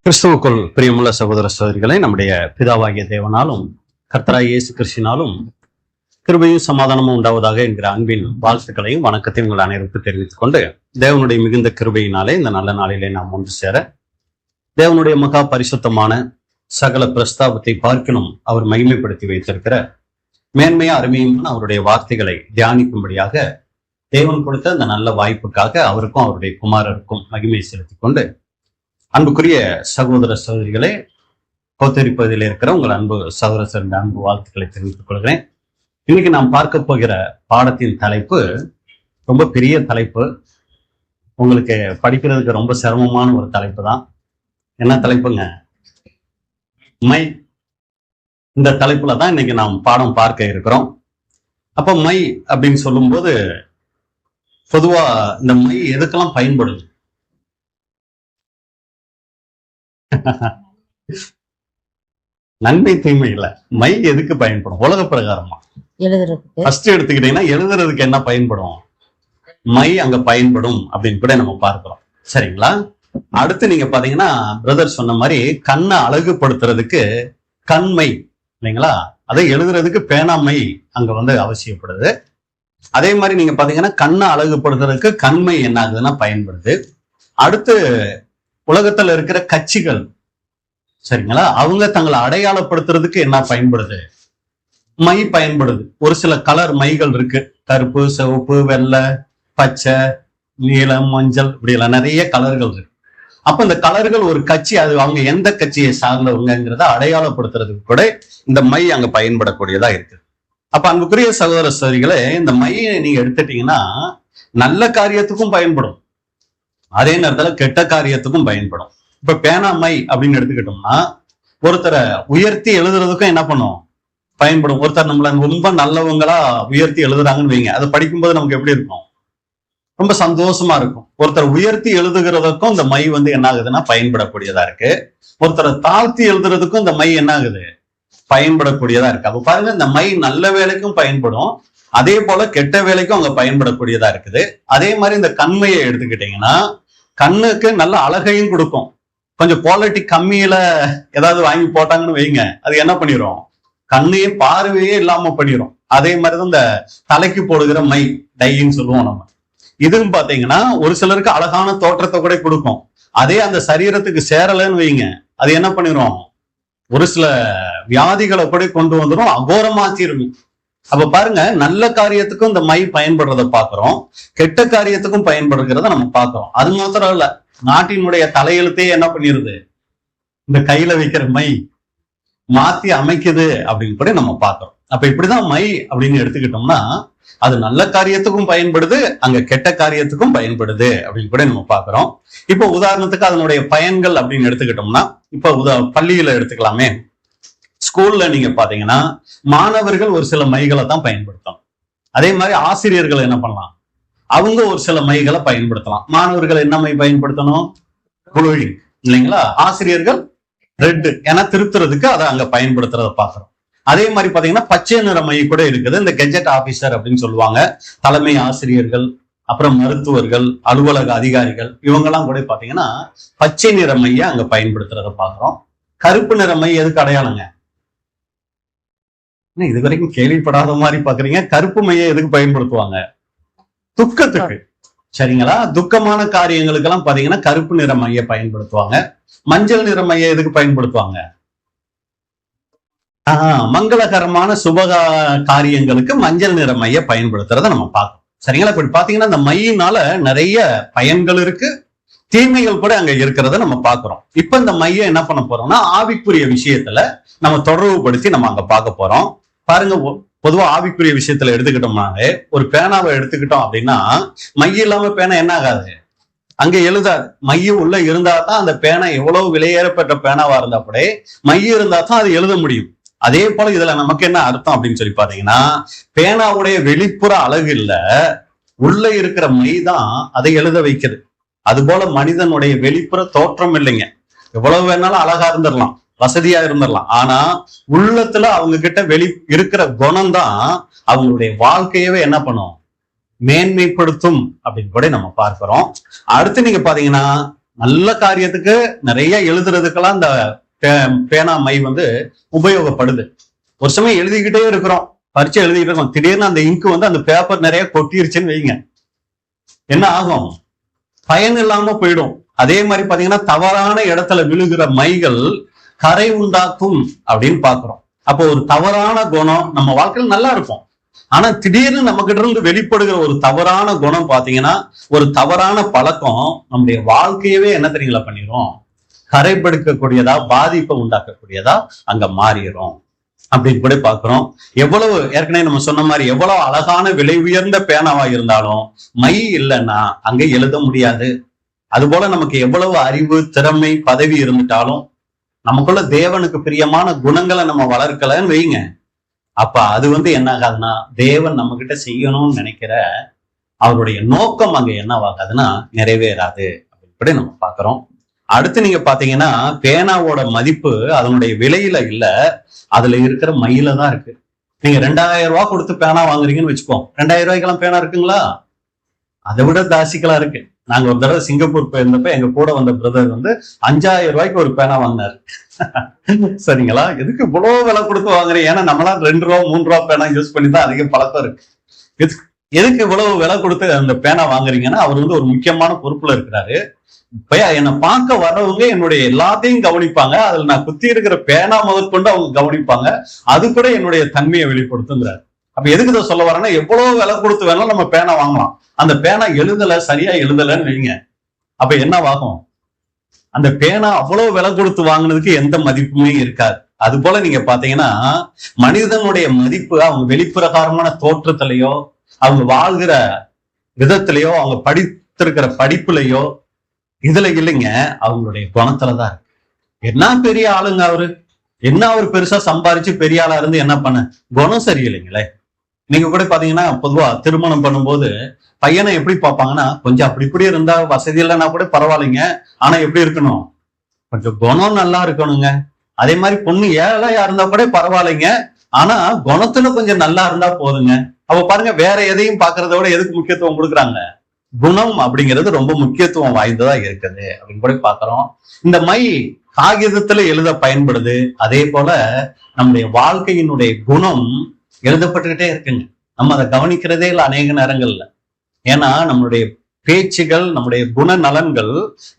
கிறிஸ்துவுக்குள் பிரியமுள்ள சகோதர சகோதரிகளை, நம்முடைய பிதாவாகிய தேவனாலும் கர்த்தராகிய இயேசு கிறிஸ்துவினாலும் கிருபையும் சமாதானமும் உண்டாவதாக என்கிற அன்பின் வாழ்த்துக்களையும் வணக்கத்தையும் உங்கள் அனைவருக்கும் தெரிவித்துக் கொண்டு, தேவனுடைய மிகுந்த கிருபையினாலே இந்த நல்ல நாளிலே நாம் ஒன்று சேர தேவனுடைய மகா பரிசுத்தமான சகல பிரஸ்தாபத்தை பார்க்கணும் அவர் மகிமைப்படுத்தி வைத்திருக்கிற மேன்மையா அருமையுமான அவருடைய வார்த்தைகளை தியானிக்கும்படியாக தேவன் கொடுத்த இந்த நல்ல வாய்ப்புக்காக அவருக்கும் அவருடைய குமாரருக்கும் மகிமை செலுத்திக் கொண்டு, அன்புக்குரிய சகோதர சகோதரிகளே, கோத்தரிப்பதில் இருக்கிற உங்கள் அன்பு சகோதர அன்பு வாழ்த்துக்களை தெரிவித்துக் கொள்கிறேன். இன்னைக்கு நாம் பார்க்க போகிற பாடத்தின் தலைப்பு ரொம்ப பெரிய தலைப்பு. உங்களுக்கு படிக்கிறதுக்கு ரொம்ப சிரமமான ஒரு தலைப்பு தான். என்ன தலைப்புங்க? மை. இந்த தலைப்புல தான் இன்னைக்கு நாம் பாடம் பார்க்க இருக்கிறோம். அப்ப மை அப்படின்னு சொல்லும்போது பொதுவா இந்த மை எதுக்கெல்லாம் பயன்படுது? நன்மை தீமை இல்ல, மை எதுக்கு பயன்படும்? உலக பிரகாரமா ஃபர்ஸ்ட் எடுத்துக்கிட்டீங்கன்னா எழுதுறதுக்கு என்ன பயன்படும்? மை அங்க பயன்படும் அப்படின்னு கூட நம்ம பார்க்கிறோம். சரிங்களா? அடுத்து நீங்க பாத்தீங்கன்னா பிரதர் சொன்ன மாதிரி கண்ணை அழகுபடுத்துறதுக்கு கண்மை இல்லைங்களா? அதை எழுதுறதுக்கு பேனாமை அங்க அவசியப்படுது. அதே மாதிரி நீங்க பாத்தீங்கன்னா கண்ணை அழகுபடுத்துறதுக்கு கண்மை என்ன ஆகுதுன்னா பயன்படுது. அடுத்து உலகத்துல இருக்கிற கட்சிகள், சரிங்களா, அவங்க தங்களை அடையாளப்படுத்துறதுக்கு என்ன பயன்படுது? மை பயன்படுது. ஒரு சில கலர் மைகள் இருக்கு. கருப்பு, சிவப்பு, வெள்ளை, பச்சை, நீலம், மஞ்சள், இப்படி எல்லாம் நிறைய கலர்கள் இருக்கு. அப்ப இந்த கலர்கள் ஒரு கட்சி, அது அவங்க எந்த கட்சியை சார்ந்தவங்கிறத அடையாளப்படுத்துறதுக்கு கூட இந்த மை அங்க பயன்படக்கூடியதா இருக்கு. அப்ப அன்புக்குரிய சகோதர சகோதரிகளே, இந்த மையை நீங்க எடுத்துட்டீங்கன்னா நல்ல காரியத்துக்கும் பயன்படும், அதே நேரத்துல கெட்ட காரியத்துக்கும் பயன்படும். இப்ப பேனா மை அப்படின்னு எடுத்துக்கிட்டோம்னா ஒருத்தரை உயர்த்தி எழுதுறதுக்கும் என்ன பண்ணும்? பயன்படும். ஒருத்தர் நம்மள ரொம்ப நல்லவங்களா உயர்த்தி எழுதுறாங்கன்னு வைங்க, அதை படிக்கும்போது நமக்கு எப்படி இருக்கும்? ரொம்ப சந்தோஷமா இருக்கும். ஒருத்தர் உயர்த்தி எழுதுகிறதுக்கும் இந்த மை என்ன ஆகுதுன்னா பயன்படக்கூடியதா இருக்கு. ஒருத்தரை தாழ்த்தி எழுதுறதுக்கும் இந்த மை என்ன ஆகுது? பயன்படக்கூடியதா இருக்கு. அப்ப பாருங்க, இந்த மை நல்ல வேலைக்கும் பயன்படும், அதே போல கெட்ட வேலைக்கும் அங்க பயன்படக்கூடியதா இருக்குது. அதே மாதிரி இந்த கண்மையை எடுத்துக்கிட்டீங்கன்னா கண்ணுக்கு நல்ல அழகையும் கொடுக்கும். கொஞ்சம் குவாலிட்டி கம்மியில ஏதாவது வாங்கி போட்டாங்கன்னு வைங்க, அது என்ன பண்ணிரும்? கண்ணையே பார்வையே இல்லாம பண்ணிரும். அதே மாதிரிதான் இந்த தலைக்கு போடுகிற மை, டைன்னு சொல்லுவோம் நம்ம. இதுன்னு பாத்தீங்கன்னா ஒரு சிலருக்கு அழகான தோற்றத்தை கூட கொடுக்கும். அதே அந்த சரீரத்துக்கு சேரலன்னு வைங்க, அது என்ன பண்ணிரும்? ஒரு சில வியாதிகளை கூட கொண்டு வந்துடும், அகோரமாச்சிரும். அப்ப பாருங்க, நல்ல காரியத்துக்கும் இந்த மை பயன்படுறத பாக்குறோம், கெட்ட காரியத்துக்கும் பயன்படுகிறத நம்ம பாக்குறோம். அது மாத்திரம் இல்ல, நாட்டினுடைய தலையெழுத்தையே என்ன பண்ணிருது? இந்த கையில வைக்கிற மை மாத்தி அமைக்குது அப்படின்னு கூட நம்ம பாக்குறோம். அப்ப இப்படிதான் மை அப்படின்னு எடுத்துக்கிட்டோம்னா அது நல்ல காரியத்துக்கும் பயன்படுது, அங்க கெட்ட காரியத்துக்கும் பயன்படுது அப்படின்னு கூட நம்ம பாக்குறோம். இப்போ உதாரணத்துக்கு அதனுடைய பயன்கள் அப்படின்னு எடுத்துக்கிட்டோம்னா, இப்ப பள்ளியில எடுத்துக்கலாமே. ஸ்கூல்ல நீங்க பாத்தீங்கன்னா மாணவர்கள் ஒரு சில மைகளை தான் பயன்படுத்தலாம். அதே மாதிரி ஆசிரியர்கள் என்ன பண்ணலாம்? அவங்க ஒரு சில மைகளை பயன்படுத்தலாம். மாணவர்கள் என்ன மை பயன்படுத்தணும்? ப்ளூ இல்லைங்களா? ஆசிரியர்கள் ரெட், ஏன்னா திருத்துறதுக்கு அதை அங்க பயன்படுத்துறத பாக்குறோம். அதே மாதிரி பாத்தீங்கன்னா பச்சை நிற மை கூட இருக்குது. இந்த கெஜெட் ஆபீசர் அப்படின்னு சொல்லுவாங்க. தலைமை ஆசிரியர்கள், அப்புறம் மருத்துவர்கள், அலுவலக அதிகாரிகள், இவங்கெல்லாம் கூட பாத்தீங்கன்னா பச்சை நிற மைய அங்க பயன்படுத்துறத பாக்குறோம். கருப்பு நிற மை எதுக்கு அடையாளங்க? இது வரைக்கும் கேள்விப்படாத மாதிரி பாக்குறீங்க. கருப்பு மையை எதுக்கு பயன்படுத்துவாங்க? துக்கத்துக்கு, சரிங்களா? துக்கமான காரியங்களுக்கெல்லாம் பாத்தீங்கன்னா கருப்பு நிற மைய பயன்படுத்துவாங்க. மஞ்சள் நிற மைய எதுக்கு பயன்படுத்துவாங்க? மங்களகரமான சுப காரியங்களுக்கு மஞ்சள் நிற மைய பயன்படுத்துறத நம்ம பார்க்கணும். சரிங்களா? இப்படி பாத்தீங்கன்னா இந்த மையினால நிறைய பயன்கள் இருக்கு, தீமைகள் கூட அங்க இருக்கிறத நம்ம பாக்குறோம். இப்ப இந்த மைய என்ன பண்ண போறோம்னா ஆவிக்குரிய விஷயத்துல நம்ம தொடர்புபடுத்தி நம்ம அங்க பார்க்க போறோம். பாருங்க, பொதுவா ஆவிக்குரிய விஷயத்துல எடுத்துக்கிட்டோம்னாலே ஒரு பேனாவை எடுத்துக்கிட்டோம் அப்படின்னா மைய இல்லாம பேனா என்ன ஆகாது? அங்க எழுதாது. மைய உள்ள இருந்தா தான் அந்த பேனா எவ்வளவு விலையேறப்பட்ட பேனாவா இருந்தா கூட மைய இருந்தா தான் அது எழுத முடியும். அதே போல இதுல நமக்கு என்ன அர்த்தம் அப்படின்னு சொல்லி பாத்தீங்கன்னா, பேனாவுடைய வெளிப்புற அழகு இல்ல, உள்ள இருக்கிற மை தான் அதை எழுத வைக்குது. அது போல மனிதனுடைய வெளிப்புற தோற்றம் இல்லைங்க. எவ்வளவு வேணாலும் அழகா இருந்துடலாம், வசதியா இருந்துடலாம், ஆனா உள்ளத்துல அவங்க கிட்ட இருக்கிற குணம் தான் அவங்களுடைய வாழ்க்கையவே என்ன பண்ணும்? மேன்மைப்படுத்தும் அப்படின்னு கூட நம்ம பார்க்கிறோம். அடுத்து நீங்க பாத்தீங்கன்னா நல்ல காரியத்துக்கு நிறைய எழுதுறதுக்கெல்லாம் இந்த பேனா மை உபயோகப்படுது. ஒரு சமயம் எழுதிக்கிட்டே இருக்கிறோம், பரீட்சை எழுதிக்கிட்டு இருக்கோம், திடீர்னு அந்த இங்கு அந்த பேப்பர் நிறைய கொட்டிருச்சுன்னு வைங்க, என்ன ஆகும்? பயன் இல்லாம போயிடும். அதே மாதிரி பாத்தீங்கன்னா தவறான இடத்துல விழுகிற மைகள் கரை உண்டாக்கும் அப்படின்னு பாக்குறோம். அப்போ ஒரு தவறான குணம் நம்ம வாழ்க்கையில் நல்லா இருக்கும், ஆனா திடீர்னு நம்ம கிட்ட இருந்து வெளிப்படுகிற ஒரு தவறான குணம் பாத்தீங்கன்னா, ஒரு தவறான பழக்கம் நம்முடைய வாழ்க்கையவே என்ன தெரியுங்களா பண்ணிடும்? கரைப்படுத்தக்கூடியதா, பாதிப்பை உண்டாக்கக்கூடியதா அங்க மாறிடும் அப்படின்னு கூட பாக்குறோம். எவ்வளவு ஏற்கனவே நம்ம சொன்ன மாதிரி எவ்வளவு அழகான விலை உயர்ந்த பேனாவா இருந்தாலும் மை இல்லைன்னா அங்க எழுத முடியாது. அதுபோல நமக்கு எவ்வளவு அறிவு, திறமை, பதவி இருந்துட்டாலும் நமக்குள்ள தேவனுக்கு பிரியமான குணங்களை நம்ம வளர்க்கலன்னு வைங்க, அப்ப அது என்ன ஆகாதுன்னா, தேவன் நம்ம கிட்ட செய்யணும்னு நினைக்கிற அவருடைய நோக்கம் அங்க என்னவாகாதுன்னா நிறைவேறாது அப்படி நம்ம பாக்குறோம். அடுத்து நீங்க பாத்தீங்கன்னா பேனாவோட மதிப்பு அதனுடைய விலையில இல்ல, அதுல இருக்கிற மையில தான் இருக்கு. நீங்க 2000 ரூபாய் கொடுத்து பேனா வாங்குறீங்கன்னு வச்சுக்கோம், 2000 ரூபாய்க்கெல்லாம் பேனா இருக்குங்களா? அதை விட தாசிக்கெல்லாம் இருக்கு. நாங்க ஒரு தடவை சிங்கப்பூர் போயிருந்தப்ப எங்க கூட வந்த பிரதர் 5000 ரூபாய்க்கு ஒரு பேனா வாங்கினாரு. சரிங்களா? எதுக்கு இவ்வளவு விலை கொடுத்து வாங்குறீங்க? ஏன்னா நம்மளாம் 2 ரூபா 3 ரூபா பேனா யூஸ் பண்ணி தான் அதிக பழக்கம் இருக்கு. எதுக்கு இவ்வளவு விலை கொடுத்து அந்த பேனா வாங்குறீங்கன்னா, அவர் ஒரு முக்கியமான பொறுப்புல இருக்கிறாரு. என்னை பார்க்க வர்றவங்க என்னுடைய எல்லாத்தையும் கவனிப்பாங்க, அதுல நான் குத்தி இருக்கிற பேனா முதற்கொண்டு அவங்க கவனிப்பாங்க, அது கூட என்னுடைய தன்மையை வெளிப்படுத்துங்கிறாரு. அப்ப எதுக்கு இதை சொல்ல வரேன்னா, எவ்வளவு விலை கொடுத்து வேணாலும் நம்ம பேனா வாங்கலாம், அந்த பேனா சரியா எழுதலன்னு வைங்க, அப்ப என்னவாகும்? அந்த பேனா அவ்வளவு விலை கொடுத்து வாங்கினதுக்கு எந்த மதிப்புமே இருக்காது. அது போல நீங்க பாத்தீங்கன்னா மனிதனுடைய மதிப்பு அவங்க வெளிப்பிரகாரமான தோற்றத்திலேயோ, அவங்க வாழ்கிற விதத்திலேயோ, அவங்க படித்திருக்கிற படிப்புலையோ இதுல இல்லைங்க, அவங்களுடைய குணத்துலதான் இருக்கு. என்ன பெரிய ஆளுங்க அவரு, என்ன அவரு பெருசா சம்பாரிச்சு பெரிய ஆளா இருந்து என்ன பண்ண, குணம் சரியில்லைங்களே. நீங்க கூட பாத்தீங்கன்னா பொதுவா திருமணம் பண்ணும்போது பையனை எப்படி பார்ப்பாங்கன்னா, கொஞ்சம் அப்படி இப்படி இருந்தா வசதி இல்லைன்னா கூட பரவாயில்லைங்க, ஆனா எப்படி இருக்கணும், கொஞ்சம் குணம் நல்லா இருக்கணுங்க. அதே மாதிரி பொண்ணு ஏழையா இருந்தா கூட பரவாயில்லைங்க, ஆனா குணத்துல கொஞ்சம் நல்லா இருந்தா போதுங்க. அப்ப பாருங்க, வேற எதையும் பாக்குறத விட எதுக்கு முக்கியத்துவம் கொடுக்குறாங்க? குணம் அப்படிங்கிறது ரொம்ப முக்கியத்துவம் வாய்ந்ததா இருக்குது அப்படின்னு கூட பாக்குறோம். இந்த மை காகிதத்துல எழுத பயன்படுது, அதே போல நம்முடைய வாழ்க்கையினுடைய குணம் எழுதப்பட்டுக்கிட்டே இருக்குங்க. நம்ம அதை கவனிக்கிறதே இல்லை அநேக நேரங்கள்ல. ஏன்னா நம்மளுடைய பேச்சுகள், நம்முடைய குணநலன்கள்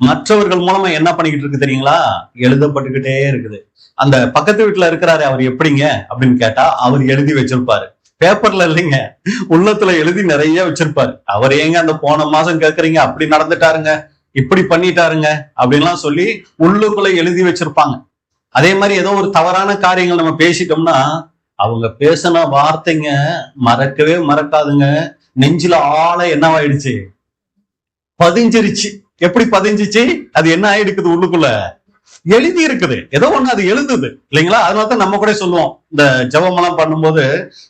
மற்றவர்கள் மூலமா என்ன பண்ணிக்கிட்டு இருக்கு தெரியுங்களா? எழுதப்பட்டுக்கிட்டே இருக்குது. அந்த பக்கத்து வீட்டுல இருக்கிறாரு, அவர் எப்படிங்க அப்படின்னு கேட்டா அவர் எழுதி வச்சிருப்பாரு, பேப்பர்ல இல்லைங்க, உள்ளத்துல எழுதி நிறைய வச்சிருப்பாரு. அவர் ஏங்க அந்த போன மாசம் கேக்குறீங்க, அப்படி நடந்துட்டாருங்க, இப்படி பண்ணிட்டாருங்க அப்படின்லாம் சொல்லி உள்ளுக்குள்ள எழுதி வச்சிருப்பாங்க. அதே மாதிரி ஏதோ ஒரு தவறான காரியங்கள் நம்ம பேசிட்டோம்னா, அவங்க பேசின வார்த்தைங்க மறக்கவே மறக்காதுங்க, நெஞ்சில ஆள என்னவாயிடுச்சு, பதிஞ்சிருச்சு. எப்படி பதிஞ்சிச்சு? அது என்ன ஆயிடுக்குது, உள்ளுக்குள்ள எழுதி இருக்குது, ஏதோ ஒண்ணு அது எழுதுது இல்லைங்களா? அதனாலதான் நம்ம கூட சொல்லுவோம், இந்த ஜெபமெல்லாம் பண்ணும்போது,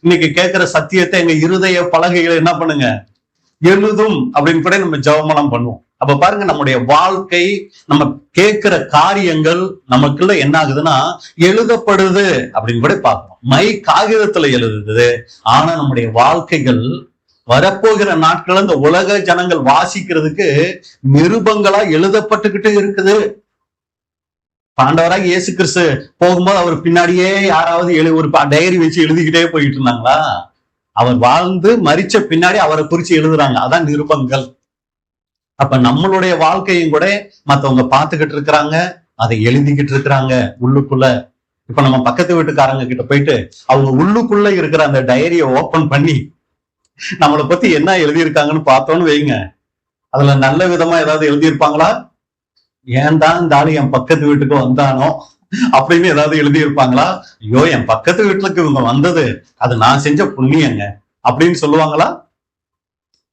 இன்னைக்கு கேட்கிற சத்தியத்தை எங்க இருதய பலகைகளை என்ன பண்ணுங்க, எழுதும் அப்படின்னு கூட நம்ம ஜெபமெல்லாம் பண்ணுவோம். அப்ப பாருங்க, நம்முடைய வாழ்க்கை, நம்ம கேட்கிற காரியங்கள் நமக்குள்ள என்ன ஆகுதுன்னா எழுதப்படுது அப்படின்னு கூட பார்க்கணும். மை காகிதத்துல எழுதுது, ஆனா நம்முடைய வாழ்க்கைகள் வரப்போகிற நாட்கள் இந்த உலக ஜனங்கள் வாசிக்கிறதுக்கு நிருபங்களா எழுதப்பட்டுக்கிட்டு இருக்குது. ஆண்டவராக இயேசு கிறிஸ்து போகும்போது அவர் பின்னாடியே யாராவது ஒரு டைரி வச்சு எழுதிக்கிட்டே போயிட்டு இருந்தாங்களா? அவர் வாழ்ந்து மரிச்ச பின்னாடி அவரை குறிச்சு எழுதுறாங்க, அதான் நிருபங்கள். அப்ப நம்மளுடைய வாழ்க்கையும் கூட மத்தவங்க பார்த்துக்கிட்டு இருக்கிறாங்க, அதை எழுதிக்கிட்டு இருக்கிறாங்க உள்ளுக்குள்ள. இப்ப நம்ம பக்கத்து வீட்டுக்காரங்க கிட்ட போயிட்டு அவங்க உள்ளுக்குள்ள இருக்கிற அந்த டைரியை ஓபன் பண்ணி நம்மளை பத்தி என்ன எழுதியிருக்காங்கன்னு பார்த்தோன்னு வைங்க, அதுல நல்ல விதமா ஏதாவது எழுதியிருப்பாங்களா? ஏன் தான் இந்த ஆளு என் பக்கத்து வீட்டுக்கு வந்தானோ அப்படின்னு ஏதாவது எழுதியிருப்பாங்களா? ஐயோ, என் பக்கத்து வீட்டுக்கு இவங்க வந்தது அது நான் செஞ்ச புண்ணியங்க அப்படின்னு சொல்லுவாங்களா?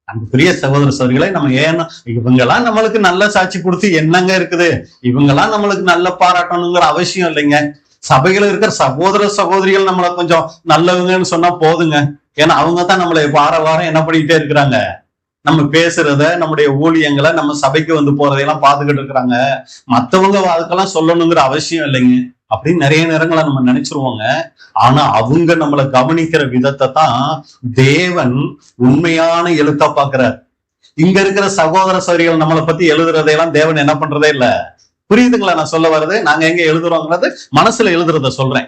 அந்த பெரிய சகோதர சகோதரிகளை நம்ம ஏன்னா இவங்கெல்லாம் நம்மளுக்கு நல்ல சாட்சி கொடுத்து என்னங்க இருக்குது, இவங்கெல்லாம் நம்மளுக்கு நல்ல பாராட்டணுங்கிற அவசியம் இல்லைங்க. சபையில இருக்கிற சகோதர சகோதரிகள் நம்மளை கொஞ்சம் நல்லவங்கன்னு சொன்னா போதுங்க. ஏன்னா அவங்க தான் நம்மளை வாரம் என்ன பண்ணிக்கிட்டே இருக்கிறாங்க, நம்ம பேசுறத, நம்முடைய ஊழியங்களை, நம்ம சபைக்கு வந்து போறதையெல்லாம் பார்த்துக்கிட்டு இருக்கிறாங்க. மத்தவங்க அதுக்கெல்லாம் சொல்லணுங்கிற அவசியம் இல்லைங்க அப்படின்னு நிறைய நேரங்களை நம்ம நினைச்சிருவோங்க. ஆனா அவங்க நம்மளை கவனிக்கிற விதத்தை தான் தேவன் உண்மையான எழுத்தா பாக்குறார். இங்க இருக்கிற சகோதர சகோதரிகள் நம்மளை பத்தி எழுதுறதையெல்லாம் தேவன் என்ன பண்றதே இல்ல. புரியுதுங்களா நான் சொல்ல வர்றது? நாங்க எங்க எழுதுறோங்கிறது மனசுல எழுதுறத சொல்றேன்.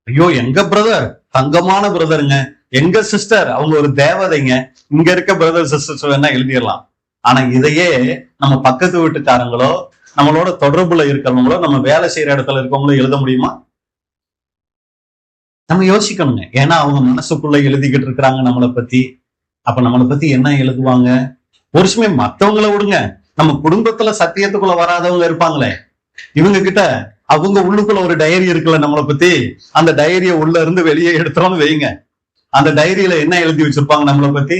ஐயோ எங்க பிரதர் தங்கமான பிரதருங்க, எங்க சிஸ்டர் அவங்க ஒரு தேவதைங்க, இங்க இருக்க பிரதர் சிஸ்டர்ஸ் வேணா எழுதிடலாம். ஆனா இதையே நம்ம பக்கத்து வீட்டுக்காரங்களோ நம்மளோட தொடர்புல இருக்கிறவங்களோ நம்ம வேலை செய்யற இடத்துல இருக்கவங்களோ எழுத முடியுமா? நம்ம யோசிக்கணுங்க. ஏன்னா அவங்க மனசுக்குள்ள எழுதிக்கிட்டு இருக்கிறாங்க நம்மளை பத்தி. அப்ப நம்மளை பத்தி என்ன எழுதுவாங்க? ஒரு சமயம் மத்தவங்களை விடுங்க, நம்ம குடும்பத்துல சத்தியத்துக்குள்ள வராதவங்க இருப்பாங்களே, இவங்க கிட்ட அவங்க உள்ளுக்குள்ள ஒரு டைரி இருக்குல்ல நம்மளை பத்தி, அந்த டைரிய உள்ள இருந்து வெளியே எடுத்தோம்னு வைங்க, அந்த டைரியில என்ன எழுதி வச்சிருப்பாங்க நம்மளை பத்தி?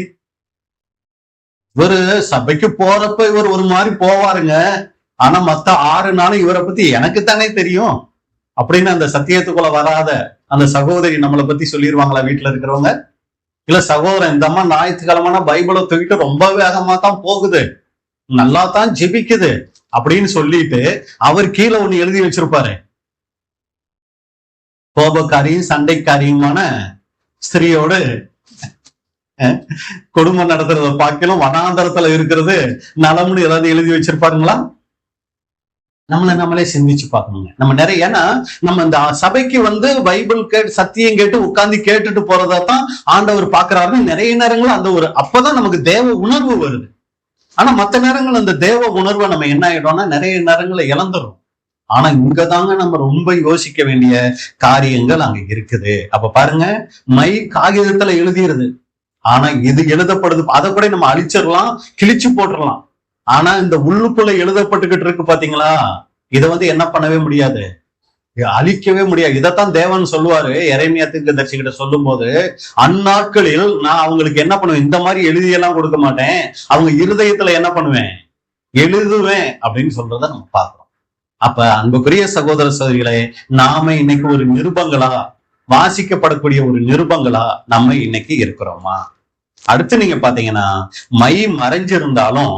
இவரு சபைக்கு போறப்ப இவர் ஒரு மாதிரி போவாருங்க, ஆனா மத்த 6 நாளும் இவரை பத்தி எனக்கு தானே தெரியும் அப்படின்னு அந்த சத்தியத்துக்குள்ள வராத அந்த சகோதரி நம்மளை பத்தி சொல்லிடுவாங்களா வீட்டுல இருக்கிறவங்க? இல்ல சகோதரன் இந்த அம்மா ஞாயிற்றுக்கிழமைனா பைபிளை தூக்கிட்டு ரொம்ப வேகமா தான் போகுது, நல்லா தான் ஜெபிக்குது அப்படின்னு சொல்லிட்டு அவர் கீழே ஒண்ணு எழுதி வச்சிருப்பாரு, கோபக்காரியும் சண்டைக்காரியுமான ஸ்திரியோடு குடும்பம் நடத்துறத பார்க்கலும் வனாந்தரத்துல இருக்கிறது நலம்னு ஏதாவது எழுதி வச்சிருப்பாருங்களா? நம்மளே சிந்திச்சு பார்க்கணுங்க. நம்ம நிறைய, ஏன்னா நம்ம இந்த சபைக்கு பைபிள் கேட்டு சத்தியம் கேட்டு உட்கார்ந்து கேட்டுட்டு போறதான் ஆண்டவர் பாக்குறாருன்னு நிறைய நேரங்கள் அந்த ஒரு அப்பதான் நமக்கு தேவ உணர்வு வருது. ஆனா மற்ற நேரங்கள் அந்த தேவ உணர்வை நம்ம என்ன ஆயிடும்னா நிறைய நேரங்களை இழந்துடும். ஆனா இங்கதாங்க நம்ம ரொம்ப யோசிக்க வேண்டிய காரியங்கள் அங்க இருக்குது. அப்ப பாருங்க, மை காகிதத்துல எழுதிடுது, ஆனா இது எழுதப்படுது, அதை கூட நம்ம அழிச்சிடலாம், கிழிச்சு போட்டுடலாம். ஆனா இந்த உள்ளுக்குள்ள எழுதப்பட்டுக்கிட்டு இருக்கு பாத்தீங்களா, இதை என்ன பண்ணவே முடியாது, அழிக்கவே முடியாது. இதைத்தான் தேவன் சொல்லுவாரு எரேமியா தீர்க்கதரிசிகிட்ட சொல்லும் போது, அந்நாட்களில் நான் அவங்களுக்கு என்ன பண்ணுவேன், இந்த மாதிரி எழுதியெல்லாம் கொடுக்க மாட்டேன், அவங்க இருதயத்துல என்ன பண்ணுவேன், எழுதுவேன் அப்படின்னு சொல்றத நம்ம பார்க்கிறோம். அப்ப அன்புக்குரிய சகோதர சகோதரிகளே, நாம இன்னைக்கு ஒரு நிருபங்களா, வாசிக்கப்படக்கூடிய ஒரு நிருபங்களா நம்ம இன்னைக்கு இருக்கிறோமா? அடுத்து நீங்க பாத்தீங்கன்னா, மை மறைஞ்சிருந்தாலும்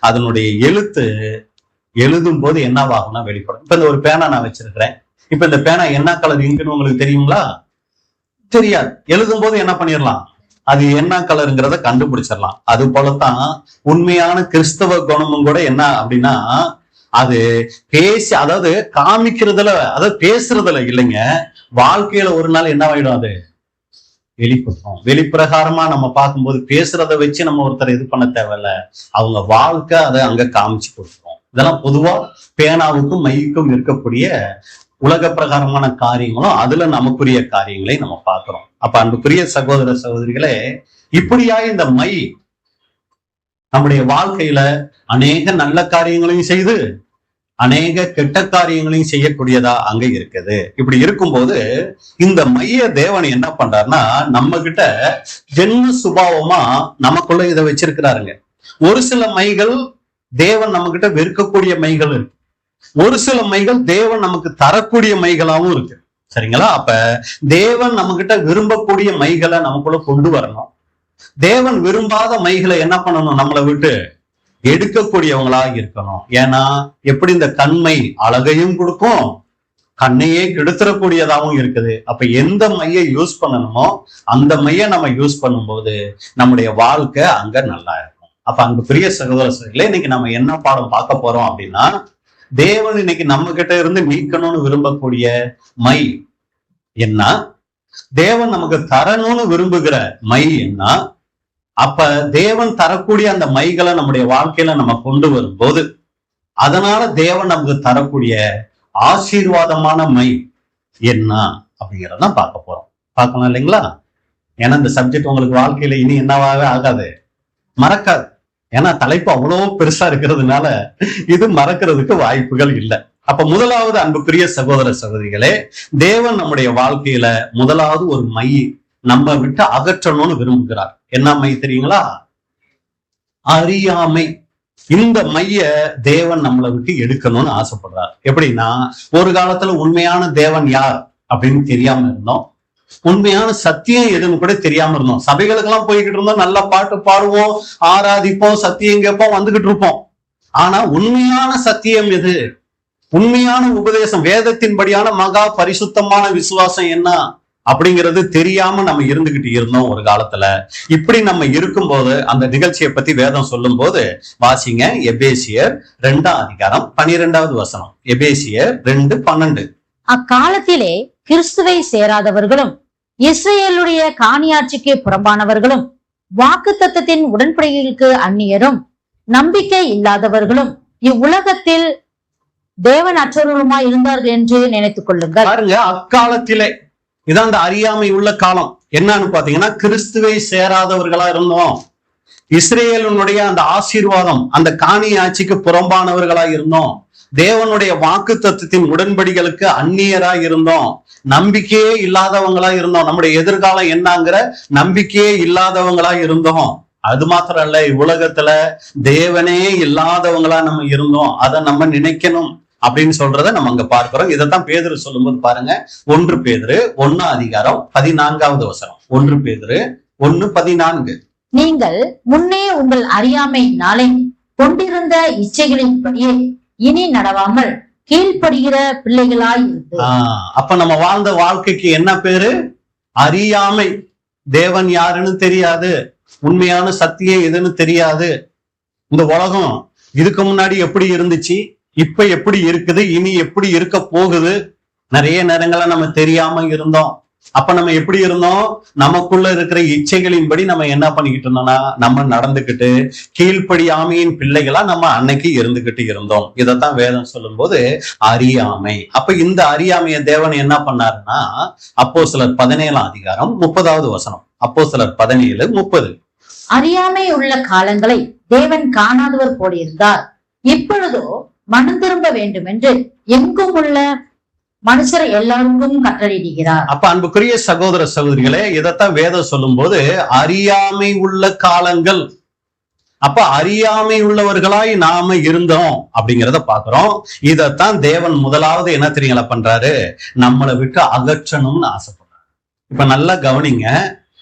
அதனுடைய எழுத்து எழுதும் போது என்னவாகும்னா வெளிப்படும். இப்ப இந்த ஒரு பேனா நான் வச்சிருக்கிறேன், இப்ப இந்த பேனா என்ன கலர் இங்குன்னு உங்களுக்கு தெரியுங்களா? தெரியாது. எழுதும் போது என்ன பண்ணிடலாம், அது என்ன கலருங்கிறத கண்டுபிடிச்சிடலாம். அது போலத்தான் உண்மையான கிறிஸ்தவ குணமும் கூட என்ன அப்படின்னா, அது பேசி, அதாவது காமிக்கிறதுல, அதாவது பேசுறதுல இல்லைங்க, வாழ்க்கையில ஒரு நாள் என்னவாயிடும், அது வெளிப்படுத்தும். வெளிப்பிரகாரமா நம்ம பார்க்கும்போது பேசுறத வச்சு நம்ம ஒருத்தர் இது பண்ண தேவையில்ல, அவங்க வாழ்க்கை அதை அங்க காமிச்சு கொடுத்துரும். இதெல்லாம் பொதுவா பேனாவுக்கும் மைக்கும் இருக்கக்கூடிய உலக பிரகாரமான காரியங்களும் அதுல நமக்குரிய காரியங்களை நம்ம பார்க்கிறோம். அப்ப அன்புக்குரிய சகோதர சகோதரிகளே, இப்படியா இந்த மை நம்முடைய வாழ்க்கையில அநேக நல்ல காரியங்களையும் செய்து அநேக கெட்ட காரியங்களையும் செய்யக்கூடியதா அங்க இருக்குது. இப்படி இருக்கும்போது இந்த மைய தேவன் என்ன பண்றாருன்னா, நம்ம கிட்ட ஜென்ம சுபாவமா நமக்குள்ள இதை வச்சிருக்கிறாருங்க. ஒரு சில மைகள் தேவன் நம்ம கிட்ட வெறுக்கக்கூடிய மைகள் இருக்கு, ஒரு சில மைகள் தேவன் நமக்கு தரக்கூடிய மைகளாவும் இருக்கு. சரிங்களா? அப்ப தேவன் நம்ம கிட்ட விரும்பக்கூடிய மைகளை நமக்குள்ள கொண்டு வரணும். தேவன் விரும்பாத மைகளை என்ன பண்ணணும், நம்மளை விட்டு எடுக்கக்கூடியவங்களா இருக்கணும். ஏன்னா எப்படி இந்த கண்மை அழகையும் கொடுக்கும், கண்ணையே கெடுத்துறக்கூடியதாகவும் இருக்குது. அப்ப எந்த மையை யூஸ் பண்ணணுமோ அந்த மையை நம்ம யூஸ் பண்ணும்போது நம்முடைய வாழ்க்கை அங்க நல்லா இருக்கும். அப்ப அங்க பெரிய சகோதர சகோதரிகளே, இன்னைக்கு நம்ம என்ன பாடம் பார்க்க போறோம் அப்படின்னா, தேவன் இன்னைக்கு நம்ம கிட்ட இருந்து மீட்கணும்னு விரும்பக்கூடிய மை என்ன, தேவன் நமக்கு தரணும்னு விரும்புகிற மை என்ன. அப்ப தேவன் தரக்கூடிய அந்த மைகளை நம்முடைய வாழ்க்கையில நம்ம கொண்டு வரும்போது அதனால தேவன் நமக்கு தரக்கூடிய ஆசீர்வாதமான மை என்ன அப்படிங்கிறதான் பார்க்க போறோம். பார்க்கலாம் இல்லைங்களா? ஏன்னா இந்த சப்ஜெக்ட் உங்களுக்கு வாழ்க்கையில இனி என்னவாகவே ஆகாது, மறக்காது. ஏன்னா தலைப்பு அவ்வளவு பெருசா இருக்கிறதுனால இது மறக்கிறதுக்கு வாய்ப்புகள் இல்லை. அப்ப முதலாவது அன்புக்குரிய சகோதர சகோதரிகளே, தேவன் நம்முடைய வாழ்க்கையில முதலாவது ஒரு மை நம்ம விட்டு அகற்றணும்னு விரும்புகிறார். என்ன மை தெரியுங்களா? அறியாமை. இந்த மைய தேவன் நம்மளை விட்டு எடுக்கணும்னு ஆசைப்படுறார். எப்படின்னா, ஒரு காலத்துல உண்மையான தேவன் யார் அப்படின்னு தெரியாம இருந்தோம், உண்மையான சத்தியம் எதுன்னு கூட தெரியாம இருந்தோம். சபைகளுக்கு எல்லாம் போய்கிட்டு இருந்தோம், நல்ல பாட்டு பாடுவோம், ஆராதிப்போம், சத்தியம் கேட்போம், வந்துகிட்டு இருப்போம். ஆனா உண்மையான சத்தியம் எது, உண்மையான உபதேசம், வேதத்தின்படியான மகா பரிசுத்தமான விசுவாசம் என்ன அப்படிங்கிறது தெரியாம நம்ம இருந்துகிட்டு இருந்தோம் ஒரு காலத்துல. இப்படி நம்ம இருக்கும்போது அந்த நிகழ்ச்சியை பத்தி வேதம் சொல்லும் போது வாசிங்க, எபேசியர் 2ஆம் அதிகாரம் 12வது வசனம். எபேசியர் 2:12. அக்காலத்திலே கிறிஸ்துவை சேராதவர்களும் இஸ்ரேலுடைய காணியாட்சிக்கு புறம்பானவர்களும் வாக்கு தத்தத்தின் உடன்படிக்கைகளுக்கு அந்நியரும் நம்பிக்கை இல்லாதவர்களும் இவ்வுலகத்தில் தேவன் அற்றவர்களுமாய் இருந்தார்கள் என்று நினைத்துக் கொள்ளுங்கள். பாருங்க, அக்காலத்திலே, இதான் அந்த அறியாமை உள்ள காலம். என்னன்னு பாத்தீங்கன்னா, கிறிஸ்துவை சேராதவர்களா இருந்தோம், இஸ்ரேலுடைய அந்த ஆசீர்வாதம், அந்த காணி ஆட்சிக்கு புறம்பானவர்களா இருந்தோம், தேவனுடைய வாக்கு தத்துவத்தின் உடன்படிகளுக்கு அந்நியரா இருந்தோம், நம்பிக்கையே இல்லாதவங்களா இருந்தோம், நம்முடைய எதிர்காலம் என்னங்கிற நம்பிக்கையே இல்லாதவங்களா இருந்தோம். அது மாத்திரம் அல்ல, இவ்வுலகத்துல தேவனே இல்லாதவங்களா நம்ம இருந்தோம். அதை நம்ம நினைக்கணும் அப்படின்னு சொல்றத நம்ம அங்க பார்க்கிறோம். இதைத்தான் பேதுரு சொல்லும்போது பாருங்க, 1 பேதுரு 1ஆம் அதிகாரம் 14வது வசனம். 1 பேதுரு 1:14. நீங்கள் முன்னே உங்கள் அறியாமையினாலே கொண்டிருந்த இச்சைகளின்படியே இனி நடவாமல் கீழ்ப்படுகிற பிள்ளைகளாய் இருந்து. அப்ப நம்ம வாழ்ந்த வாழ்க்கைக்கு என்ன பேரு? அறியாமை. தேவன் யாருன்னு தெரியாது, உண்மையான சத்தியம் எதுன்னு தெரியாது. இந்த உலகம் இதுக்கு முன்னாடி எப்படி இருந்துச்சு, இப்ப எப்படி இருக்குது, இனி எப்படி இருக்க போகுது, நிறைய நேரங்கள நம்ம தெரியாம இருந்தோம். அப்ப நம்ம எப்படி இருந்தோம்? நமக்குள்ள இருக்கிற இச்சைகளின்படி நம்ம என்ன பண்ணிக்கிட்டு இருந்தோம்னா, நம்ம நடந்துகிட்டு கீழ்ப்படியாமையின் பிள்ளைகளா நம்ம அன்னைக்கு இருந்துகிட்டு இருந்தோம். இதைத்தான் வேதம் சொல்லும் போது அறியாமை. அப்ப இந்த அறியாமைய தேவன் என்ன பண்ணாருன்னா, அப்போஸ்தலர் 17ஆம் அதிகாரம் 30வது வசனம். அப்போஸ்தலர் 17:30. அறியாமை உள்ள காலங்களை தேவன் காணாதவர் போலிருந்தார், இப்பொழுதோ மனம் திரும்ப வேண்டும் என்று எங்கும் உள்ள மனுஷர் எல்லாருக்கும் கட்டளையிடுகிறார். அப்ப அன்புக்குரிய சகோதர சகோதரிகளே, இதைத்தான் வேதம் சொல்லும் போது அறியாமை உள்ள காலங்கள். அப்ப அறியாமை உள்ளவர்களாய் நாம இருந்தோம் அப்படிங்கிறத பாக்குறோம். இதத்தான் தேவன் முதலாவது என்ன தெரியுங்களா பண்றாரு? நம்மளை விட்டு அகற்றணும்னு ஆசைப்படுறாரு. இப்ப நல்லா கவனிங்க,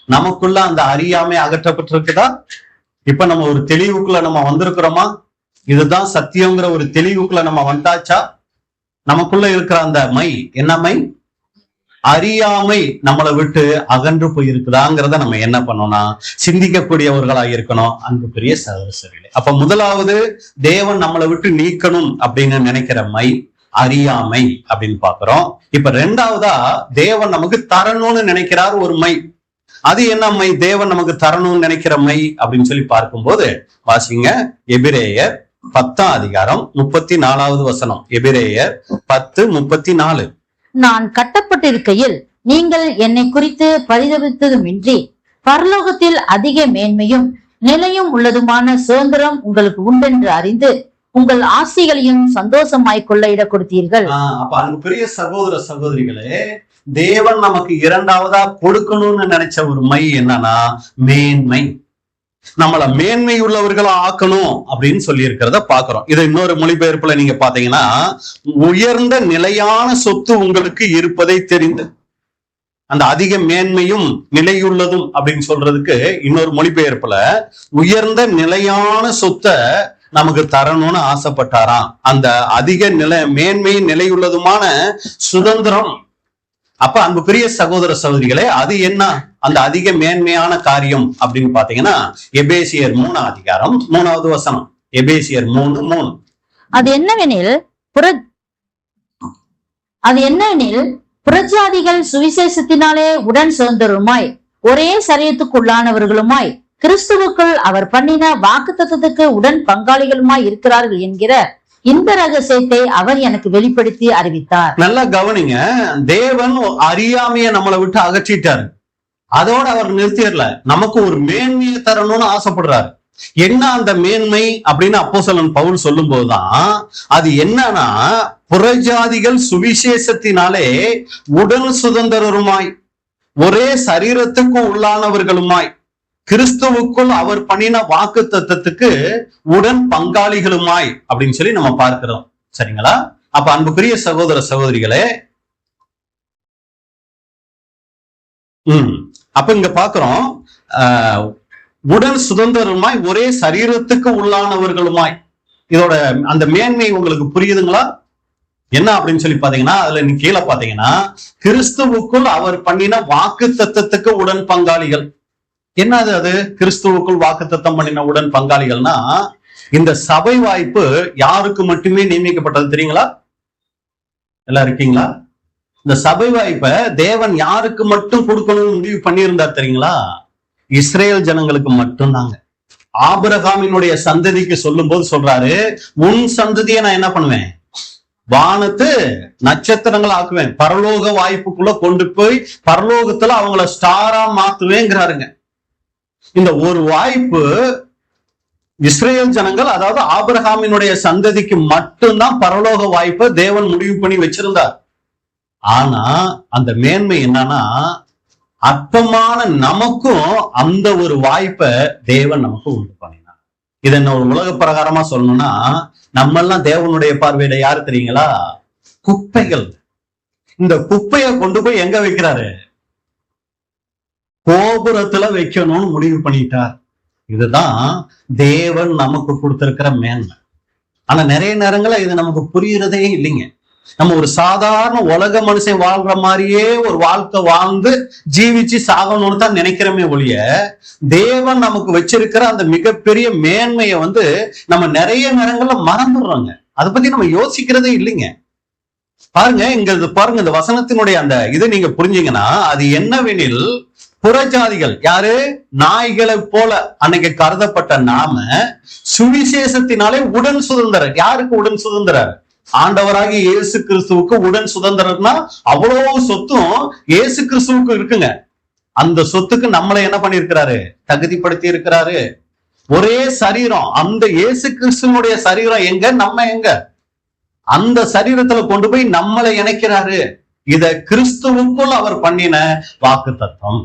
நமக்குள்ள அந்த அறியாமை அகற்றப்பட்டிருக்குதா? இப்ப நம்ம ஒரு தெளிவுக்குள்ள நம்ம வந்திருக்கிறோமா? இதுதான் சத்தியங்கிற ஒரு தெளிவுக்குள்ள நம்ம வந்தாச்சா? நமக்குள்ள இருக்கிற அந்த மை, என்ன மை? அறியாமை நம்மளை விட்டு அகன்று போயிருக்குதாங்கிறத நம்ம என்ன பண்ணோம்னா சிந்திக்கக்கூடியவர்களா இருக்கணும். அன்புக்குரிய சகோதரர்களே, அப்ப முதலாவது தேவன் நம்மளை விட்டு நீக்கணும் அப்படின்னு நினைக்கிற மை அறியாமை அப்படின்னு பாக்குறோம். இப்ப 2வதா தேவன் நமக்கு தரணும்னு நினைக்கிறார் ஒரு மை. அது என்ன மை தேவன் நமக்கு தரணும்னு நினைக்கிற மை அப்படின்னு சொல்லி பார்க்கும்போது வாசிங்க, எபிரேயர் 10ஆம் அதிகாரம் 34வது வசனம். எபிரேயர் 10:34. நான் கட்டப்பட்டிருக்கையில் நீங்கள் என்னை குறித்து பரிதபித்ததுமின்றி பரலோகத்தில் அதிக மேன்மையும் நிலையும் உள்ளதுமான சுதந்திரம் உங்களுக்கு உண்டென்று அறிந்து உங்கள் ஆசைகளையும் சந்தோஷமாய் கொள்ளையிட கொடுத்தீர்கள். அப்ப அங்கு பெரிய சகோதர சகோதரிகளே, தேவன் நமக்கு 2வதா கொடுக்கணும்னு நினைச்ச ஒரு மை என்னன்னா மேன்மை. நம்மள மேன்மை உள்ளவர்களா ஆக்கணும் அப்படின்னு சொல்லி இருக்கிறத பாக்குறோம். இது இன்னொரு மொழிபெயர்ப்புல நீங்க பாத்தீங்கன்னா, உயர்ந்த நிலையான சொத்து உங்களுக்கு இருப்பதை தெரிந்து. அந்த அதிக மேன்மையும் நிலையுள்ளதும் அப்படின்னு சொல்றதுக்கு இன்னொரு மொழிபெயர்ப்புல உயர்ந்த நிலையான சொத்தை நமக்கு தரணும்னு ஆசைப்பட்டாராம். அந்த அதிக மேன்மை நிலையுள்ளதுமான சுதந்திரம். அப்ப அன்புக்குரிய சகோதர சகோதரிகளே, அது என்ன அந்த அதிக மேன்மையான காரியம் அப்படின்னு பாத்தீங்கன்னா, எபேசியர் 3ஆம் அதிகாரம் 3வது வசனம். எபேசியர் 3:3. அது என்னவெனில் புறஜாதிகள் சுவிசேஷத்தினாலே உடன் சுதந்திரமாய் ஒரே சரீரத்துக்குள்ளானவர்களுமாய் கிறிஸ்துவுக்குள் அவர் பண்ணின வாக்குத்தத்தத்துக்கு உடன் பங்காளிகளுமாய் இருக்கிறார்கள் என்கிற இந்த ரகசியத்தை அவர் எனக்கு வெளிப்படுத்தி அறிவித்தார். நல்லா கவனிங்க, தேவன் அறியாமைய நம்மளை விட்டு அகற்றிட்டாரு. அதோட அவர் நிறுத்திடல, நமக்கு ஒரு மேன்மையை தரணும்னு ஆசைப்படுறாரு. என்ன அந்த மேன்மை அப்படின்னு அப்போஸ்தலன் பவுல் சொல்லும் போதுதான் அது என்னன்னா, புறஜாதிகள் சுவிசேஷத்தினாலே உடன் சுதந்திரருமாய் ஒரே சரீரத்துக்கு உள்ளானவர்களுமாய் கிறிஸ்துவுக்குள் அவர் பண்ணின வாக்கு தத்தத்துக்கு உடன் பங்காளிகளுமாய் அப்படின்னு சொல்லி நம்ம பார்க்கிறோம். சரிங்களா? அப்ப அன்புக்குரிய சகோதர சகோதரிகளே, அப்ப இங்க பாக்குறோம், உடன் சுதந்திரமாய் ஒரே சரீரத்துக்கு உள்ளானவர்களுமாய். இதோட அந்த மேன்மை உங்களுக்கு புரியுதுங்களா? என்ன அப்படின்னு சொல்லி பாத்தீங்கன்னா, அதுல நீ கீழே பாத்தீங்கன்னா, கிறிஸ்துவுக்குள் அவர் பண்ணின வாக்கு தத்தத்துக்கு உடன் பங்காளிகள். என்னது அது? கிறிஸ்துவுக்குள் வாக்கு தத்தம் பண்ணின உடன் பங்காளிகள்னா, இந்த சபை வாய்ப்பு யாருக்கு மட்டுமே நியமிக்கப்பட்டது தெரியுங்களா? எல்லாம் இருக்கீங்களா? இந்த சபை வாய்ப்பை தேவன் யாருக்கு மட்டும் கொடுக்கணும்னு முடிவு பண்ணியிருந்தார் தெரியுங்களா? இஸ்ரேல் ஜனங்களுக்கு மட்டும்தாங்க. ஆபிரகாமினுடைய சந்ததிக்கு சொல்லும் போது சொல்றாரு, உன் சந்ததியை நான் என்ன பண்ணுவேன்? வானத்து நட்சத்திரங்கள் ஆக்குவேன், பரலோக வாய்ப்புக்குள்ள கொண்டு போய் பரலோகத்துல அவங்கள ஸ்டாரா மாத்துவேங்கிறாருங்க. இந்த ஒரு வாய்ப்பு இஸ்ரேல் ஜனங்கள், அதாவது ஆபிரகாமினுடைய சந்ததிக்கு மட்டும்தான் பரலோக வாய்ப்பை தேவன் முடிவு பண்ணி வச்சிருந்தார். ஆனா அந்த மேன்மை என்னன்னா, அற்பமான நமக்கும் அந்த ஒரு வாய்ப்பை தேவன் நமக்கு உண்டு பண்ணினார். இதை என்ன ஒரு உலக பிரகாரமா சொல்லணும்னா, நம்ம எல்லாம் தேவனுடைய பார்வையில யாரு தெரியுங்களா? குப்பைகள். இந்த குப்பையை கொண்டு போய் எங்க வைக்கிறாரு? கோபுரத்துல வைக்கணும்னு முடிவு பண்ணிட்டார். இதுதான் தேவன் நமக்கு கொடுத்திருக்கிற மேன்மை. ஆனா நிறைய நேரங்கள்ல இது நமக்கு புரியுறதே இல்லைங்க. நம்ம ஒரு சாதாரண உலக மனுஷன் வாழ்ற மாதிரியே ஒரு வாழ்க்கை வாழ்ந்து ஜீவிச்சு சாகணும்னு தான் நினைக்கிறோமே ஒழிய, தேவன் நமக்கு வச்சிருக்கிற அந்த மிகப்பெரிய மேன்மையை நம்ம நிறைய நேரங்கள்ல மறந்துடுறோங்க. அதை பத்தி நம்ம யோசிக்கிறதே இல்லைங்க. பாருங்க, பாருங்க, இந்த வசனத்தினுடைய அந்த இது நீங்க புரிஞ்சீங்கன்னா, அது என்னவெனில், புறஜாதிகள் யாரு? நாய்களை போல அன்னைக்கு கருதப்பட்ட நாம சுவிசேஷத்தினாலே உடன் சுதந்திரர். யாருக்கு உடன் சுதந்திரர்? ஆண்டவராகிய இயேசு கிறிஸ்துவுக்கு உடன் சுதந்திரம்னா அவ்வளவு சொத்தும் இயேசு கிறிஸ்துவுக்கு இருக்குங்க. அந்த சொத்துக்கு நம்மளை என்ன பண்ணிருக்கிறாரு? தகுதிப்படுத்தி இருக்கிறாரு. ஒரே சரீரம், அந்த இயேசு கிறிஸ்துவனுடைய சரீரம் எங்க, நம்ம எங்க? அந்த சரீரத்துல கொண்டு போய் நம்மளை இணைக்கிறாரு. இத கிறிஸ்துவுக்குள் அவர் பண்ணின வாக்கு தத்தம்.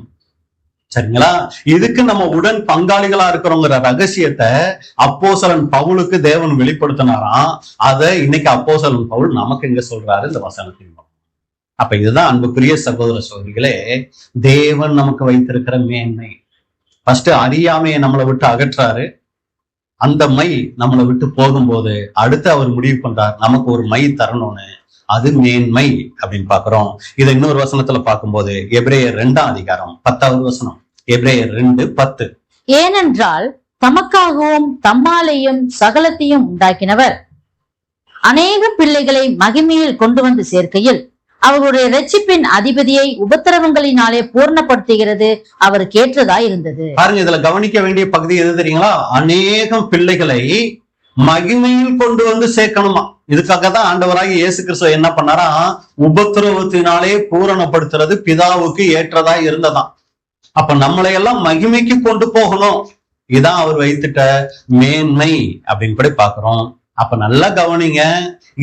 சரிங்களா? இதுக்கு நம்ம உடன் பங்காளிகளா இருக்கிறோங்கிற ரகசியத்தை அப்போஸ்தலன் பவுலுக்கு தேவன் வெளிப்படுத்தினாராம். அதை இன்னைக்கு அப்போஸ்தலன் பவுல் நமக்கு எங்க சொல்றாரு? இந்த வசனத்தின். அப்ப இதுதான் அன்புக்குரிய சகோதர சகோதரிகளே, தேவன் நமக்கு வைத்திருக்கிற மேன்மை. ஃபர்ஸ்ட் அறியாமையை நம்மளை விட்டு அகற்றாரு. அந்த மை நம்மளை விட்டு போகும்போது அடுத்து அவர் முடிவு பண்றார் நமக்கு ஒரு மை தரணும்னு. அது மேன்மை அப்படின்னு பாக்குறோம். இதை இன்னொரு வசனத்துல பார்க்கும்போது எபிரேயர் 2ஆம் அதிகாரம் 10வது வசனம். எபிரேயர் 2:10. ஏனென்றால் தமக்காகவும் தம்மாலேயும் சகலத்தையும் உண்டாக்கினவர் அநேக பிள்ளைகளை மகிமையில் கொண்டு வந்து சேர்க்கையில் அவருடைய இரட்சிப்பின் அதிபதியை உபத்திரவங்களினாலே பூர்ணப்படுத்துகிறது அவருக்கு ஏற்றதாய் இருந்தது. பாருங்க, இதுல கவனிக்க வேண்டிய பகுதி எது தெரியுங்களா? அநேகம் பிள்ளைகளை மகிமையில் கொண்டு வந்து சேர்க்கணுமா. இதுக்காக தான் ஆண்டவராகி இயேசு கிறிஸ்து என்ன பண்ணாரா? உபத்திரவத்தினாலே பூரணப்படுத்துறது பிதாவுக்கு ஏற்றதா இருந்ததாம். அப்ப நம்மளை எல்லாம் மகிமைக்கு கொண்டு போகணும். இதான் அவர் வைத்துட்ட மேன்மை அப்படின்னு பாக்குறோம். அப்ப நல்லா கவனிங்க,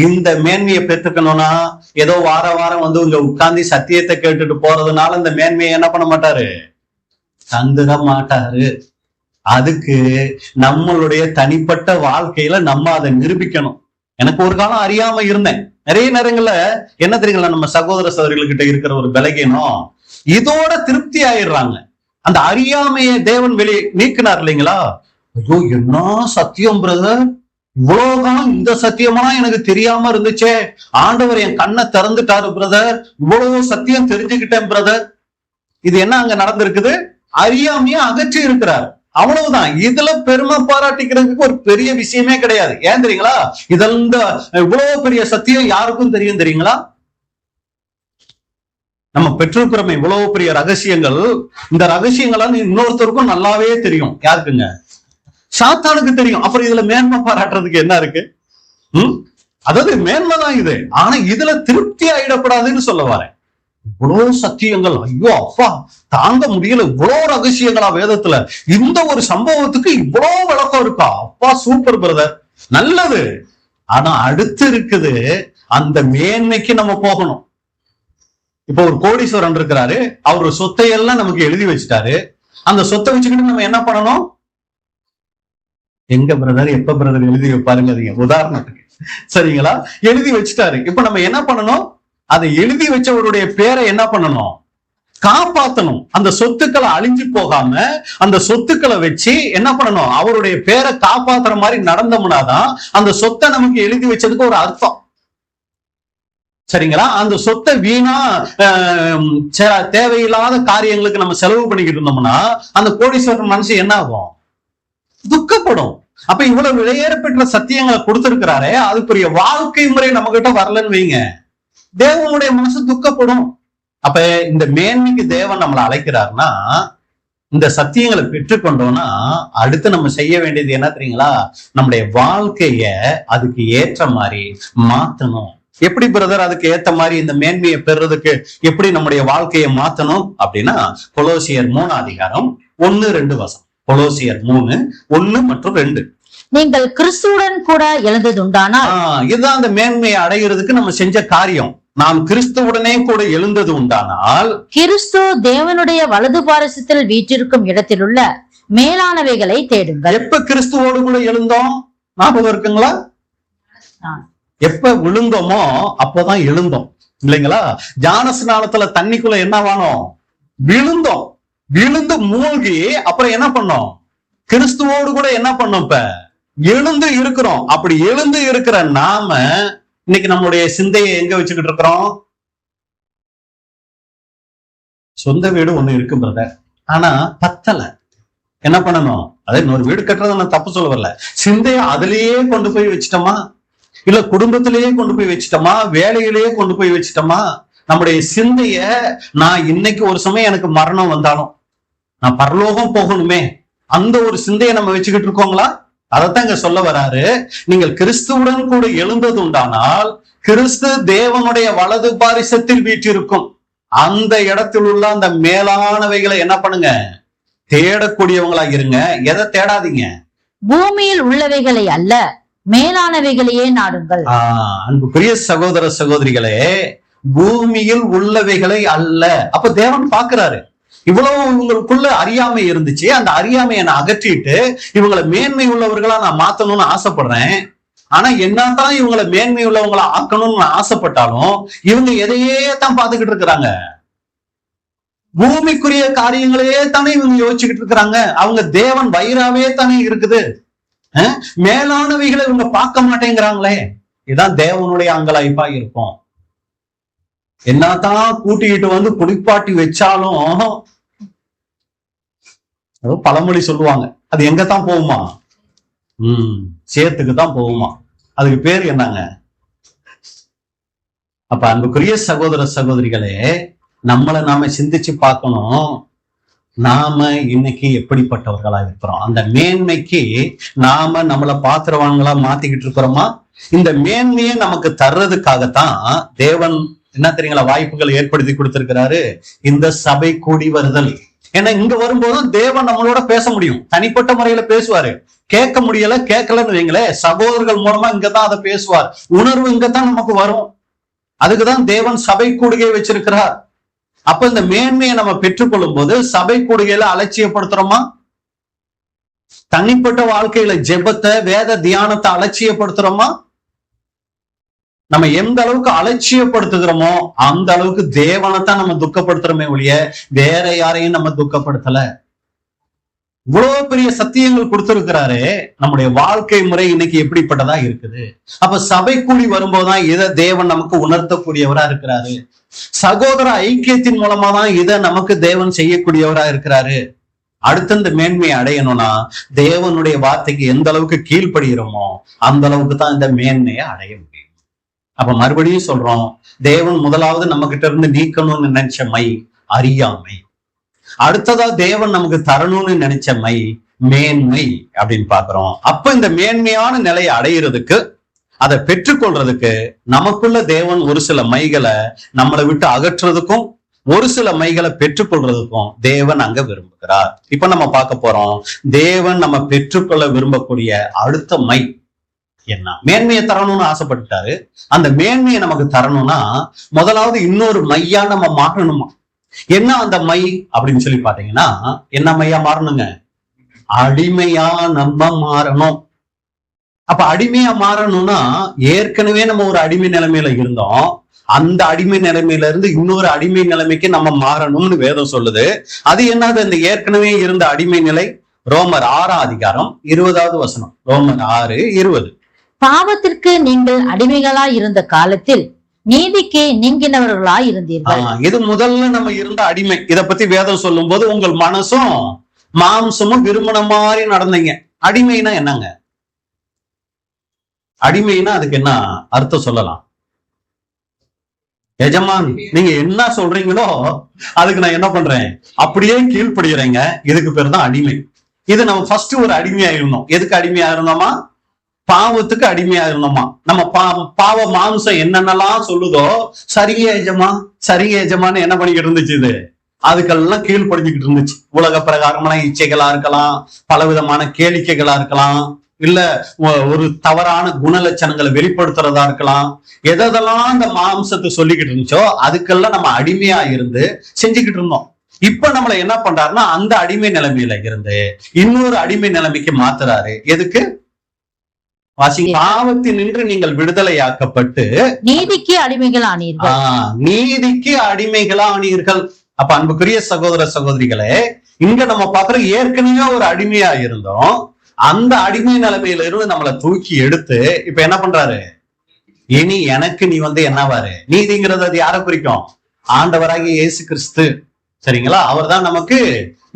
இந்த மேன்மையை பெற்றுக்கணும்னா ஏதோ வார வாரம் இங்க உட்கார்ந்து சத்தியத்தை கேட்டுட்டு போறதுனால இந்த மேன்மையை என்ன பண்ண மாட்டாரு? தந்துட மாட்டாரு. அதுக்கு நம்மளுடைய தனிப்பட்ட வாழ்க்கையில நம்ம அதை நிரூபிக்கணும். எனக்கு ஒரு காலம் அறியாம இருந்தேன். நிறைய நேரங்கள்ல என்ன தெரியுங்களா, நம்ம சகோதர சகோதரிகிட்ட இருக்கிற ஒரு பலகீனம், இதோட திருப்தி ஆயிடுறாங்க. அந்த அறியாமையை தேவன் நீக்கினார் இல்லைங்களா? ஐயோ என்ன சத்தியம் பிரதர், இவ்வளவு காலம் இந்த சத்தியமா எனக்கு தெரியாம இருந்துச்சே, ஆண்டவர் என் கண்ணை திறந்துட்டாரு பிரதர், இவ்வளவு சத்தியம் தெரிஞ்சுக்கிட்டேன் பிரதர். இது என்ன அங்க நடந்திருக்குது? அறியாமைய அகற்றி இருக்கிறார். அவ்வளவுதான். இதுல பெருமை பாராட்டிக்கிறதுக்கு ஒரு பெரிய விஷயமே கிடையாது. ஏன் தெரியுங்களா? இதெல்லாம் இவ்வளவு பெரிய சத்தியம் யாருக்கும் தெரியும் தெரியுங்களா? நம்ம பெற்றிருக்கிறோம் இவ்வளவு பெரிய ரகசியங்கள். இந்த ரகசியங்கள்லாம் இன்னொருத்தருக்கும் நல்லாவே தெரியும். யாருக்குங்க? சாத்தானுக்கு தெரியும். அப்புறம் இதுல மேன்மை பாராட்டுறதுக்கு என்ன இருக்கு? அதாவது மேன்மை தான் இது. ஆனா இதுல திருப்தி ஆயிடக்கூடாதுன்னு சொல்ல வரேன். இவ்வளவு சத்தியங்கள், ஐயோ அப்பா தாங்க முடியல, இவ்வளவு ரகசியங்களா வேதத்துல, இந்த ஒரு சம்பவத்துக்கு இவ்வளவு விளக்கம் இருக்கா, அப்பா சூப்பர் பிரதர், நல்லது. ஆனா அடுத்து இருக்குது, அந்த மேன்மைக்கு நம்ம போகணும். இப்ப ஒரு கோடீஸ்வரன் இருக்கிறாரு, அவரு சொத்தையெல்லாம் நமக்கு எழுதி வச்சுட்டாரு. அந்த சொத்தை வச்சுக்கிட்டு நம்ம என்ன பண்ணணும்? எங்க பிரதர், எப்ப பிரதர் எழுதி வைப்பாருங்க? உதாரணத்துக்கு சரிங்களா, எழுதி வச்சுட்டாரு. இப்ப நம்ம என்ன பண்ணணும்? அதை எழுதி வச்சவருடைய பேரை என்ன பண்ணணும்? காப்பாத்தணும். அந்த சொத்துக்களை அழிஞ்சு போகாம அந்த சொத்துக்களை வச்சு என்ன பண்ணணும்? அவருடைய பேரை காப்பாத்துற மாதிரி நடந்தோம்னாதான் அந்த சொத்தை நமக்கு எழுதி வச்சதுக்கு ஒரு அர்த்தம். சரிங்களா? அந்த சொத்தை வீணா தேவையில்லாத காரியங்களுக்கு நம்ம செலவு பண்ணிக்கிட்டு இருந்தோம்னா அந்த கோடீஸ்வரன் மனசு என்ன ஆகும்? துக்கப்படும். அப்ப இவ்வளவு விலையேற பெற்ற சத்தியங்களை கொடுத்திருக்கிறாரே, அதுக்குரிய வாழ்க்கை முறை நம்ம கிட்ட வரலன்னு வைங்க, தேவனுடைய மனசு துக்கப்படும். அப்ப இந்த மேன்மைக்கு தேவன் நம்மளை அழைக்கிறாருன்னா, இந்த சத்தியங்களை பெற்றுக்கொண்டோம்னா அடுத்து நம்ம செய்ய வேண்டியது என்ன தெரியுங்களா? நம்முடைய வாழ்க்கைய அதுக்கு ஏற்ற மாதிரி மாத்தணும். எப்படி பிரதர் அதுக்கு ஏத்த மாதிரி இந்த மேன்மையை பெறுறதுக்கு எப்படி நம்முடைய வாழ்க்கையை மாத்தணும் அப்படின்னா, கொலோசியர் 3:1-2 கொலோசியர் 3:1 மற்றும் 2. நீங்கள் கிறிஸ்துவுடன் கூட எழுந்ததுண்டானால், இதுதான் அந்த மேன்மையை அடைகிறதுக்கு நம்ம செஞ்ச காரியம். நாம் கிறிஸ்துவுடனே கூட எழுந்தது உண்டானால், கிறிஸ்து தேவனுடைய வலது பாரசத்தில் வீற்றிருக்கும் இடத்திலுள்ள மேலானவைகளை தேடுங்கள். எப்ப கிறிஸ்துவோடு கூட எழுந்தோம் ஞாபகம் இருக்குங்களா? எப்ப விழுந்தோமோ அப்பதான் எழுந்தோம் இல்லைங்களா? ஞான ஸ்நானத்துல தண்ணிக்குள்ள என்ன வானோம்? விழுந்தோம். விழுந்து மூழ்கி அப்புறம் என்ன பண்ணோம்? கிறிஸ்துவோடு கூட என்ன பண்ணோம்? இப்ப எழுந்து இருக்கிறோம். அப்படி எழுந்து இருக்கிற நாம இன்னைக்கு நம்மளுடைய சிந்தையை எங்க வச்சுக்கிட்டு இருக்கிறோம்? சொந்த வீடு ஒண்ணு இருக்கு பிரதர், ஆனா பத்தல. என்ன பண்ணணும்? அதே இன்னொரு வீடு கட்டுறத நான் தப்பு சொல்ல வரல. சிந்தைய அதுலயே கொண்டு போய் வச்சுட்டோமா? இல்ல குடும்பத்திலேயே கொண்டு போய் வச்சுட்டோமா? வேலையிலேயே கொண்டு போய் வச்சுட்டோமா? நம்முடைய சிந்தைய நான் இன்னைக்கு ஒரு சமயம் எனக்கு மரணம் வந்தாலும் நான் பரலோகம் போகணுமே, அந்த ஒரு சிந்தையை நம்ம வச்சுக்கிட்டு இருக்கோங்களா? அதைத்தான் இங்க சொல்ல வராரு. நீங்கள் கிறிஸ்துவுடன் கூட எழுந்தது உண்டானால் கிறிஸ்து தேவனுடைய வலது பாரிசத்தில் வீற்றிருக்கும் அந்த இடத்தில் உள்ள அந்த மேலானவைகளை என்ன பண்ணுங்க? தேடக்கூடியவங்களா இருங்க. எதை தேடாதீங்க? பூமியில் உள்ளவைகளை அல்ல, மேலானவைகளையே நாடுங்கள். அன்புக்குரிய சகோதர சகோதரிகளே, பூமியில் உள்ளவைகளை அல்ல. அப்ப தேவன் பாக்குறாரு, இவ்வளவு இவங்களுக்குள்ள அறியாமை இருந்துச்சு, அந்த அறியாமையை நான் அகற்றிட்டு இவங்களை மேன்மை உள்ளவர்களா நான் மாத்தணும்னு ஆசைப்படுறேன். ஆனா என்னதான் இவங்களை மேன்மை உள்ளவங்களா ஆக்கணும்னு நான் ஆசைப்பட்டாலும் இவங்க எதையே தான் பார்த்துக்கிட்டு இருக்கிறாங்க. பூமிக்குரிய காரியங்களையே தானே இவங்க யோசிச்சுக்கிட்டு இருக்கிறாங்க. அவங்க தேவன் வயிறாவே தானே இருக்குது. மேலானவைகளை இவங்க பார்க்க மாட்டேங்கிறாங்களே. இதுதான் தேவனுடைய அங்கலாய்ப்பா இருக்கும். என்னதான் கூட்டிக்கிட்டு வந்து குளிப்பாட்டி வச்சாலும் பழமொழி சொல்லுவாங்க, அது எங்கத்தான் போகுமா? சேத்துக்கு தான் போகுமா. அதுக்கு பேர் என்னங்க? அப்ப அன்புக்குரிய சகோதர சகோதரிகளே, நம்மளை நாம சிந்திச்சு பார்க்கணும். நாம இன்னைக்கு எப்படிப்பட்டவர்களா இருக்கிறோம்? அந்த மேன்மைக்கு நாம நம்மளை பாத்திரவான்களா மாத்திக்கிட்டு இருக்கிறோமா? இந்த மேன்மையை நமக்கு தர்றதுக்காகத்தான் தேவன் என்ன தெரியுங்களா வாய்ப்புகள் ஏற்படுத்தி கொடுத்திருக்கிறாரு. இந்த சபை கூடி வருதல். ஏன்னா இங்க வரும்போது தேவன் நம்மளோட பேச முடியும், தனிப்பட்ட முறையில பேசுவாரு. கேட்க முடியல, கேட்கலன்னு வைங்களேன், சகோதரர்கள் மூலமா இங்கதான் அதை பேசுவார். உணர்வு இங்கதான் நமக்கு வரும். அதுக்குதான் தேவன் சபை கூடுகை வச்சிருக்கிறார். அப்ப இந்த மேன்மையை நம்ம பெற்றுக்கொள்ளும் போது சபை கூடுகையில அலட்சியப்படுத்துறோமா? தனிப்பட்ட வாழ்க்கையில ஜெபத்தை வேத தியானத்தை அலட்சியப்படுத்துறோமா? நம்ம எந்த அளவுக்கு அலட்சியப்படுத்துகிறோமோ அந்த அளவுக்கு தேவனைத்தான் நம்ம துக்கப்படுத்துறோமே ஒழிய வேற யாரையும் நம்ம துக்கப்படுத்தல. இவ்வளவு பெரிய சத்தியங்கள் கொடுத்திருக்கிறாரு. நம்முடைய வாழ்க்கை முறை இன்னைக்கு எப்படிப்பட்டதா இருக்குது? அப்ப சபை கூடி வரும்போதுதான் இதை தேவன் நமக்கு உணர்த்தக்கூடியவரா இருக்கிறாரு. சகோதர ஐக்கியத்தின் மூலமா தான் இதை நமக்கு தேவன் செய்யக்கூடியவரா இருக்கிறாரு. அடுத்த இந்த மேன்மையை அடையணும்னா தேவனுடைய வார்த்தைக்கு எந்த அளவுக்கு கீழ்ப்படுகிறோமோ அந்த அளவுக்கு தான் இந்த மேன்மையை அடைய முடியும். அப்ப மறுபடியும் சொல்றோம், தேவன் முதலாவது நம்ம கிட்ட இருந்து நீக்கணும்னு நினைச்ச மை அறியாமை. அடுத்ததா தேவன் நமக்கு தரணும்னு நினைச்ச மை மேன்மை அப்படின்னு பாக்குறோம். அப்ப இந்த மேன்மையான நிலையை அடையிறதுக்கு, அதை பெற்றுக்கொள்றதுக்கு நமக்குள்ள தேவன் ஒரு சில மைகளை நம்மளை விட்டு அகற்றுறதுக்கும் ஒரு சில மைகளை பெற்றுக்கொள்றதுக்கும் தேவன் அங்க விரும்புகிறார். இப்ப நம்ம பார்க்க போறோம், தேவன் நம்ம பெற்றுக்கொள்ள விரும்பக்கூடிய அடுத்த மை என்ன? மேன்மையை தரணும்னு ஆசைப்பட்டுட்டாரு. அந்த மேன்மையை நமக்கு தரணும்னா முதலாவது இன்னொரு மையா நம்ம மாறணுமா? என்ன அந்த மை அப்படின்னு சொல்லி பாத்தீங்கன்னா, என்ன மையா மாறணுங்க? அடிமையா நம்ம மாறணும். அப்ப அடிமையா மாறணும்னா ஏற்கனவே நம்ம ஒரு அடிமை நிலைமையில இருந்தோம். அந்த அடிமை நிலைமையில இருந்து இன்னொரு அடிமை நிலைமைக்கு நம்ம மாறணும்னு வேதம் சொல்லுது. அது என்னது அந்த ஏற்கனவே இருந்த அடிமை நிலை? ரோமர் 6:20. ரோமர் 6:20. பாவத்திற்கு நீங்கள் அடிமைகளாய் இருந்த காலத்தில் நீதிக்கு நீங்கினவர்களாய் இருந்தீர்கள். இது முதல்ல நம்ம இருந்த அடிமை. இத பத்தி வேதம் சொல்லும் போது உங்கள் மனசும் மாம்சமும் விரும்பின மாதிரி நடந்தீங்க. அடிமைனா என்னங்க? அடிமைனா அதுக்கு என்ன அர்த்தம் சொல்லலாம்? எஜமான், நீங்க என்ன சொல்றீங்களோ அதுக்கு நான் என்ன பண்றேன், அப்படியே கீழ்ப்படுகிறேங்க. இதுக்கு பேர் தான் அடிமை. இது நம்ம ஃபர்ஸ்ட் ஒரு அடிமையா இருந்தோம். எதுக்கு அடிமையா இருந்தோமா? பாவத்துக்கு அடிமையா இருந்தோமா. நம்ம பாவ மாம்சம் என்னென்னலாம் சொல்லுதோ, சரிங்க எஜமா சரிங்க எஜமான்னு என்ன பண்ணிக்கிட்டு இருந்துச்சு? இது அதுக்கெல்லாம் கீழ்படிஞ்சுக்கிட்டு இருந்துச்சு. உலக பிரகாரமான இச்சைகளா இருக்கலாம், பலவிதமான கேளிக்கைகளா இருக்கலாம், இல்ல ஒரு தவறான குணலட்சணங்களை வெளிப்படுத்துறதா இருக்கலாம். எதெல்லாம் அந்த மாம்சத்தை சொல்லிக்கிட்டு இருந்துச்சோ அதுக்கெல்லாம் நம்ம அடிமையா இருந்து செஞ்சுக்கிட்டு இருந்தோம். இப்ப நம்மள என்ன பண்றாருன்னா, அந்த அடிமை நிலைமையில இருந்து இன்னொரு அடிமை நிலைமைக்கு மாத்துறாரு. எதுக்கு? பாவத்தினின்று நீங்கள் விடுதலையாக்கப்பட்டு நீதிக்கு அடிமைகள் ஆனீர்கள். நீதிக்கு அடிமைகளா ஆனீர்கள். அப்ப அன்புக்குரிய சகோதர சகோதரிகளே, இங்க நம்ம பாக்குற ஏற்கனவே ஒரு அடிமையா இருந்தோம். அந்த அடிமை நிலைமையில இருந்து நம்மளை தூக்கி எடுத்து இப்ப என்ன பண்றாரு? இனி எனக்கு நீ என்னவாரு? நீதிங்கிறது அது யாரை குறிக்கும்? ஆண்டவராகிய இயேசு கிறிஸ்து. சரிங்களா? அவர் தான் நமக்கு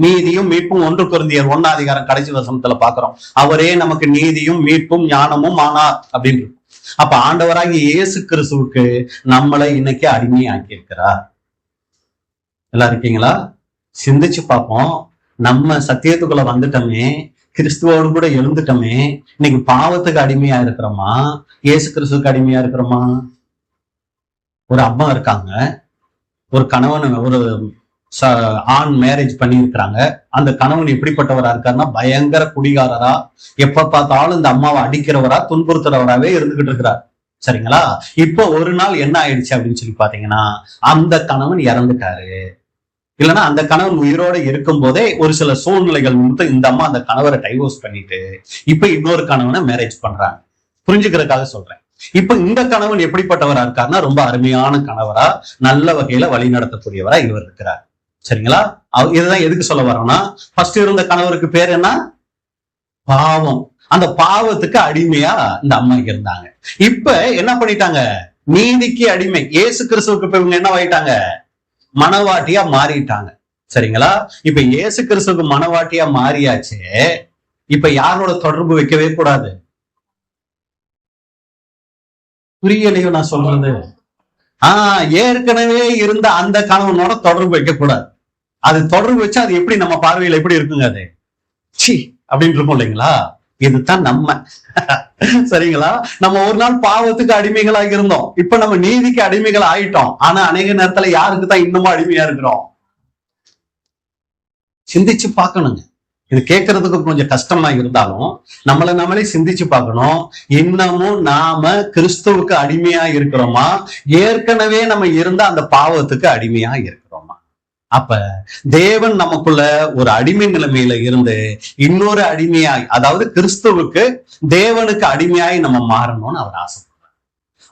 நீதியும் மீட்பும். 1 கொரிந்தியர் 1 கடைசி வசனத்துல பாக்குறோம். அவரே நமக்கு நீதியும் மீட்பும் ஞானமும் ஆனார் அப்படின்னு. அப்ப ஆண்டவராகிய இயேசு கிறிஸ்துவுக்கு நம்மளை இன்னைக்கு அடிமையாக்கி இருக்கிறார். எல்லாம் இருக்கீங்களா? சிந்திச்சு பார்ப்போம். நம்ம சத்தியத்துக்குள்ள வந்துட்டோமே, கிறிஸ்துவோடு கூட எழுந்துட்டோமே, இன்னைக்கு பாவத்துக்கு அடிமையா இருக்கிறோமா, இயேசு கிறிஸ்துவுக்கு அடிமையா இருக்கிறோமா? ஒரு அம்மா இருக்காங்க, ஒரு கணவன், ஒரு ஆண் மேரேஜ் பண்ணி இருக்கிறாங்க. அந்த கணவன் எப்படிப்பட்டவரா இருக்காருன்னா, பயங்கர குடிகாரரா, எப்ப பார்த்தாலும் இந்த அம்மாவை அடிக்கிறவரா, துன்புறுத்துறவராவே இருந்துகிட்டு இருக்கிறார். சரிங்களா? இப்போ ஒரு நாள் என்ன ஆயிடுச்சு அப்படின்னு சொல்லி பாத்தீங்கன்னா, அந்த கணவன் இறந்துட்டாரு. இல்லைன்னா அந்த கணவன் உயிரோட இருக்கும் போதே ஒரு சில சூழ்நிலைகள் மட்டும் இந்த அம்மா அந்த கணவரை டைவோர்ஸ் பண்ணிட்டு இப்ப இன்னொரு கணவனை மேரேஜ் பண்றாங்க. புரிஞ்சுக்கிறதுக்காக சொல்றேன். இப்ப இந்த கணவன் எப்படிப்பட்டவரா இருக்காருன்னா, ரொம்ப அருமையான கணவரா, நல்ல வகையில வழி நடத்தக்கூடியவரா இவர் இருக்கிறார். சரிங்களா? இதுதான் எதுக்கு சொல்ல வரோம்னா, ஃபர்ஸ்ட் இருந்த கணவருக்கு பேர் என்ன? பாவம். அந்த பாவத்துக்கு அடிமையா இந்த அம்மா இருந்தாங்க. இப்ப என்ன பண்ணிட்டாங்க? நீதிக்கு அடிமை. இயேசு கிறிஸ்துவுக்கு இப்ப இவங்க என்ன ஆயிட்டாங்க? மனவாட்டியா மாறிட்டாங்க. சரிங்களா? இப்ப இயேசு கிறிஸ்துவுக்கு மனவாட்டியா மாறியாச்சு. இப்ப யாரோட தொடர்பு வைக்கவே கூடாது. புரியலையோ நான் சொல்றது? ஏற்கனவே இருந்த அந்த கணவனோட தொடர்பு வைக்க கூடாது. அது தொடர்பு வச்சா அது எப்படி நம்ம பார்வையில எப்படி இருக்குங்க? அது சி அப்படின்னு இருக்கும் இல்லைங்களா? இதுதான் நம்ம. சரிங்களா? நம்ம ஒரு நாள் பாவத்துக்கு அடிமைகளாக இருந்தோம். இப்ப நம்ம நீதிக்கு அடிமைகள் ஆயிட்டோம். ஆனா அநேக நேரத்துல யாருக்கு தான் இன்னமும் அடிமையா இருக்கிறோம்? சிந்திச்சு பார்க்கணுங்க. இது கேட்கறதுக்கு கொஞ்சம் கஷ்டமா இருந்தாலும் நம்மளே சிந்திச்சு பார்க்கணும். இன்னமும் நாம கிறிஸ்துவுக்கு அடிமையா இருக்கிறோமா, ஏற்கனவே நம்ம இருந்த அந்த பாவத்துக்கு அடிமையா இருக்கிறோமா? அப்ப தேவன் நமக்குள்ள ஒரு அடிமை நிலைமையில இருந்து இன்னொரு அடிமையாய், அதாவது கிறிஸ்துவுக்கு தேவனுக்கு அடிமையாய் நம்ம மாறணும்னு அவர் ஆசைப்படுறார்.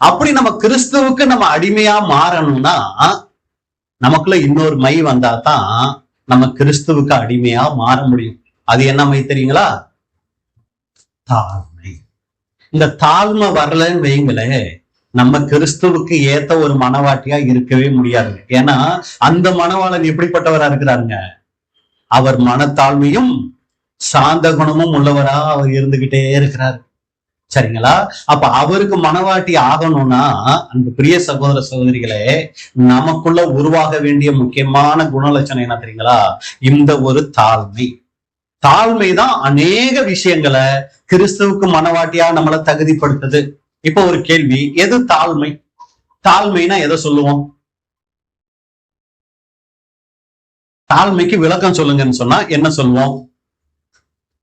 அப்படி நம்ம கிறிஸ்துவுக்கு நம்ம அடிமையா மாறணும்னா நமக்குள்ள இன்னொரு மை வந்தா தான் நம்ம கிறிஸ்துவுக்கு அடிமையா மாற முடியும். அது என்ன மை தெரியுங்களா? தாழ்மை. இந்த தாழ்மை வரலன்னு வைங்களே, நம்ம கிறிஸ்துவுக்கு ஏத்த ஒரு மனவாட்டியா இருக்கவே முடியாது. ஏன்னா அந்த மனவாளன் எப்படிப்பட்டவரா இருக்கிறாருங்க? அவர் மனத்தாழ்மையும் சாந்த குணமும் உள்ளவரா அவர் இருந்துகிட்டே இருக்கிறாரு. சரிங்களா? அப்ப அவருக்கு மனவாட்டி ஆகணும்னா, அந்த பிரிய சகோதர சகோதரிகளே, நமக்குள்ள உருவாக வேண்டிய முக்கியமான குணலட்சணம் என்ன தெரியுங்களா? இந்த ஒரு தாழ்மை. தாழ்மைதான் அநேக விஷயங்களை கிறிஸ்துவுக்கு மனவாட்டியா நம்மளை தகுதிப்படுத்துது. இப்ப ஒரு கேள்வி, எது தாழ்மை? தாழ்மைனா எதை சொல்லுவோம்? தாழ்மைக்கு விளக்கம் சொல்லுங்கன்னு சொன்னா என்ன சொல்லுவோம்?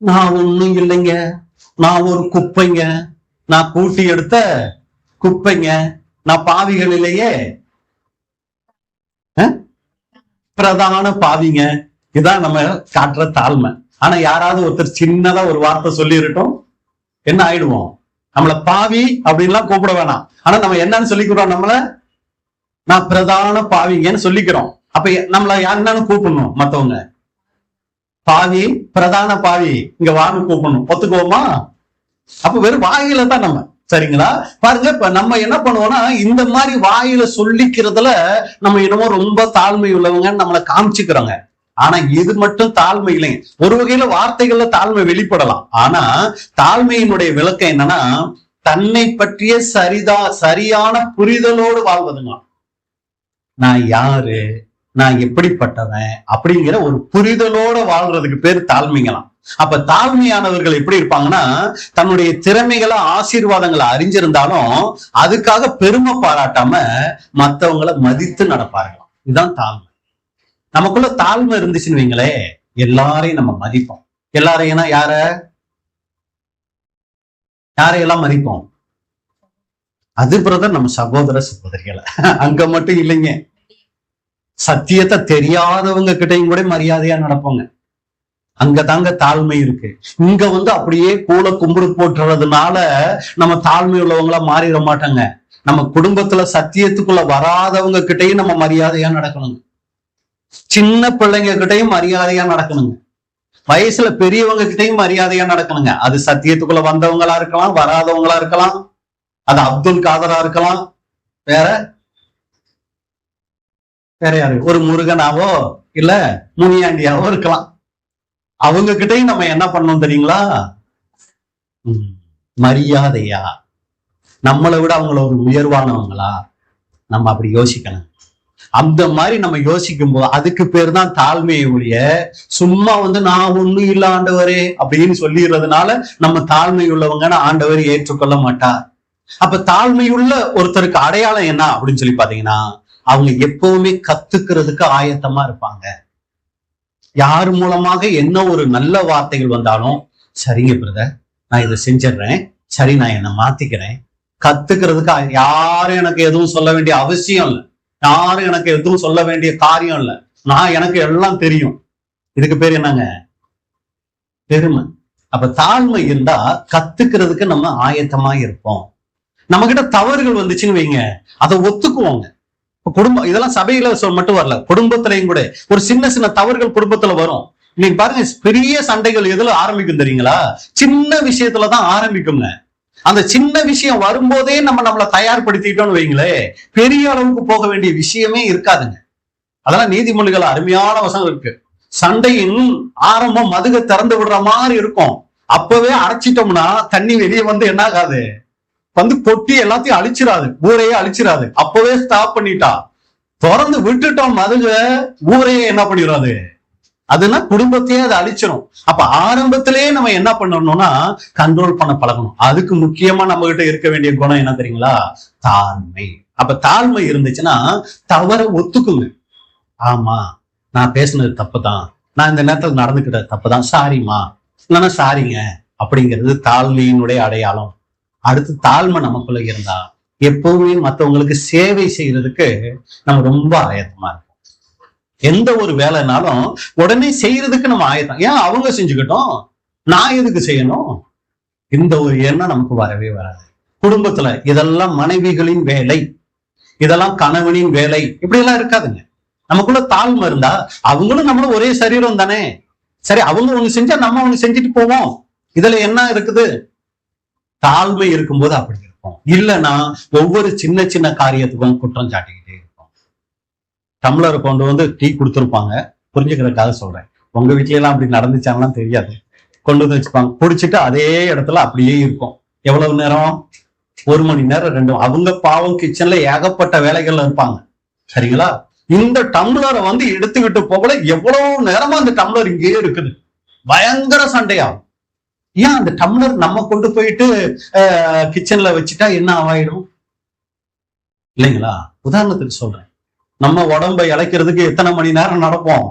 நான் ஒண்ணும் இல்லைங்க, நான் ஒரு குப்பைங்க, நான் கூட்டி எடுத்த குப்பைங்க, நான் பாவிகளிலேயே பிரதான பாவிங்க. இதான் நம்ம காட்டுற தாழ்மை. ஆனா யாராவது ஒருத்தர் சின்னதா ஒரு வார்த்தை சொல்லிருட்டோம், என்ன ஆயிடுவோம்? நம்மள பாவி அப்படின்லாம் கூப்பிட வேணாம். ஆனா நம்ம என்னன்னு சொல்லிக்கிறோம்? நான் பிரதான பாவிங்கன்னு சொல்லிக்கிறோம். அப்ப நம்மள என்னன்னு கூப்பிடணும்? மத்தவங்க பாவி, பிரதான பாவி, இங்க வாங்க கூப்பிடணும். ஒத்துக்குவோமா? அப்ப வெறும் வாயில தான் நம்ம சரிங்களா? பாருங்க, இப்ப நம்ம என்ன பண்ணுவோம்னா இந்த மாதிரி வாயில சொல்லிக்கிறதுல நம்ம என்னமோ ரொம்ப தாழ்மை உள்ளவங்கன்னு நம்மளை காமிச்சுக்கிறோங்க. ஆனா இது மட்டும் தாழ்மை இல்லைங்க. ஒரு வகையில வார்த்தைகள்ல தாழ்மை வெளிப்படலாம். ஆனா தாழ்மையினுடைய விளக்கம் என்னன்னா, தன்னை பற்றிய சரியான புரிதலோடு வாழ்வதுங்க. நான் யாரு, நான் எப்படிப்பட்டவன் அப்படிங்கிற ஒரு புரிதலோட வாழ்றதுக்கு பேர் தாழ்மைங்களாம். அப்ப தாழ்மையானவர்கள் எப்படி இருப்பாங்கன்னா, தன்னுடைய திறமைகளை ஆசீர்வாதங்களை அறிஞ்சிருந்தாலும் அதுக்காக பெருமை பாராட்டாம மத்தவங்களை மதித்து நடப்பார்களாம். இதுதான் தாழ்மை. நமக்குள்ள தாழ்மை இருந்துச்சுன்னு வைங்களே, எல்லாரையும் நம்ம மதிப்போம். எல்லாரையும் யாரையெல்லாம் மதிப்போம்? அது பிரதர் நம்ம சகோதர சகோதரிகளை. அங்க மட்டும் இல்லைங்க, சத்தியத்தை தெரியாதவங்க கிட்டையும் கூட மரியாதையா நடப்போங்க. அங்கதாங்க தாழ்மை இருக்கு. இங்க அப்படியே கூல கும்பிடு போட்டுறதுனால நம்ம தாழ்மை உள்ளவங்களா மாறிட மாட்டாங்க. நம்ம குடும்பத்துல சத்தியத்துக்குள்ள வராதவங்க கிட்டையும் நம்ம மரியாதையா நடக்கணுங்க. சின்ன பிள்ளைங்க கிட்டையும் மரியாதையா நடக்கணுங்க. வயசுல பெரியவங்க கிட்டையும் மரியாதையா நடக்கணுங்க. அது சத்தியத்துக்குள்ள வந்தவங்களா இருக்கலாம், வராதவங்களா இருக்கலாம். அது அப்துல் காதரா இருக்கலாம், வேற யாரு, ஒரு முருகனாவோ இல்ல முனியாண்டியாவோ இருக்கலாம். அவங்க கிட்டையும் நம்ம என்ன பண்ணணும் தெரியுங்களா? மரியாதையா, நம்மளை விட அவங்கள ஒரு உயர்வானவங்களா நம்ம அப்படி யோசிக்கணும். அந்த மாதிரி நம்ம யோசிக்கும் போது அதுக்கு பேர் தான் தாழ்மையை ஒழிய, சும்மா நான் ஒண்ணும் இல்ல ஆண்டவரே அப்படின்னு சொல்லிடுறதுனால நம்ம தாழ்மை உள்ளவங்கன்னு ஆண்டவர் ஏற்றுக்கொள்ள மாட்டார். அப்ப தாழ்மையுள்ள ஒருத்தருக்கு அடையாளம் என்ன அப்படின்னு சொல்லி பாத்தீங்கன்னா, அவங்க எப்பவுமே கத்துக்கிறதுக்கு ஆயத்தமா இருப்பாங்க. யார் மூலமாக என்ன ஒரு நல்ல வார்த்தைகள் வந்தாலும், சரிங்க பிரதர் நான் இதை செஞ்சிடறேன், சரி நான் என்ன மாத்திக்கிறேன். கத்துக்கிறதுக்கு யாரும் எனக்கு எதுவும் சொல்ல வேண்டிய அவசியம் இல்லை, யாரும் எனக்கு எதுவும் சொல்ல வேண்டிய காரியம் இல்லை, எனக்கு எல்லாம் தெரியும். இதுக்கு பேர் என்னங்க? பெருமை. அப்ப தாழ்மை இருந்தா கத்துக்கிறதுக்கு நம்ம ஆயத்தமா இருப்போம். நம்ம கிட்ட தவறுகள் வந்துச்சுன்னு வைங்க, அதை ஒத்துக்குவோங்க. குடும்பம் இதெல்லாம் சபையில மட்டும் வரல, குடும்பத்திலையும் கூட ஒரு சின்ன சின்ன தவறுகள் குடும்பத்துல வரும். இன்னைக்கு பாருங்க, பெரிய சண்டைகள் எதுல ஆரம்பிக்கும் தெரியுங்களா? சின்ன விஷயத்துலதான் ஆரம்பிக்குங்க. அந்த சின்ன விஷயம் வரும்போதே நம்மளை தயார்படுத்திட்டோம்னு வைங்களே, பெரிய அளவுக்கு போக வேண்டிய விஷயமே இருக்காதுங்க. அதெல்லாம் நீதிமொழிகள் அருமையான வசனம் இருக்கு. சண்டையின் ஆரம்பம் மதுக திறந்து விடுற மாதிரி இருக்கும். அப்பவே அடைச்சிட்டோம்னா தண்ணி வெளியே என்ன ஆகாது, கொட்டி எல்லாத்தையும் அழிச்சிடாது, ஊரையே அழிச்சிடாது. அப்பவே ஸ்டாப் பண்ணிட்டா. திறந்து விட்டுட்டோம் மதுக, ஊரையே என்ன பண்ணிடாது, அதுனா குடும்பத்தையே அதை அழிச்சிடும். அப்ப ஆரம்பத்திலேயே நம்ம என்ன பண்ணணும்னா கண்ட்ரோல் பண்ண பழகணும். அதுக்கு முக்கியமா நம்ம கிட்ட இருக்க வேண்டிய குணம் என்ன தெரியுங்களா? தாழ்மை. அப்ப தாழ்மை இருந்துச்சுன்னா தவற ஒத்துக்குங்க. ஆமா நான் பேசுனது தப்புதான், நான் இந்த நேரத்துல நடந்துக்கிட்ட தப்புதான், சாரிமா இல்லைன்னா சாரிங்க அப்படிங்கிறது தாழ்மையினுடைய அடையாளம். அடுத்து தாழ்மை நமக்குள்ள இருந்தா எப்பவுமே மற்றவங்களுக்கு சேவை செய்யறதுக்கு நம்ம ரொம்ப ஆயத்தமா இருப்போம். எந்த ஒரு வேலைனாலும் உடனே செய்யறதுக்கு நம்ம ஆயத்தம். ஏன் அவங்க செஞ்சுக்கிட்டோம், நான் எதுக்கு செய்யணும், இந்த ஒரு எண்ணம் நமக்கு வரவே வராது. குடும்பத்துல இதெல்லாம் மனைவிகளின் வேலை, இதெல்லாம் கணவனின் வேலை, இப்படி எல்லாம் இருக்காதுங்க. நமக்குள்ள தாழ்மை இருந்தா அவங்களும் நம்மளும் ஒரே சரீரம் தானே, சரி அவங்க ஒண்ணு செஞ்சா நம்ம ஒண்ணு செஞ்சுட்டு போவோம். இதுல என்ன இருக்குது? தாழ்மை இருக்கும்போது அப்படி இருக்கும். இல்லைன்னா ஒவ்வொரு சின்ன சின்ன காரியத்துக்கும் குற்றம் சாட்டிக்கிட்டே இருக்கும். டம்ளரை கொண்டு டீ கொடுத்துருப்பாங்க, புரிஞ்சுக்கிறதுக்காக சொல்றேன். உங்க வீட்ல எல்லாம் அப்படி நடந்துச்சாங்கலாம் தெரியாது. கொண்டு வச்சுப்பாங்க, குடிச்சிட்டு அதே இடத்துல அப்படியே இருக்கும். எவ்வளவு நேரம்? 1 மணி நேரம் 2. அவங்க பாவம் கிச்சன்ல ஏகப்பட்ட வேலைகள்ல இருப்பாங்க, சரிங்களா? இந்த டம்ளரை எடுத்துக்கிட்டு போகல எவ்வளவு நேரமா அந்த டம்ளர் இங்கேயே இருக்குது, பயங்கர சண்டையாகும். ஏன் அந்த டம்ளர் நம்ம கொண்டு போயிட்டு கிச்சன்ல வச்சுட்டா என்ன ஆயிடும் இல்லைங்களா? உதாரணத்துக்கு சொல்றேன், நம்ம உடம்பை இழைக்கிறதுக்கு எத்தனை மணி நேரம் நடப்போம்,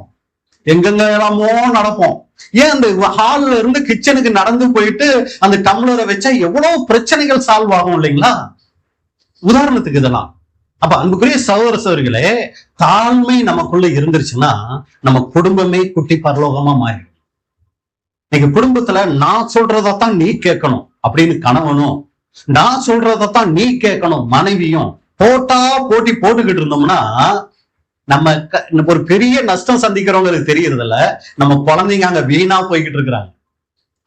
எங்கெங்க எல்லாமோ நடப்போம். ஏன் அந்த ஹால்ல இருந்து கிச்சனுக்கு நடந்து போயிட்டு அந்த டம்ளரை வச்சா எவ்வளவு பிரச்சனைகள் சால்வ் ஆகும் இல்லைங்களா? உதாரணத்துக்கு இதெல்லாம். அப்ப அன்புக்குரிய சகோதர சகோதரிகளே, தாழ்மை நமக்குள்ள இருந்துருச்சுன்னா நம்ம குடும்பமே குட்டி பரலோகமா மாறிடும். இன்னைக்கு குடும்பத்துல நான் சொல்றதான் நீ கேட்கணும் அப்படின்னு கணவனும், நான் சொல்றதான் நீ கேட்கணும் மனைவியும் போட்டி போட்டுக்கிட்டு இருந்தோம்னா நம்ம ஒரு பெரிய நஷ்டம் சந்திக்கிறவங்களுக்கு தெரியறது இல்ல, நம்ம குழந்தைங்க அங்க வீணா போய்கிட்டு இருக்கிறாங்க.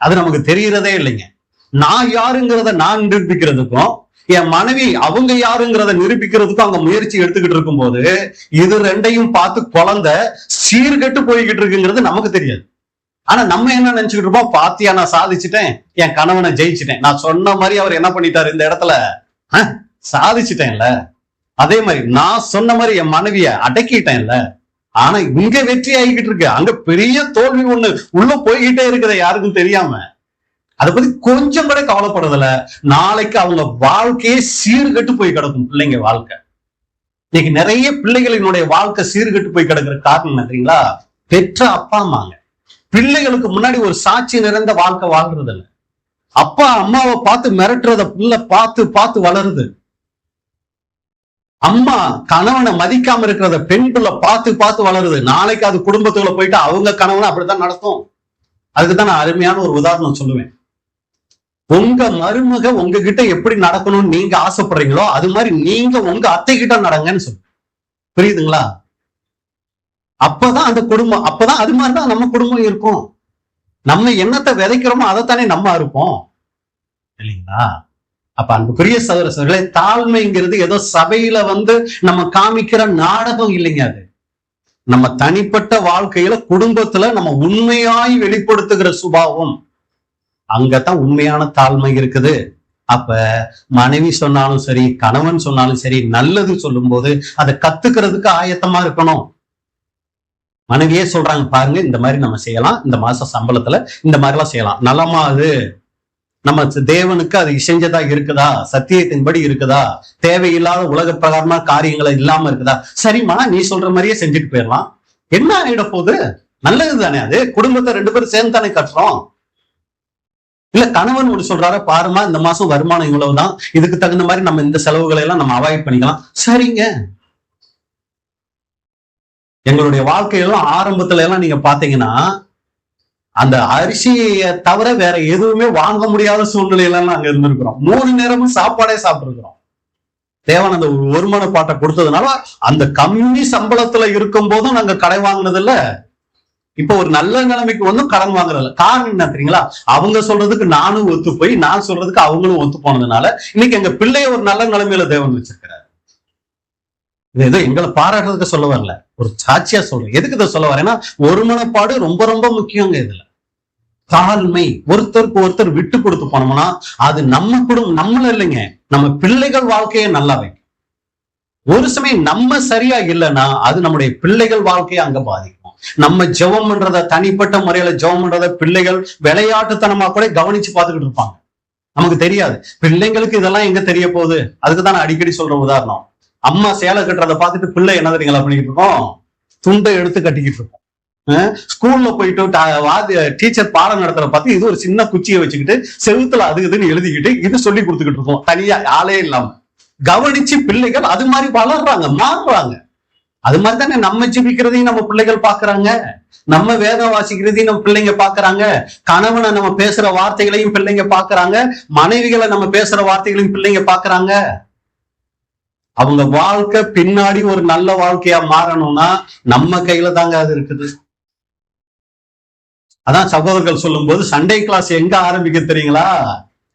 அது நமக்கு தெரியறதே இல்லைங்க. நான் யாருங்கிறத நான் நிரூபிக்கிறதுக்கும் என் மனைவி அவங்க யாருங்கிறத நிரூபிக்கிறதுக்கும் அங்க முயற்சி எடுத்துக்கிட்டு இருக்கும் போது இது ரெண்டையும் பார்த்து குழந்தை சீர்கெட்டு போய்கிட்டு இருக்குங்கிறது நமக்கு தெரியாது. ஆனா நம்ம என்ன நினைச்சுக்கிட்டு இருப்போம், பாத்தியா நான் சாதிச்சுட்டேன், என் கணவனை ஜெயிச்சுட்டேன், நான் சொன்ன மாதிரி அவர் என்ன பண்ணிட்டாரு இந்த இடத்துல சாதிச்சுட்டேன்ல, அதே மாதிரி நான் சொன்ன மாதிரி என் மனைவிய அடக்கிட்டேன்ல. ஆனா இங்க வெற்றி ஆகிக்கிட்டு இருக்கு, அங்க பெரிய தோல்வி ஒண்ணு உள்ள போய்கிட்டே இருக்குது யாருக்கும் தெரியாம. அதை பத்தி கொஞ்சம் கூட கவலைப்படுறதில்ல. நாளைக்கு அவங்க வாழ்க்கையே சீர்கெட்டு போய் கிடக்கும் பிள்ளைங்க வாழ்க்கை. இன்னைக்கு நிறைய பிள்ளைகளினுடைய வாழ்க்கை சீர்கெட்டு போய் கிடக்குற காரணம் என்ன தெரியுங்களா? பெற்ற அப்பா அம்மாங்க பிள்ளைகளுக்கு முன்னாடி ஒரு சாட்சி நிறைந்த வாழ்க்கை வாழ்றது இல்ல. அப்பா அம்மாவை பார்த்து மிரட்டுறத பிள்ளை பார்த்து பார்த்து வளருது. அம்மா கணவனை மதிக்காம இருக்கிறத பெண் பிள்ளை பார்த்து பார்த்து வளருது. நாளைக்கு அது குடும்பத்துக்குள்ள போயிட்டு அவங்க கணவனை அப்படித்தான் நடத்தும். அதுக்குதான் நான் அருமையான ஒரு உதாரணம் சொல்லுவேன். உங்க மருமக உங்ககிட்ட எப்படி நடக்கணும்னு நீங்க ஆசைப்படுறீங்களோ அது மாதிரி நீங்க உங்க அத்தை கிட்ட நடங்கன்னு சொல்லு. புரியுதுங்களா? அப்பதான் அந்த குடும்பம், அப்பதான் அது மாதிரிதான் நம்ம குடும்பம் இருக்கும். நம்ம என்னத்தை விதைக்கிறோமோ அதைத்தானே நம்ம இருப்போம் இல்லைங்களா? அப்ப அன்புக்குரிய சகோதர சகோதரிகளே, தாழ்மைங்கிறது ஏதோ சபையில நம்ம காமிக்கிற நாடகம் இல்லைங்க. அது நம்ம தனிப்பட்ட வாழ்க்கையில குடும்பத்துல நம்ம உண்மையாய் வெளிப்படுத்துகிற சுபாவம். அங்கதான் உண்மையான தாழ்மை இருக்குது. அப்ப மனைவி சொன்னாலும் சரி, கணவன் சொன்னாலும் சரி, நல்லது சொல்லும் போது அதை கத்துக்கிறதுக்கு ஆயத்தமா இருக்கணும். மனைவியே சொல்றாங்க பாருங்க, இந்த மாதிரி நம்ம செய்யலாம், இந்த மாச சம்பளத்துல இந்த மாதிரி எல்லாம் செய்யலாம், நலமா அது நம்ம தேவனுக்கு அது இசைஞ்சதா இருக்குதா, சத்தியத்தின்படி இருக்குதா, தேவையில்லாத உலக பிரகாரமா காரியங்களை இல்லாம இருக்குதா, சரிம்மா நீ சொல்ற மாதிரியே செஞ்சுட்டு போயிடலாம், என்ன ஆயிட போகுது, நல்லது தானே. அது குடும்பத்தை 2 பேரும் சேர்ந்து தானே கட்டுறோம். இல்ல கணவன் ஒன்று சொல்றாரு, பாருமா இந்த மாசம் வருமானம் இவ்வளவுதான், இதுக்கு தகுந்த மாதிரி நம்ம இந்த செலவுகளை எல்லாம் நம்ம அவாய்ட் பண்ணிக்கலாம், சரிங்க. எங்களுடைய வாழ்க்கையெல்லாம் ஆரம்பத்துல எல்லாம் நீங்க பாத்தீங்கன்னா அந்த அரிசியை தவிர வேற எதுவுமே வாங்க முடியாத சூழ்நிலையெல்லாம் நாங்க இருந்திருக்கிறோம். 3 நேரமும் சாப்பாடே சாப்பிட்டு இருக்கிறோம். தேவன் அந்த ஒருமான பாட்டை கொடுத்ததுனால அந்த கம்மி சம்பளத்துல இருக்கும் போதும் நாங்க கடை வாங்கினது இல்ல. இப்ப ஒரு நல்ல நிலைமைக்கு கடன் வாங்குறதில்ல. காரணம் என்ன தெரியுங்களா? அவங்க சொல்றதுக்கு நானும் ஒத்து போய், நான் சொல்றதுக்கு அவங்களும் ஒத்து போனதுனால இன்னைக்கு எங்க பிள்ளைய ஒரு நல்ல நிலைமையில தேவன் வச்சிருக்கிறார். இது ஏதோ எங்களை பாராட்டுறதுக்கு சொல்ல வரல, ஒரு சாட்சியா சொல்றேன். எதுக்கு இதை சொல்ல வரேன்னா, ஒருமனப்பாடு ரொம்ப ரொம்ப முக்கியங்க. இதுல தாழ்மை, ஒருத்தருக்கு ஒருத்தர் விட்டு கொடுத்து போனோம்னா அது நம்ம குடும்பம், நம்மள இல்லைங்க, நம்ம பிள்ளைகள் வாழ்க்கையை நல்லா வைக்கும். ஒரு சமயம் நம்ம சரியா இல்லைன்னா அது நம்முடைய பிள்ளைகள் வாழ்க்கையை அங்க பாதிக்கும். நம்ம ஜெபம் பண்றத, தனிப்பட்ட முறையில ஜெபம் பண்றத பிள்ளைகள் விளையாட்டுத்தனமா கூட கவனிச்சு பார்த்துக்கிட்டு இருப்பாங்க. நமக்கு தெரியாது. பிள்ளைங்களுக்கு இதெல்லாம் எங்க தெரிய போகுது? அதுக்குதான் நான் அடிக்கடி சொல்ற உதாரணம். அம்மா சேலை கட்டுறதை பார்த்துட்டு பிள்ளை என்ன தெரியுங்களா பண்ணிக்கிட்டு இருக்கோம்? துண்டை எடுத்து கட்டிக்கிட்டு இருக்கோம். ஸ்கூல்ல போயிட்டு டீச்சர் பாடம் நடத்துற பார்த்து இது ஒரு சின்ன குச்சியை வச்சுக்கிட்டு செவுத்துல அது இதுன்னு எழுதிக்கிட்டு இது சொல்லி கொடுத்துக்கிட்டு இருக்கோம், தனியா ஆளே இல்லாம. கவனிச்சு பிள்ளைகள் அது மாதிரி வளர்றாங்க, மாறுறாங்க. அது மாதிரி தானே நம்ம ஜெபிக்கிறதையும் நம்ம பிள்ளைகள் பாக்குறாங்க, நம்ம வேதம் வாசிக்கிறதையும் நம்ம பிள்ளைங்க பாக்குறாங்க, கணவனை நம்ம பேசுற வார்த்தைகளையும் பிள்ளைங்க பாக்குறாங்க, மனைவிகளை நம்ம பேசுற வார்த்தைகளையும் பிள்ளைங்க பாக்குறாங்க. அவங்க வாழ்க்கை பின்னாடி ஒரு நல்ல வாழ்க்கையா மாறணும்னா நம்ம கையில தாங்க அது இருக்குது. அதான் சகோதரர்கள் சொல்லும் போது சண்டே கிளாஸ் எங்க ஆரம்பிக்க தெரியுங்களா?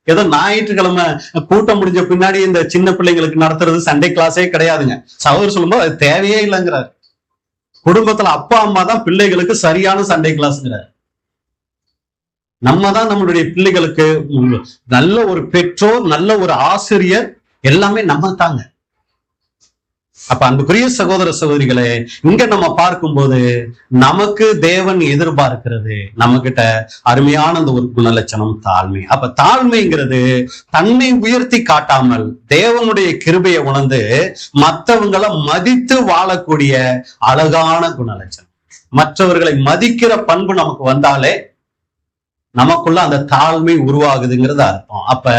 ஏதோ ஞாயிற்றுக்கிழமை கூட்டம் முடிஞ்ச பின்னாடி இந்த சின்ன பிள்ளைங்களுக்கு நடத்துறது சண்டே கிளாஸே கிடையாதுங்க. சகோதரர் சொல்லும்போது அது தேவையே இல்லைங்கிறார். குடும்பத்துல அப்பா அம்மா தான் பிள்ளைகளுக்கு சரியான சண்டே கிளாஸ்ங்கிறார். நம்ம தான் நம்மளுடைய பிள்ளைகளுக்கு நல்ல ஒரு பெற்றோர், நல்ல ஒரு ஆசிரியர், எல்லாமே நம்ம தாங்க. அப்ப அன்புக்குரிய சகோதர சகோதரிகளே, இங்க நம்ம பார்க்கும்போது நமக்கு தேவன் எதிர்பார்க்கிறது நம்ம கிட்ட அருமையான அந்த ஒரு குணலட்சணம் தாழ்மை. அப்ப தாழ்மைங்கிறது தன்னை உயர்த்தி காட்டாமல் தேவனுடைய கிருபையை உணர்ந்து மற்றவங்களை மதித்து வாழக்கூடிய அழகான குணலட்சணம். மற்றவர்களை மதிக்கிற பண்பு நமக்கு வந்தாலே நமக்குள்ள அந்த தாழ்மை உருவாகுதுங்கிறது அர்த்தம். அப்ப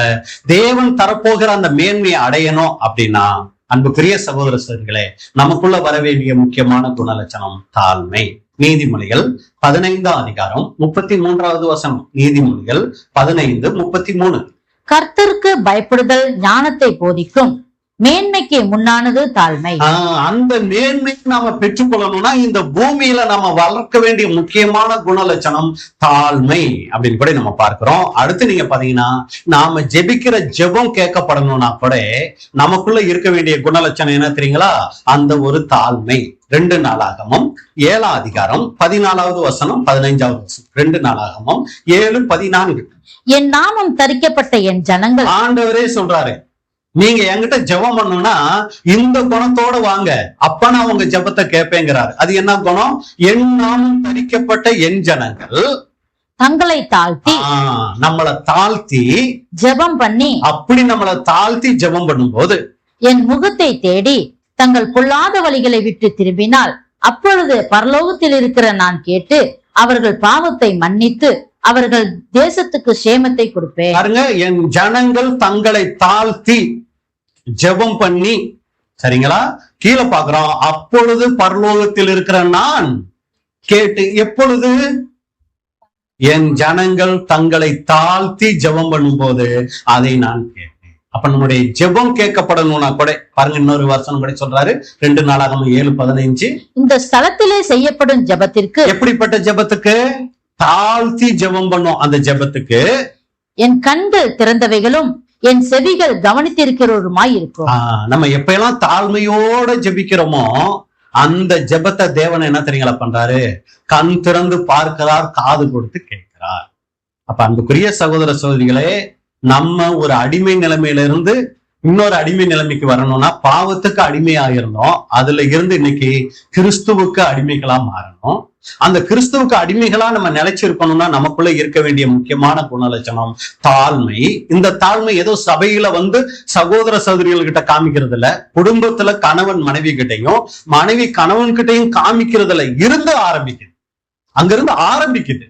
தேவன் தரப்போகிற அந்த மேன்மையை அடையணும் அப்படின்னா அன்புக்குரிய சகோதர சகோதரிகளே, நமக்குள்ள வர வேண்டிய முக்கியமான குணலட்சணம் தாழ்மை. நீதிமொழிகள் 15ஆம் அதிகாரம் 33வது வசனம். நீதிமொழிகள் 15:33. கர்த்தருக்கு பயப்படுதல் ஞானத்தை போதிக்கும், மேன்மைக்கு முன்னானது தாழ்மை. அந்த மேன்மை நாம பெற்றுக்கொள்ளணும்னா இந்த பூமியில நாம வளர்க்க வேண்டிய முக்கியமான குணலட்சணம் தாழ்மை அப்படின்னு கூட நம்ம பார்க்கிறோம். அடுத்து நீங்க பாத்தீங்கன்னா நாம ஜெபிக்கிற ஜெபம் கேட்கப்படணும்னா கூட நமக்குள்ள இருக்க வேண்டிய குணலட்சணம் என்ன தெரியுங்களா? அந்த ஒரு தாழ்மை. 2 நாளாகமம் 7ஆம் அதிகாரம் 14வது வசனம் 15வது வசனம். 2 நாளாகமம் 7:14. என் நாமம் தரிக்கப்பட்ட என் ஜனங்கள். ஆண்டவரே சொல்றாரு, நீங்க என்கிட்ட ஜெபம் பண்ணணும்னா இந்த குணத்தோட வாங்க, அப்ப நான் உங்க ஜெபத்தை கேட்பேங்கிறாரு. அது என்ன குணம்? என் நாமம் தரிக்கப்பட்ட என் ஜனங்கள் தங்களை தாழ்த்தி, நம்மளை தாழ்த்தி ஜெபம் பண்ணி, அப்படி நம்மளை தாழ்த்தி ஜெபம் பண்ணும்போது என் முகத்தை தேடி தங்கள் பொல்லாத வழிகளை விட்டு திரும்பினால் அப்பொழுது பரலோகத்தில் இருக்கிற நான் கேட்டு அவர்கள் பாவத்தை மன்னித்து அவர்கள் தேசத்துக்கு சேமத்தை கொடுப்பேன். பாருங்க, என் ஜனங்கள் தங்களை தாழ்த்தி ஜெபம் பண்ணி, சரிங்களா? கீழே பாக்குறோம், அப்பொழுது பரலோகத்தில் இருக்கிற நான் கேட்டு. எப்பொழுது? என் ஜனங்கள் தங்களை தாழ்த்தி ஜெபம் பண்ணும் போது அதை நான் கேட்டேன். அப்ப நம்முடைய ஜெபம் கேட்கப்படணும்னா கூட பாருங்க, இன்னொரு வசனம் கூட சொல்றாரு, 2 நாளாகமம் 7:15. இந்த ஸ்தலத்திலே செய்யப்படும் ஜெபத்திற்கு. எப்படிப்பட்ட ஜெபத்துக்கு? தாழ்த்தி ஜெபம் பண்ணும் அந்த ஜெபத்துக்கு என் கண்கள் திறந்தவைகளும் என் செவிகள் கவனித்திருக்கிறவருமாய் இருக்கும். நம்ம எப்ப எல்லாம் தாழ்மையோட ஜெபிக்கிறோமோ அந்த ஜெபத்தை தேவன் என்ன தெரியுங்களா பண்றாரு? கண் திறந்து பார்க்கிறார், காது கொடுத்து கேட்கிறார். அப்ப அன்புக்குரிய சகோதர சகோதரிகளே, நம்ம ஒரு அடிமை நிலைமையில இருந்து இன்னொரு அடிமை நிலைமைக்கு வரணும்னா பாவத்துக்கு அடிமையாயிருந்தோம், அதுல இருந்து இன்னைக்கு கிறிஸ்துவுக்கு அடிமைகளா மாறணும். அந்த கிறிஸ்துவுக்கு அடிமைகளா நம்ம நிலைச்சிருக்கணும்னா நமக்குள்ள இருக்க வேண்டிய முக்கியமான குணலட்சணம் தாழ்மை. இந்த தாழ்மை ஏதோ சபையில சகோதர சகோதரிகள் கிட்ட காமிக்கிறது இல்ல, குடும்பத்துல கணவன் மனைவி கிட்டையும் மனைவி கணவன் கிட்டையும் காமிக்கிறதுல இருந்து ஆரம்பிக்குது. அங்கிருந்து ஆரம்பிக்குது.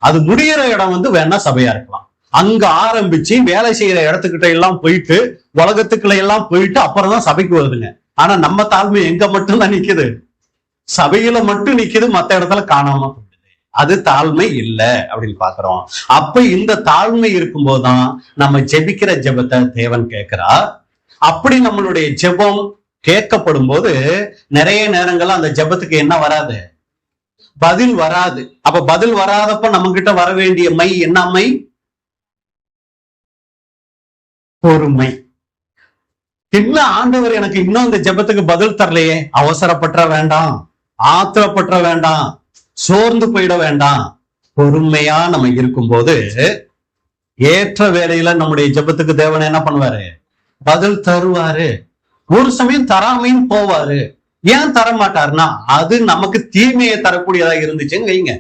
அது முடிகிற இடம் வேணா சபையா இருக்கலாம். அங்க ஆரம்பிச்சு வேலை செய்யற இடத்துக்கிட்ட எல்லாம் போயிட்டு உலகத்துக்குள்ள எல்லாம் போயிட்டு அப்புறம் தான் சபைக்கு வருதுங்க. ஆனா நம்ம தாழ்மை எங்க மட்டும்தான் நிக்குது? சபையில மட்டும் நிக்குது, மத்த இடத்துல காணாம போயிடுது. அது தாழ்மை இல்லை அப்படின்னு பாக்குறோம். அப்ப இந்த தாழ்மை இருக்கும்போதுதான் நம்ம ஜெபிக்கிற ஜெபத்தை தேவன் கேட்கிறார். அப்படி நம்மளுடைய ஜெபம் கேட்கப்படும் போது நிறைய நேரங்கள்ல அந்த ஜெபத்துக்கு என்ன வராது? பதில் வராது. அப்ப பதில் வராதப்ப நம்ம கிட்ட வர வேண்டிய மை என்ன மை? பொறுமை. என்ன ஆண்டவர் எனக்கு இன்னும் இந்த ஜெபத்துக்கு பதில் தரலையே, அவசரப்பற்ற வேண்டாம், ஆத்திரப்பற்ற வேண்டாம், சோர்ந்து போயிட வேண்டாம். பொறுமையா நம்ம இருக்கும்போது ஏற்ற வேளையில நம்முடைய ஜெபத்துக்கு தேவன் என்ன பண்ணுவாரு? பதில் தருவாரு. ஒரு சமயம் தராமையும் போவாரு. ஏன் தர மாட்டாருன்னா அது நமக்கு தீமையை தரக்கூடியதா இருந்துச்சுன்னு வைங்க,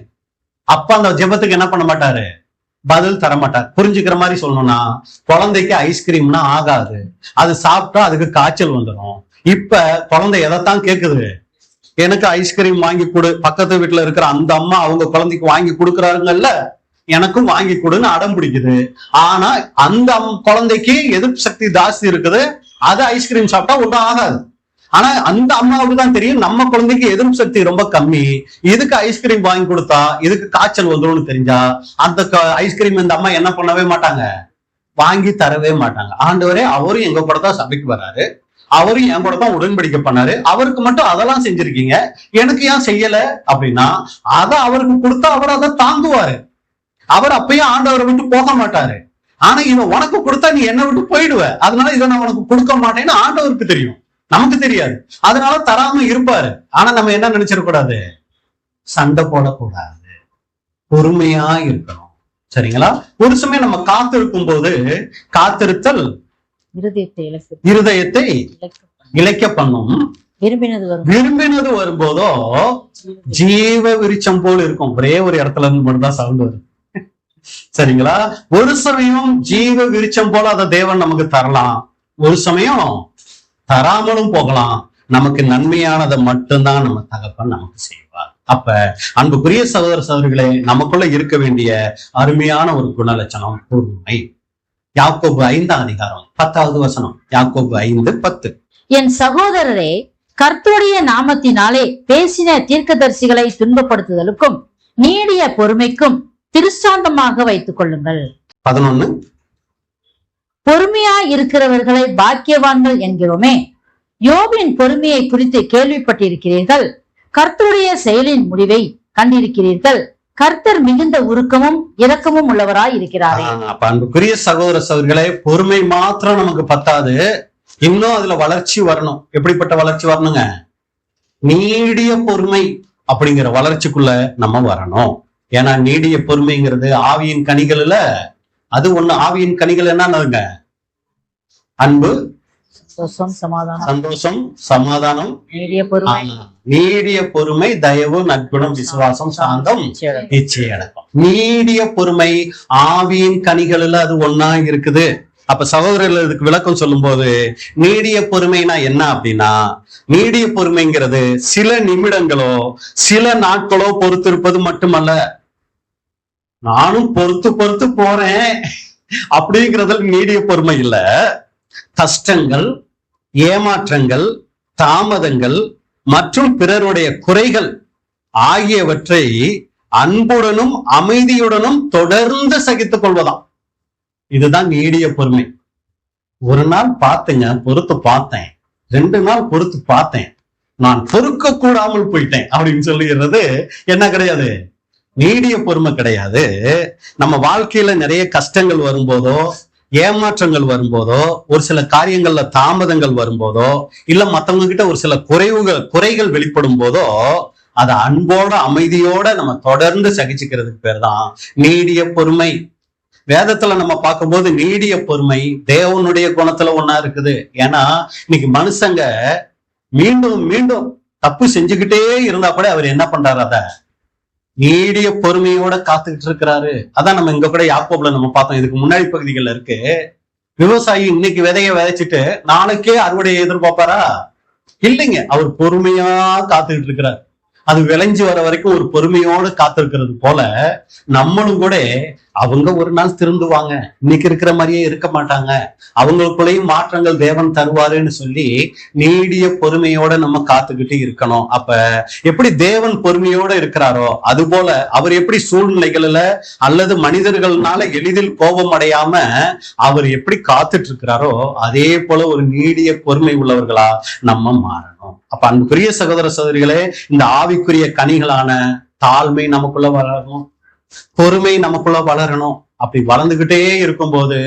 அப்ப அந்த ஜெபத்துக்கு என்ன பண்ண மாட்டாரு? பதில் தர மாட்டார். புரிஞ்சுக்கிற மாதிரி சொல்லணும்னா, குழந்தைக்கு ஐஸ்கிரீம்னா ஆகாது, அது சாப்பிட்டா அதுக்கு காய்ச்சல் வந்துடும். இப்ப குழந்தை எதைத்தான் கேக்குது? எனக்கு ஐஸ்கிரீம் வாங்கி கொடு. பக்கத்து வீட்டுல இருக்கிற அந்த அம்மா அவங்க குழந்தைக்கு வாங்கி கொடுக்குறாருங்கல்ல, எனக்கும் வாங்கி கொடுன்னு அடம் பிடிக்குது. ஆனா அந்த குழந்தைக்கு எதிர்ப்பு சக்தி ஜாஸ்தி இருக்குது, அது ஐஸ்கிரீம் சாப்பிட்டா ஒன்றும் ஆகாது. ஆனா அந்த அம்மாவுக்கு தான் தெரியும் நம்ம குழந்தைக்கு எதிர்ப்பு சக்தி ரொம்ப கம்மி, இதுக்கு ஐஸ்கிரீம் வாங்கி கொடுத்தா இதுக்கு காய்ச்சல் வந்துடும் தெரிஞ்சா அந்த ஐஸ்கிரீம் இந்த அம்மா என்ன பண்ணவே மாட்டாங்க, வாங்கி தரவே மாட்டாங்க. ஆண்டவரே அவரும் எங்க கூட தான் சபைக்கு வராரு, அவரும் என் கூட தான் உடன்படிக்கை பண்ணாரு, அவருக்கு மட்டும் அதெல்லாம் செஞ்சிருக்கீங்க, எனக்கு ஏன் செய்யல அப்படின்னா அதை அவருக்கு கொடுத்தா அவர் அதை தாங்குவாரு. அவர் அப்பயும் ஆண்டவரை விட்டு போக மாட்டாரு. ஆனா இவன் உனக்கு கொடுத்தா நீ என்னை விட்டு போயிடுவ, அதனால இதை நான் உனக்கு கொடுக்க மாட்டேன்னு ஆண்டவருக்கு தெரியும், நமக்கு தெரியாது. அதனால தராம இருப்பாரு. ஆனா நம்ம என்ன நினைச்சிடக்கூடாது? சண்டை போடக்கூடாது, பொறுமையா இருக்கணும். சரிங்களா? ஒரு சமயம் நம்ம காத்திருக்கும் போது காத்திருத்தல் இருதயத்தை இழைக்க பண்ணும். விரும்பினது வரும்போதோ ஜீவ விருட்சம் போல் இருக்கும். ஒரே ஒரு இடத்துல இருந்து மட்டும்தான் சவுண்ட் வரும். சரிங்களா? ஒரு சமயம் ஜீவ விருட்சம் போல அதை தேவன் நமக்கு தரலாம், ஒரு சமயம் தராமலும் போகலாம். நமக்கு நன்மையானதை மட்டும்தான் நம்ம தகப்பன் நமக்கு செய்வார். அப்ப அன்புக்குரிய சகோதர சகோதரிகளே, நமக்குள்ள இருக்க வேண்டிய அருமையான ஒரு குணலட்சணம் பொறுமை. யாக்கோபு 5ஆம் அதிகாரம் 10வது வசனம். யாக்கோபு 5:10. என் சகோதரரே, கர்த்தருடைய நாமத்தினாலே பேசின தீர்க்கதரிசிகளை துன்பப்படுத்துதலுக்கும் நீடிய பொறுமைக்கும் திருஷ்டாந்தமாக வைத்துக் கொள்ளுங்கள். 11. பொறுமையா இருக்கிறவர்களை பாக்கியவான்கள் என்கிறோமே. யோபின் பொறுமையை குறித்து கேள்விப்பட்டிருக்கிறீர்கள். கர்த்தருடைய செயலின் முடிவை கண்டிருக்கிறீர்கள். கர்த்தர் மிகுந்த உருக்கமும் இரக்கமும் உள்ளவராய் இருக்கிறாரே. அப்ப அன்புக்குரிய சகோதர சகோதரிகளே, பொறுமை மாத்திரம் நமக்கு பத்தாது, இன்னும் அதுல வளர்ச்சி வரணும். எப்படிப்பட்ட வளர்ச்சி வரணுங்க? நீடிய பொறுமை அப்படிங்கிற வளர்ச்சிக்குள்ள நம்ம வரணும். ஏன்னா நீடிய பொறுமைங்கிறது ஆவியின் கனிகள்ல அது ஒண்ணு. ஆவியின் கனிகள் என்னங்க? அன்பு, சந்தோஷம், சமாதானம், நீடிய பொறுமை, தயவு, நற்குணம், விசுவாசம், சாந்தம், இச்சையடக்கம். நீடிய பொறுமை ஆவியின் கனிகள்ல அது ஒண்ணா இருக்குது. அப்ப சகோதரர்கள் இதுக்கு விளக்கம் சொல்லும் போது, நீடிய பொறுமைனா என்ன அப்படின்னா, நீடிய பொறுமைங்கிறது சில நிமிடங்களோ சில நாட்களோ பொறுத்திருப்பது மட்டுமல்ல. நானும் பொறுத்து போறேன் அப்படிங்கிறதுல நீடிய பொறுமை இல்ல. கஷ்டங்கள், ஏமாற்றங்கள், தாமதங்கள் மற்றும் பிறருடைய குறைகள் ஆகியவற்றை அன்புடனும் அமைதியுடனும் தொடர்ந்து சகித்துக் கொள்வதாம். இதுதான் நீடிய பொறுமை. ஒரு நாள் பார்த்தேங்க, பொறுத்து பார்த்தேன். 2 நாள் பொறுத்து பார்த்தேன், நான் பொறுக்க கூடாமல் போயிட்டேன் அப்படின்னு சொல்லுகிறது என்ன கிடையாது? நீடிய பொறுமை கிடையாது. நம்ம வாழ்க்கையில நிறைய கஷ்டங்கள் வரும்போதோ, ஏமாற்றங்கள் வரும்போதோ, ஒரு சில காரியங்கள்ல தாமதங்கள் வரும்போதோ, இல்ல மத்தவங்க கிட்ட ஒரு சில குறைகள் வெளிப்படும் போதோ, அதை அன்போட அமைதியோட நம்ம தொடர்ந்து சகிச்சுக்கிறதுக்கு பேர் தான் நீடிய பொறுமை. வேதத்துல நம்ம பார்க்கும்போது நீடிய பொறுமை தேவனுடைய குணத்துல ஒண்ணா இருக்குது. ஏன்னா இன்னைக்கு மனுஷங்க மீண்டும் மீண்டும் தப்பு செஞ்சுக்கிட்டே இருந்தா கூட அவர் என்ன பண்றாரு? அத நீடிய பொறுமையோட காத்துக்கிட்டு இருக்கிறாரு. அதான் நம்ம இங்க கூட யாக்கோபுல நம்ம பார்த்தோம். இதுக்கு முன்னாடி பகுதிகள்ல இருக்கு. விவசாயி இன்னைக்கு விதைய விதைச்சிட்டு நாளைக்கே அறுவடையை எதிர்பார்ப்பாரா? இல்லைங்க. அவர் பொறுமையா காத்துக்கிட்டு இருக்கிறார். அது விளைஞ்சு வர வரைக்கும் ஒரு பொறுமையோடு காத்திருக்கிறது போல நம்மளும் கூட அவங்க ஒரு நாள் திருந்துவாங்க, இன்னைக்கு இருக்கிற மாதிரியே இருக்க மாட்டாங்க, அவங்களுக்குள்ளேயும் மாற்றங்கள் தேவன் தருவாருன்னு சொல்லி நீடிய பொறுமையோட நம்ம காத்துக்கிட்டு இருக்கணும். அப்ப எப்படி தேவன் பொறுமையோட இருக்கிறாரோ அது போல அவர் எப்படி சூழ்நிலைகள்ல அல்லது மனிதர்கள்னால எளிதில் கோபம் அடையாம அவர் எப்படி காத்துட்டு இருக்கிறாரோ அதே போல ஒரு நீடிய பொறுமை உள்ளவர்களா நம்ம மாறணும். அப்ப அன்புக்குரிய சகோதர சகோதரிகளே, இந்த ஆவிக்குரிய கனிகளான தாழ்மை நமக்குள்ள வளரணும், பொறுமை நமக்குள்ள வளரணும். அப்படி வளர்ந்துகிட்டே இருக்கும்போது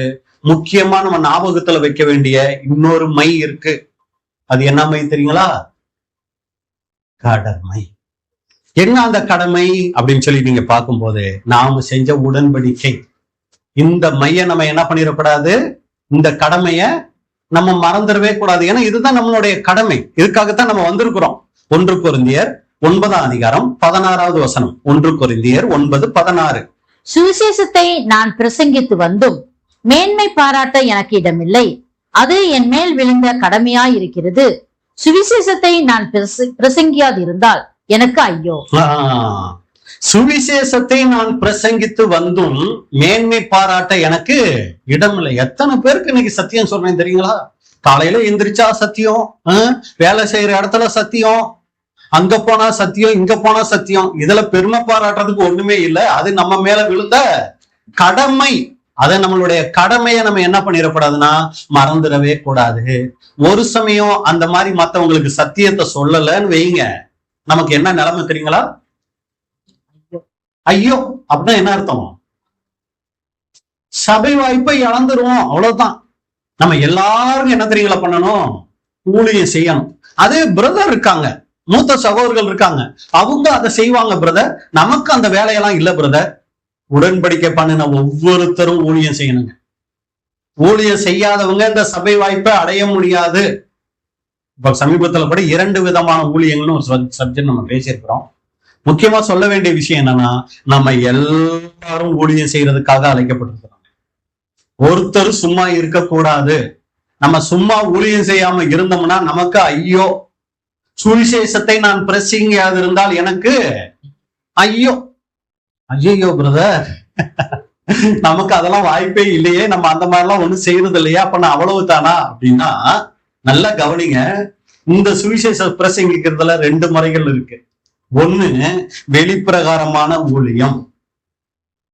முக்கியமா நம்ம ஞாபகத்துல வைக்க வேண்டிய இன்னொரு மை இருக்கு. அது என்ன மை தெரியுங்களா? கடமை. என்ன அந்த கடமை அப்படின்னு சொல்லி நீங்க பார்க்கும்போது, நாம செஞ்ச உடன்படிக்கை. இந்த மைய நம்ம என்ன பண்ணிடக்கூடாது, இந்த கடமைய நம்ம மறந்துடவே கூடாது. ஏன்னா இதுதான் நம்மளுடைய கடமை. இதுக்காகத்தான் நம்ம வந்திருக்கிறோம். 1 கொரிந்தியர் 9:16 வசனம். 1 கொரிந்தியர் 9:16. சுவிசேஷத்தை நான் பிரசங்கித்து வந்தும் மேன்மை பாராட்ட எனக்கு இடமில்லை, அது என் மேல் விழுந்த கடமையாய் இருக்கிறது. சுவிசேஷத்தை நான் பிரசங்கியாதிருந்தால் எனக்கு ஐயோ. சுவிசேஷத்தை நான் பிரசங்கித்து வந்தும் மேன்மை பாராட்ட எனக்கு இடமில்லை. எத்தனை பேருக்கு இன்னைக்கு சத்தியம் சொல்றேன் தெரியுங்களா? காலையில எந்திரிச்சா சத்தியம், வேலை செய்யற இடத்துல சத்தியம், அங்க போனா சத்தியம், இங்க போனா சத்தியம். இதுல பெருமை பாராட்டுறதுக்கு ஒண்ணுமே இல்லை. அது நம்ம மேல விழுந்த கடமை. அதை நம்மளுடைய கடமையை நம்ம என்ன பண்ணிடக்கூடாதுன்னா மறந்துடவே கூடாது. ஒரு சமயம் அந்த மாதிரி மத்தவங்களுக்கு சத்தியத்தை சொல்லலன்னு வைங்க, நமக்கு என்ன நிலைமை தெரியுங்களா? ஐயோ அப்படின்னா என்ன அர்த்தம்? சபை வாய்ப்பை இழந்துருவோம், அவ்வளவுதான். நம்ம எல்லாரும் என்ன தெரியுங்களா பண்ணணும்? ஊழியம் செய்யணும். அதே பிரதர் இருக்காங்க, மூத்த சகோதரர்கள் இருக்காங்க, அவங்க அதை செய்வாங்க பிரதர். நமக்கு அந்த வேலையெல்லாம் இல்ல பிரதர். உடன்படிக்கை பண்ணின ஒவ்வொருத்தரும் ஊழியம் செய்யணுங்க. ஊழியம் செய்யாதவங்க இந்த சபை வாய்ப்பை அடைய முடியாது. இப்ப சமீபத்துல கூட 2 விதமான ஊழியங்கள்னு ஒரு சப்ஜெக்ட் நம்ம பேசியிருக்கிறோம். முக்கியமா சொல்ல வேண்டிய விஷயம் என்னன்னா, நம்ம எல்லாரும் ஊழியம் செய்யறதுக்காக அழைக்கப்பட்டிருக்கிறோம். ஒருத்தர் சும்மா இருக்கக்கூடாது. நம்ம சும்மா ஊழியம் செய்யாம இருந்தோம்னா நமக்கு ஐயோ. சுவிசேஷத்தை நான் பிரசங்கியாது இருந்தால் எனக்கு ஐயோ. ஐயோ பிரதர், நமக்கு அதெல்லாம் வாய்ப்பே இல்லையே, நம்ம அந்த மாதிரிலாம் ஒண்ணும் செய்யறது இல்லையா, அப்ப நான் அவ்வளவு தானா அப்படின்னா நல்லா கவனிங்க. இந்த சுவிசேஷ பிரசங்கிக்கிறதுல 2 முறைகள் இருக்கு. ஒண்ணு வெளிப்பிரகாரமான ஊழியம்.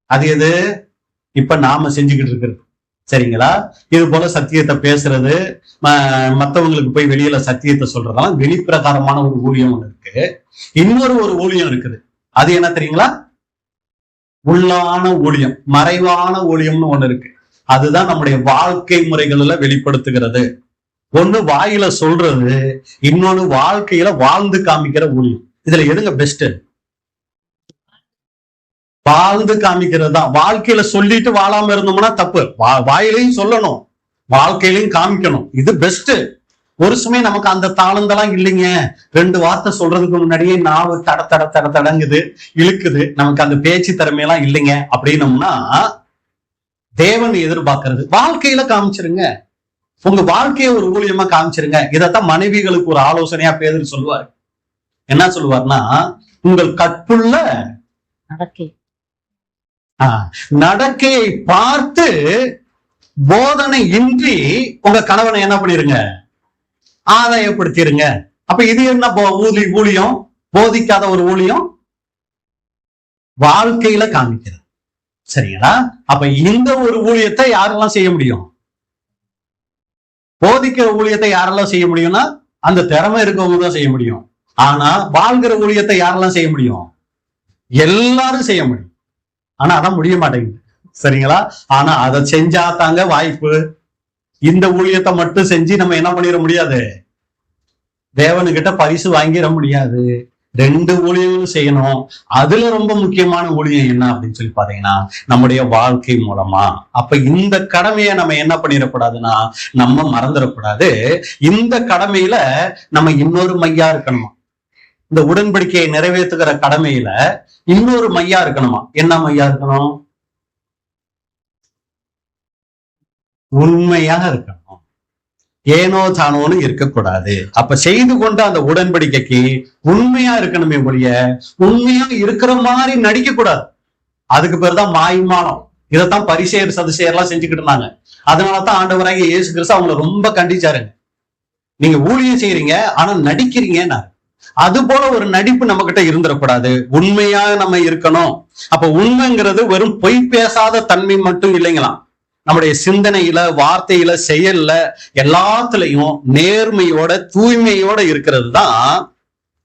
அது எது? இப்ப நாம செஞ்சுக்கிட்டு இருக்கிறது. சரிங்களா? இது போல சத்தியத்தை பேசுறது, மத்தவங்களுக்கு போய் வெளியில சத்தியத்தை சொல்றதெல்லாம் வெளிப்பிரகாரமான ஒரு ஊழியம் ஒண்ணு இருக்கு. இன்னொரு ஒரு ஊழியம் இருக்குது. அது என்ன தெரியுங்களா? உள்ளான ஊழியம், மறைவான ஊழியம்னு ஒண்ணு இருக்கு. அதுதான் நம்முடைய வாழ்க்கை முறைகளில வெளிப்படுத்துகிறது. ஒண்ணு வாயில சொல்றது, இன்னொன்னு வாழ்க்கையில வாழ்ந்து காமிக்கிற ஊழியம். இதுல எதுங்க பெஸ்ட்? வாழ்ந்து காமிக்கிறது தான். வாழ்க்கையில சொல்லிட்டு வாழாம இருந்தோம்னா தப்பு. வாயிலையும் சொல்லணும், வாழ்க்கையிலையும் காமிக்கணும். இது பெஸ்ட். ஒரு சமயம் நமக்கு அந்த தாளந்தெல்லாம் இல்லைங்க. 2 வார்த்தை சொல்றதுக்கு முன்னாடியே நாவு தடங்குது, இழுக்குது. நமக்கு அந்த பேச்சு திறமையெல்லாம் இல்லைங்க அப்படின்னோம்னா தேவன் எதிர்பார்க்கறது வாழ்க்கையில காமிச்சிருங்க. உங்க வாழ்க்கையை ஒரு ஊழியமா காமிச்சிருங்க. இதத்தான் மனைவிகளுக்கு ஒரு ஆலோசனையா பேதுரு சொல்லுவாரு. என்ன சொல்லுவார்னா, உங்கள் கற்புள்ள நடக்கையை பார்த்து போதனை இன்றி உங்க கணவனை என்ன பண்ணிருங்க, ஆதாயப்படுத்திருங்க. அப்ப இது என்ன ஊழியம்? போதிக்காத ஒரு ஊழியம், வாழ்க்கையில காமிக்கிறது. சரிங்களா? அப்ப இந்த ஒரு ஊழியத்தை யாரெல்லாம் செய்ய முடியும்? போதிக்கிற ஊழியத்தை யாரெல்லாம் செய்ய முடியும்னா அந்த திறமை இருக்கவங்க தான் செய்ய முடியும். ஆனா வாழ்கிற ஊழியத்தை யாரெல்லாம் செய்ய முடியும்? எல்லாரும் செய்ய முடியும். ஆனா அதான் முடிய மாட்டேங்குது. சரிங்களா? ஆனா அதை செஞ்சா தாங்க வாய்ப்பு. இந்த ஊழியத்தை மட்டும் செஞ்சு நம்ம என்ன பண்ணிட முடியாது, தேவனுக்கிட்ட பரிசு வாங்கிட முடியாது. 2 ஊழியங்களும் செய்யணும். அதுல ரொம்ப முக்கியமான ஊழியம் என்ன அப்படின்னு சொல்லி பாத்தீங்கன்னா, நம்முடைய வாழ்க்கை மூலமா. அப்ப இந்த கடமையை நம்ம என்ன பண்ணிடக்கூடாதுன்னா, நம்ம மறந்துடக்கூடாது. இந்த கடமையில நம்ம இன்னொரு மையா இருக்கணுமா? இந்த உடன்படிக்கையை நிறைவேற்றுகிற கடமையில இன்னொரு மையா இருக்கணுமா? என்ன மையா இருக்கணும்? உண்மையா இருக்கணும். ஏனோ தானோன்னு இருக்கக்கூடாது. அப்ப செய்து கொண்ட அந்த உடன்படிக்கைக்கு உண்மையா இருக்கணுமே ஒழிய உண்மையா இருக்கிற மாதிரி நடிக்க கூடாது. அதுக்கு பேருதான் மாய்மானம். இதைத்தான் பரிசேயர் சதுசேயர்லாம் செஞ்சுக்கிட்டு இருந்தாங்க. அதனாலதான் ஆண்டவராகிய இயேசு கிறிஸ்து அவங்களை ரொம்ப கண்டிச்சாருங்க. நீங்க ஊழியம் செய்யறீங்க ஆனா நடிக்கிறீங்கன்னா, அது போல ஒரு நடிப்பு நம்ம கிட்ட இருந்துடக்கூடாது. உண்மையா நம்ம இருக்கணும். அப்ப உண்மைங்கிறது வெறும் பொய் பேசாத தன்மை மட்டும் இல்லைங்களாம். நம்முடைய சிந்தனையில, வார்த்தையில, செயல்ல, எல்லாத்துலயும் நேர்மையோட தூய்மையோட இருக்கிறது தான்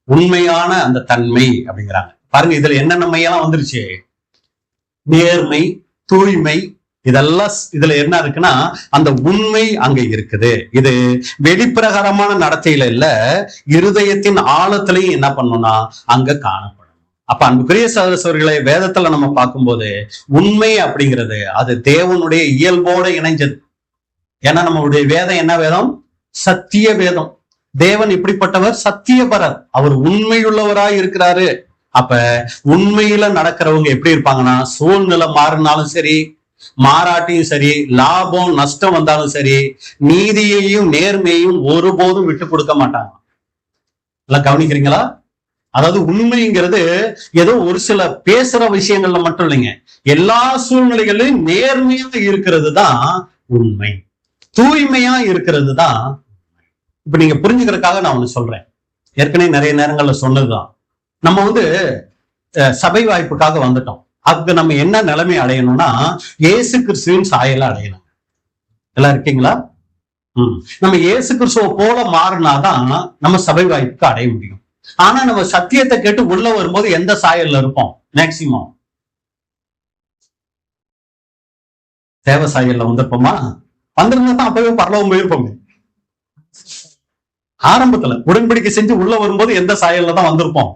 உண்மையான அந்த தன்மை அப்படிங்கிறாங்க. பாருங்க, இதுல என்னென்ன மையெல்லாம் வந்துருச்சு? நேர்மை, தூய்மை, இதெல்லாம் இதுல என்ன இருக்குன்னா அந்த உண்மை அங்க இருக்குது. இது வெளிப்பிரகாரமான நடத்தையில இல்ல, இருதயத்தின் ஆழத்திலையும் என்ன பண்ணணும்னா அங்க காணப்படும். அப்ப அன்புக்குரிய சகோதரர்களே, வேதத்துல நம்ம பார்க்கும்போது உண்மை அப்படிங்கிறது அது தேவனுடைய இயல்போட இணைஞ்சது. ஏன்னா நம்மளுடைய வேதம் என்ன வேதம்? சத்திய வேதம். தேவன் இப்படிப்பட்டவர், சத்தியபரர். அவர் உண்மையுள்ளவராய் இருக்கிறாரு. அப்ப உண்மையில நடக்கிறவங்க எப்படி இருப்பாங்கன்னா, சூழ்நிலை மாறினாலும் சரி, மாறாட்டியும் சரி, லாபம் நஷ்டம் வந்தாலும் சரி, நீதியையும் நேர்மையையும் ஒருபோதும் விட்டு கொடுக்க மாட்டாங்க. எல்லாம் கவனிக்கிறீங்களா? அதாவது உண்மைங்கிறது ஏதோ ஒரு சில பேசுற விஷயங்கள்ல மட்டும் இல்லைங்க, எல்லா சூழ்நிலைகளிலும் நேர்மையா இருக்கிறது தான் உண்மை, தூய்மையா இருக்கிறது தான். இப்ப நீங்க புரிஞ்சுக்கிறதுக்காக நான் ஒண்ணு சொல்றேன். ஏற்கனவே நிறைய நேரங்கள்ல சொன்னதுதான். நம்ம சபை வாய்ப்புக்காக வந்துட்டோம். அதுக்கு நம்ம என்ன நிலைமை அடையணும்னா, இயேசு கிறிஸ்துவின் சாயலை அடையணும். எல்லாம் இருக்கீங்களா? நம்ம இயேசு கிறிஸ்துவ போல மாறினாதான் நம்ம சபை வாய்ப்புக்கு அடைய முடியும். ஆனா நம்ம சத்தியத்தை கேட்டு உள்ள வரும்போது எந்த சாயல்ல இருப்போம்? மேக்சிமம் தேவ சாயல்ல வந்திருப்போமா? வந்திருந்தா தான் அப்பவே பரலோகம் போயிருப்போமே. ஆரம்பத்துல உடன்படிக்கை செஞ்சு உள்ள வரும்போது எந்த சாயல்ல தான் வந்திருப்போம்.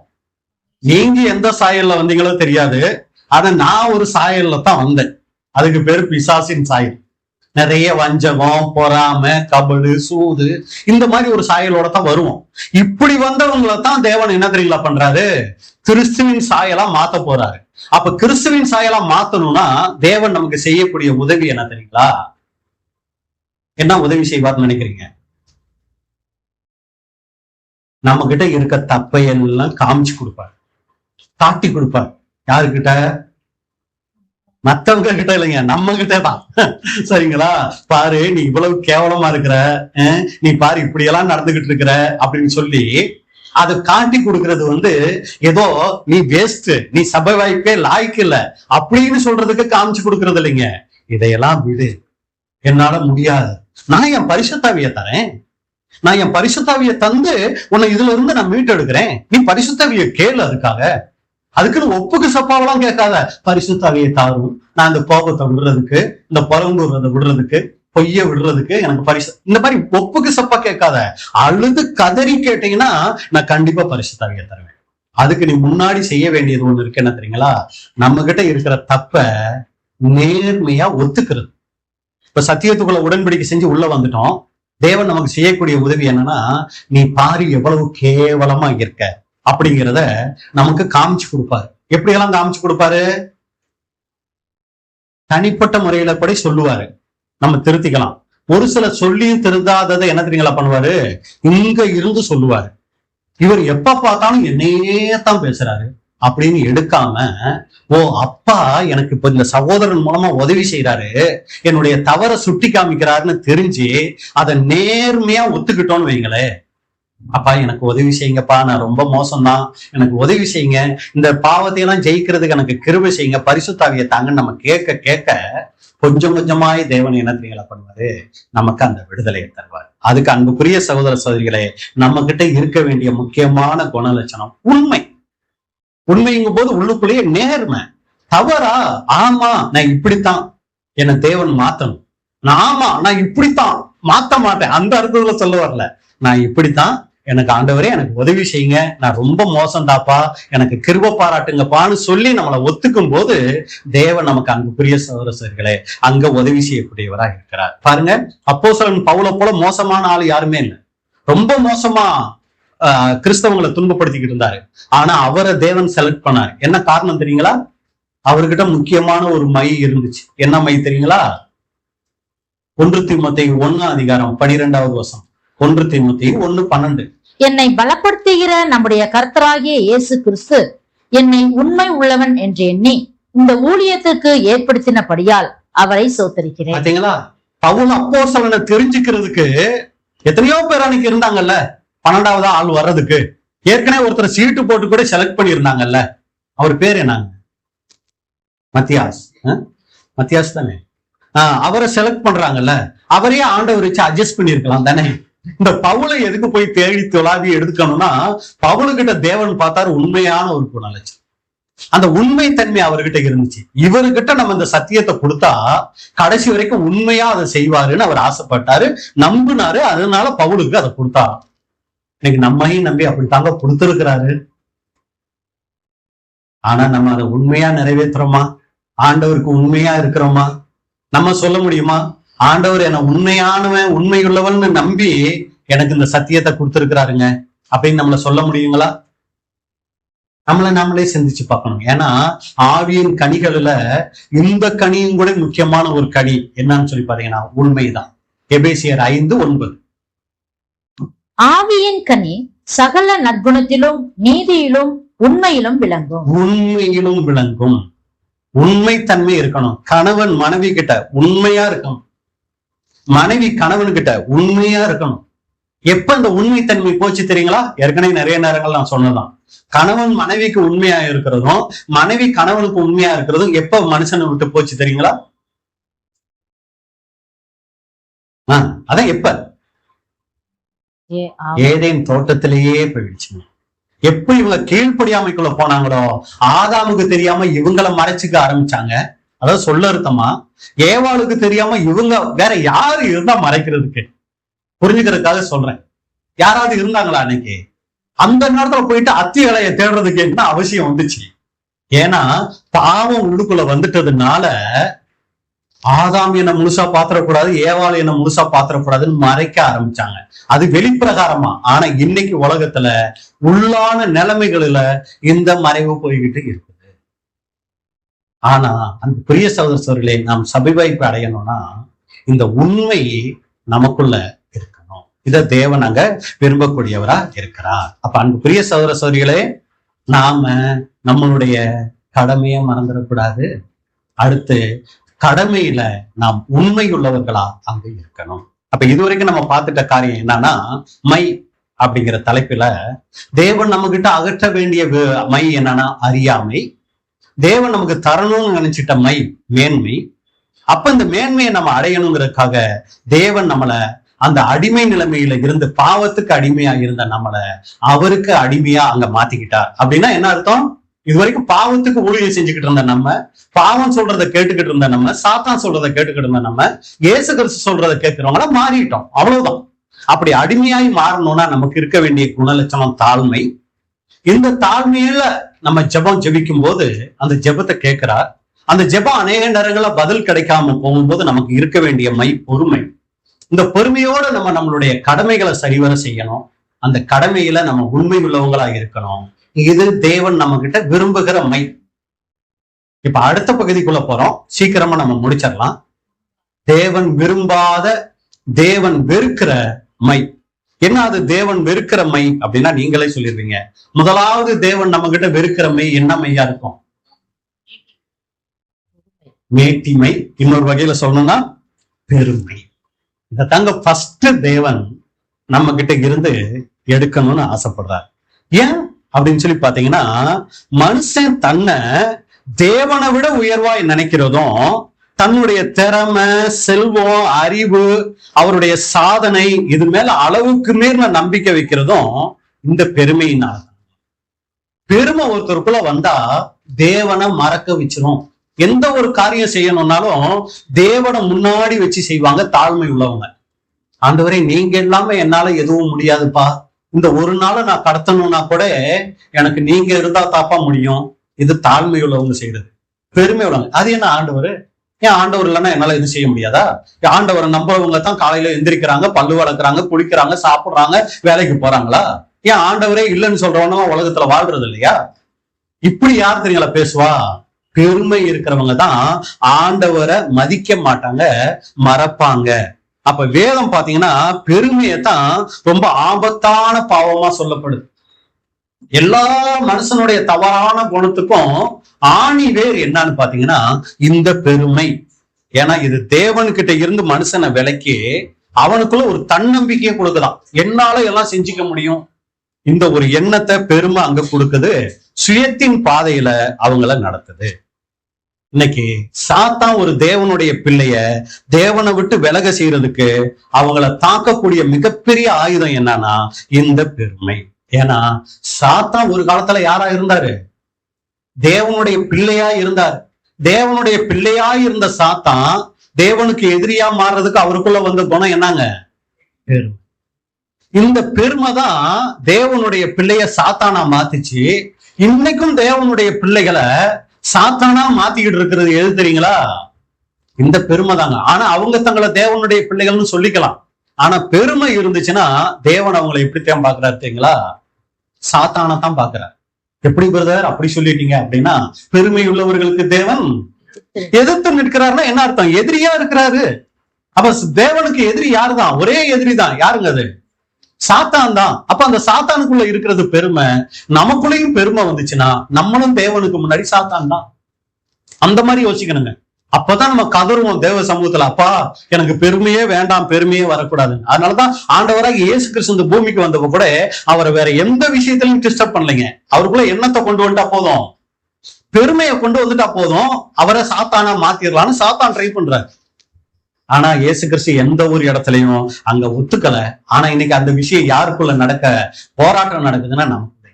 நீங்க எந்த சாயல்ல வந்தீங்களோ தெரியாது. ஆனா நான் ஒரு சாயல்ல தான் வந்தேன். அதுக்கு பேரு பிசாசின் சாயல். நிறைய வஞ்சகம், பொறாமை, கபடு, சூது, இந்த மாதிரி ஒரு சாயலோட தான் வருவோம். இப்படி வந்தவங்களை தான் தேவன் என்ன தெரியுங்களா பண்றாரு? கிறிஸ்துவின் சாயலா மாத்த போறாரு. அப்ப கிறிஸ்துவின் சாயலா மாத்தணும்னா தேவன் நமக்கு செய்யக்கூடிய உதவி என்ன தெரியுங்களா? என்ன உதவி செய்வார்னு நினைக்கிறீங்க? நம்ம கிட்ட இருக்க தப்பையெல்லாம் காமிச்சு கொடுப்பார், காட்டி கொடுப்பார். யாருக்கிட்ட? மத்தவங்க கிட்ட இல்லைங்க, நம்ம கிட்ட தான். சரிங்களா? பாரு, நீ இவ்வளவு கேவலமா இருக்கிற, நீ பாரு இப்படி எல்லாம் நடந்துகிட்டு இருக்கிற அப்படின்னு சொல்லி அதை காட்டி கொடுக்கறது ஏதோ நீ வேஸ்ட், நீ சபை வாய்ப்பே லாய்க்கு இல்ல அப்படின்னு சொல்றதுக்கு காமிச்சு கொடுக்கறது இல்லைங்க. இதையெல்லாம் விடு, என்னால முடியாது. நான் என் பரிசுத்தாவியை தரேன். நான் என் பரிசுத்தாவியை தந்து உன்னை இதுல இருந்து நான் மீட்டெடுக்கிறேன். நீ பரிசுத்தாவியை கேளு. அதுக்குன்னு ஒப்புக்கு சப்பாவெல்லாம் கேட்காத. பரிசுத்தாவியை தாரும், நான் இந்த கோபத்தை விடுறதுக்கு, இந்த புறம்புறதை விடுறதுக்கு, பொய்ய விடுறதுக்கு எனக்கு இந்த மாதிரி ஒப்புக்கு சப்பா கேட்காத. அழுது கதறி கேட்டீங்கன்னா நான் கண்டிப்பா பரிசுத்தாவியை தருவேன். அதுக்கு நீ முன்னாடி செய்ய வேண்டியது ஒண்ணு இருக்கு. என்ன தெரியுங்களா? நம்ம கிட்ட இருக்கிற தப்ப நேர்மையா ஒத்துக்கிறது. இப்ப சத்தியத்துக்குள்ள உடன்படிக்கை செஞ்சு உள்ள வந்துட்டோம். தேவன் நமக்கு செய்யக்கூடிய உதவி என்னன்னா, நீ பாரு எவ்வளவு கேவலமா இருக்க அப்படிங்கிறத நமக்கு காமிச்சு கொடுப்பாரு. எப்படியெல்லாம் காமிச்சு கொடுப்பாரு? தனிப்பட்ட முறையில கூட சொல்லுவாரு, நம்ம திருத்திக்கலாம். ஒரு சில சொல்லியும் திருந்தாததை என்ன தெரியுங்களா பண்ணுவாரு? இங்க இருந்து சொல்லுவாரு. இவர் எப்ப பார்த்தாலும் என்னையே தான் பேசுறாரு அப்படின்னு எடுக்காம, ஓ அப்பா எனக்கு இப்ப இந்த சகோதரன் மூலமா உதவி செய்யறாரு, என்னுடைய தவறை சுட்டி காமிக்கிறாருன்னு தெரிஞ்சு அதை நேர்மையா ஒத்துக்கிட்டோன்னு வைங்களேன். அப்பா எனக்கு உதவி செய்யுங்கப்பா, நான் ரொம்ப மோசம்தான், எனக்கு உதவி செய்யுங்க, இந்த பாவத்தையெல்லாம் ஜெயிக்கிறதுக்கு எனக்கு கிருபை செய்யுங்க, பரிசுத்தாவியை தாங்கன்னு நம்ம கேட்க கேட்க கொஞ்சம் கொஞ்சமாய் தேவன் என்ன தெரியுங்களா பண்ணுவாரு? நமக்கு அந்த விடுதலையை தருவார். அதுக்கு அன்புக்குரிய சகோதர சகோதரிகளே, நம்ம கிட்ட இருக்க வேண்டிய முக்கியமான குணலட்சணம் உண்மை. உண்மைங்கும் போது உள்ளுக்குள்ளேயே நேர்மை. தவறா? ஆமா நான் இப்படித்தான், என்னை தேவன் மாத்தணும். ஆமா நான் இப்படித்தான், மாத்த மாட்டேன் அந்த அர்த்தத்துல சொல்ல வரல. நான் இப்படித்தான், எனக்கு ஆண்டவரே எனக்கு உதவி செய்யுங்க, நான் ரொம்ப மோசம்தாப்பா, எனக்கு கிருபை பாராட்டுங்கப்பான்னு சொல்லி நம்மளை ஒத்துக்கும் போது தேவன் நமக்கு அன்புக்குரிய சகோதரர்களே அங்க உதவி செய்யக்கூடியவரா இருக்கிறார். பாருங்க, அப்போஸ்தலன் பவுலை போல மோசமான ஆள் யாருமே இல்லை. ரொம்ப மோசமா கிறிஸ்தவங்களை துன்பப்படுத்திக்கிட்டு இருந்தாரு. ஆனா அவரை தேவன் செலக்ட் பண்ணாரு. என்ன காரணம் தெரியுங்களா? அவர்கிட்ட முக்கியமான ஒரு மை இருந்துச்சு. என்ன மை தெரியுங்களா? 1 தீமோத்தேயு 1:12. 1 தீமோத்தேயு 1:12. என்னை பலப்படுத்துகிற நம்முடைய கர்த்தராகிய இயேசு கிறிஸ்து என்னை உண்மை உள்ளவன் என்று எண்ணி இந்த ஊழியத்துக்கு ஏற்படுத்தினபடியால் அவரை சோத்தரிக்கிறேன். பாத்தீங்களா? பவுல் அப்போஸ்தலனை தெரிஞ்சுக்கிறதுக்கு எத்தனையோ பேர் அன்னைக்கு இருந்தாங்கல்ல. 12வது ஆள் வர்றதுக்கு ஏற்கனவே ஒருத்தர் சீட்டு போட்டு கூட செலக்ட் பண்ணியிருந்தாங்கல்ல. அவர் பேர் என்னங்க? மத்தியாஸ் தானே? அவரை செலக்ட் பண்றாங்கல்ல. அவரையே ஆண்டவர் வச்சு அட்ஜஸ்ட் பண்ணிருக்கலாம் தானே. இந்த பவுலை எதுக்கு போய் தேடி தொலாவி எடுக்கணும்னா, பவுலுகிட்ட தேவன் பார்த்தாரு உண்மையான ஒரு குணலட்சணம். அந்த உண்மை தன்மை அவர்கிட்ட இருந்துச்சு. இவர்கிட்ட நம்ம இந்த சத்தியத்தை கொடுத்தா கடைசி வரைக்கும் உண்மையா அதை செய்வாருன்னு அவர் ஆசைப்பட்டாரு, நம்பினாரு. அதனால பவுலுக்கு அதை கொடுத்தாராம். இன்னைக்கு நம்மையும் நம்பி அப்படித்தாங்க கொடுத்திருக்கிறாரு. ஆனா நம்ம அதை உண்மையா நிறைவேற்றுறோமா? ஆண்டவருக்கு உண்மையா இருக்கிறோமா? நம்ம சொல்ல முடியுமா? ஆண்டவர் என்ன உண்மையானவன், உண்மையுள்ளவன் நம்பி எனக்கு இந்த சத்தியத்தை கொடுத்திருக்கிறாருங்க அப்படின்னு நம்மள சொல்ல முடியுங்களா? நம்மளை நாமளே சிந்திச்சு பார்க்கணும். ஏன்னா ஆவியின் கனிகள்ல இந்த கனியும் கூட முக்கியமான ஒரு கனி என்னன்னு சொல்லி பாத்தீங்கன்னா உண்மைதான். எபேசியர் 5:9. ஆவியின் கனி சகல நற்குணத்திலும் நீதியிலும் உண்மையிலும் விளங்கும். உண்மையிலும் விளங்கும். உண்மை தன்மை இருக்கணும். கணவன் மனைவி கிட்ட உண்மையா இருக்கணும். மனைவி கணவன் கிட்ட உண்மையா இருக்கணும். எப்ப இந்த உண்மை தன்மை போச்சு தெரியுங்களா? ஏற்கனவே நிறைய நேரங்கள் நான் சொன்னதான். கணவன் மனைவிக்கு உண்மையா இருக்கிறதும் மனைவி கணவனுக்கு உண்மையா இருக்கிறதும் எப்ப மனுஷனை விட்டு போச்சு தெரியுங்களா? அதான் எப்ப? ஏதேன் தோட்டத்திலேயே போயிடுச்சு. எப்ப இவங்க கீழ்ப்படியாமைக்குள்ள போனாங்களோ, ஆதாமுக்கு தெரியாம இவங்களை மறைச்சுக்க ஆரம்பிச்சாங்க. அதாவது சொல்ல அர்த்தமா, ஏவாளுக்கு தெரியாம இவங்க வேற யாரு இருந்தா மறைக்கிறதுக்கு, புரிஞ்சுக்கிறதுக்காக சொல்றேன். யாராவது இருந்தாங்களா அன்னைக்கு? அந்த நேரத்துல போயிட்டு அத்தி இலைய தேடுறதுக்கு என்ன அவசியம் வந்துச்சு? ஏன்னா பாவம் உள்ளுக்குள்ள வந்துட்டதுனால ஆதாம் என்ன முழுசா பாத்திரக்கூடாது, ஏவாள் என்ன முழுசா பாத்திரக்கூடாதுன்னு மறைக்க ஆரம்பிச்சாங்க. அது வெளிப்பிரகாரமா. ஆனா இன்னைக்கு உலகத்துல உள்ளான நிலைமைகளில இந்த மறைவு போய்கிட்டு இருக்குது. ஆனா அந்த பிரிய சகோதரர்களே, நாம் சபை வாய்ப்பு அடையணும்னா இந்த உண்மை நமக்குள்ள இருக்கணும். இத தேவன் அங்க விரும்பக்கூடியவரா இருக்கிறார். அப்ப அன்பு பிரிய சகோதர சகோதரிகளே, நாம நம்மளுடைய கடமையை மறந்துடக்கூடாது. அடுத்து கடமையில நாம் உண்மை உள்ளவர்களா அங்க இருக்கணும். அப்ப இதுவரைக்கும் நம்ம பார்த்துட்ட காரியம் என்னன்னா, மை அப்படிங்கிற தலைப்புல தேவன் நம்ம கிட்ட அகற்ற வேண்டிய மை என்னன்னா அறியாமை. தேவன் நமக்கு தரணும்னு நினைச்சிட்ட மை மேன்மை. அப்ப இந்த மேன்மையை நம்ம அடையணுங்கிறதுக்காக தேவன் நம்மள அந்த அடிமை நிலைமையில இருந்து, பாவத்துக்கு அடிமையா இருந்த நம்மள அவருக்கு அடிமையா அங்க மாத்திக்கிட்டார். அப்படின்னா என்ன அர்த்தம்? இது வரைக்கும் பாவத்துக்கு ஊழியம் செஞ்சுக்கிட்டு இருந்த நம்ம, பாவம் சொல்றதை கேட்டுக்கிட்டு இருந்த நம்ம, சாத்தான் சொல்றதை கேட்டுக்கிட்டு இருந்த நம்ம, இயேசு கிறிஸ்து சொல்றதை கேட்கிறவங்கள மாறிட்டோம். அவ்வளவுதான். அப்படி அடிமையாய் மாறணும்னா நமக்கு இருக்க வேண்டிய குணலட்சணம் தாழ்மை. இந்த தாழ்மையில நம்ம ஜெபம் ஜெபிக்கும் போது அந்த ஜெபத்தை கேட்கிறார். அந்த ஜெபம் அநேக நேரங்கள பதில் கிடைக்காம போகும்போது நமக்கு இருக்க வேண்டிய பொறுமை. இந்த பொறுமையோட நம்ம நம்மளுடைய கடமைகளை சரிவர செய்யணும். அந்த கடமையில நம்ம உண்மை உள்ளவங்களா இருக்கணும். இது தேவன் நம்ம கிட்ட விரும்புகிற மை. இப்ப அடுத்த பகுதிக்குள்ள போறோம், சீக்கிரமா நம்ம முடிச்சிடலாம். தேவன் விரும்பாத, தேவன் வெறுக்கிற மை. என்ன அது தேவன் வெறுக்கிற மை அப்படின்னா நீங்களே சொல்லிருவீங்க. முதலாவது தேவன் நம்ம கிட்ட வெறுக்கிற மை என்ன மையா இருக்கும்? மேட்டிமை. இன்னொரு வகையில சொல்லணும்னா பெருமை. இத தாங்க ஃபர்ஸ்ட் தேவன் நம்ம கிட்ட இருந்து எடுக்கணும்னு ஆசைப்படுறார். ஏன் அப்படின்னு சொல்லி பாத்தீங்கன்னா, மனுஷன் தன்னை தேவனை விட உயர்வாய் நினைக்கிறதும், தன்னுடைய திறமை, செல்வம், அறிவு, அவருடைய சாதனை இது மேல அளவுக்கு மேல நம்பிக்கை வைக்கிறதும் இந்த பெருமையினால். பெருமை ஒருத்தருக்குள்ள வந்தா தேவனை மறக்க வச்சிரும். எந்த ஒரு காரியம் செய்யணும்னாலும் தேவனை முன்னாடி வச்சு செய்வாங்க தாழ்மை உள்ளவங்க. ஆண்டவரே நீங்க இல்லாம என்னால எதுவும் முடியாதுப்பா, இந்த ஒரு நாளை நான் கடத்தணும்னா கூட எனக்கு நீங்க இருந்தா தாப்பா முடியும். இது தாழ்மை உள்ளவங்க செய்யறது. பெருமை உள்ளவங்க அது என்ன? ஆண்டவர் ஏன் ஆண்டவர் இல்லைன்னா என்னால எதுவும் செய்ய முடியாதா? ஆண்டவரை நம்புறவங்க தான் காலையில எந்திரிக்கிறாங்க, பல்லு வளர்க்குறாங்க, குளிக்கிறாங்க, சாப்பிடுறாங்க, வேலைக்கு போறாங்களா? ஏன் ஆண்டவரே இல்லைன்னு சொல்றவனும் உலகத்துல வாழ்றது இல்லையா? இப்படி யார் தெரியுங்களா பேசுவா? பெருமை இருக்கிறவங்க தான் ஆண்டவரை மதிக்க மாட்டாங்க, மறப்பாங்க. அப்ப வேதம் பாத்தீங்கன்னா பெருமையத்தான் ரொம்ப ஆபத்தான பாவமா சொல்லப்படுது. எல்லா மனுஷனுடைய தவறான குணத்துக்கும் ஆணி வேர் என்னன்னு பாத்தீங்கன்னா இந்த பெருமை. ஏன்னா இது தேவன்கிட்ட இருந்து மனுஷனை விலக்கி அவனுக்குள்ள ஒரு தன்னம்பிக்கையை கொடுக்குதான். என்னால எல்லாம் செஞ்சுக்க முடியும், இந்த ஒரு எண்ணத்தை பெருமை அங்க கொடுக்குது. சுயத்தின் பாதையில அவங்கள நடத்துது. இன்னைக்கு சாத்தான் ஒரு தேவனுடைய பிள்ளைய தேவனை விட்டு விலக செய்யறதுக்கு அவங்கள தாக்கக்கூடிய மிகப்பெரிய ஆயுதம் என்னன்னா இந்த பெருமை. ஏன்னா சாத்தான் ஒரு காலத்துல யாரா இருந்தாரு? தேவனுடைய பிள்ளையா இருந்தார். தேவனுடைய பிள்ளையா இருந்த சாத்தான் தேவனுக்கு எதிரியா மாறுறதுக்கு அவருக்குள்ள வந்த குணம் என்னங்க? பெருமை. இந்த பெருமை தான் தேவனுடைய பிள்ளைய சாத்தானா மாத்திச்சு. இன்னைக்கும் தேவனுடைய பிள்ளைகளை சாத்தானா மாத்திக்கிட்டு இருக்கிறது எது தெரியுங்களா? இந்த பெருமை தாங்க. ஆனா அவங்க தங்களை தேவனுடைய பிள்ளைகள்னு சொல்லிக்கலாம். ஆனா பெருமை இருந்துச்சுன்னா தேவன் அவங்களை எப்படித்தான் பாக்குறாரு தெரியுங்களா? சாத்தானா தான் பாக்குறாரு. எப்படி பிரதர் அப்படி சொல்லிட்டீங்க அப்படின்னா, பெருமை உள்ளவர்களுக்கு தேவன் எதிர்த்து நிற்கிறாருன்னா என்ன அர்த்தம்? எதிரியா இருக்கிறாரு. அப்ப தேவனுக்கு எதிரி யாருதான்? ஒரே எதிரி தான். யாருங்க அது? சாத்தான் தான். அப்ப அந்த சாத்தானுக்குள்ள இருக்கிறது பெருமை. நமக்குள்ளேயும் பெருமை வந்துச்சுன்னா நம்மளும் தேவனுக்கு முன்னாடி சாத்தான் தான். அந்த மாதிரி யோசிக்கணுங்க. அப்பதான் நம்ம கதறுவோம் தேவ சமூகத்துல, அப்பா எனக்கு பெருமையே வேண்டாம், பெருமையே வரக்கூடாது. அதனாலதான் ஆண்டவராக இயேசு கிறிஸ்து இந்த பூமிக்கு வந்தப்ப கூட அவரை வேற எந்த விஷயத்திலையும் டிஸ்டர்ப் பண்ணலைங்க. அவருக்குள்ள எண்ணத்தை கொண்டு வந்துட்டா போதும், பெருமையை கொண்டு வந்துட்டா போதும், அவரை சாத்தானா மாத்திரலான்னு சாத்தான் ட்ரை பண்றாரு. ஆனா இயேசு கிறிஸ்து எந்த ஒரு இடத்துலயும் அங்க ஒத்துக்கல. ஆனா இன்னைக்கு அந்த விஷயம் யாருக்குள்ள நடக்க போராட்டம் நடக்குதுன்னா நமக்கு.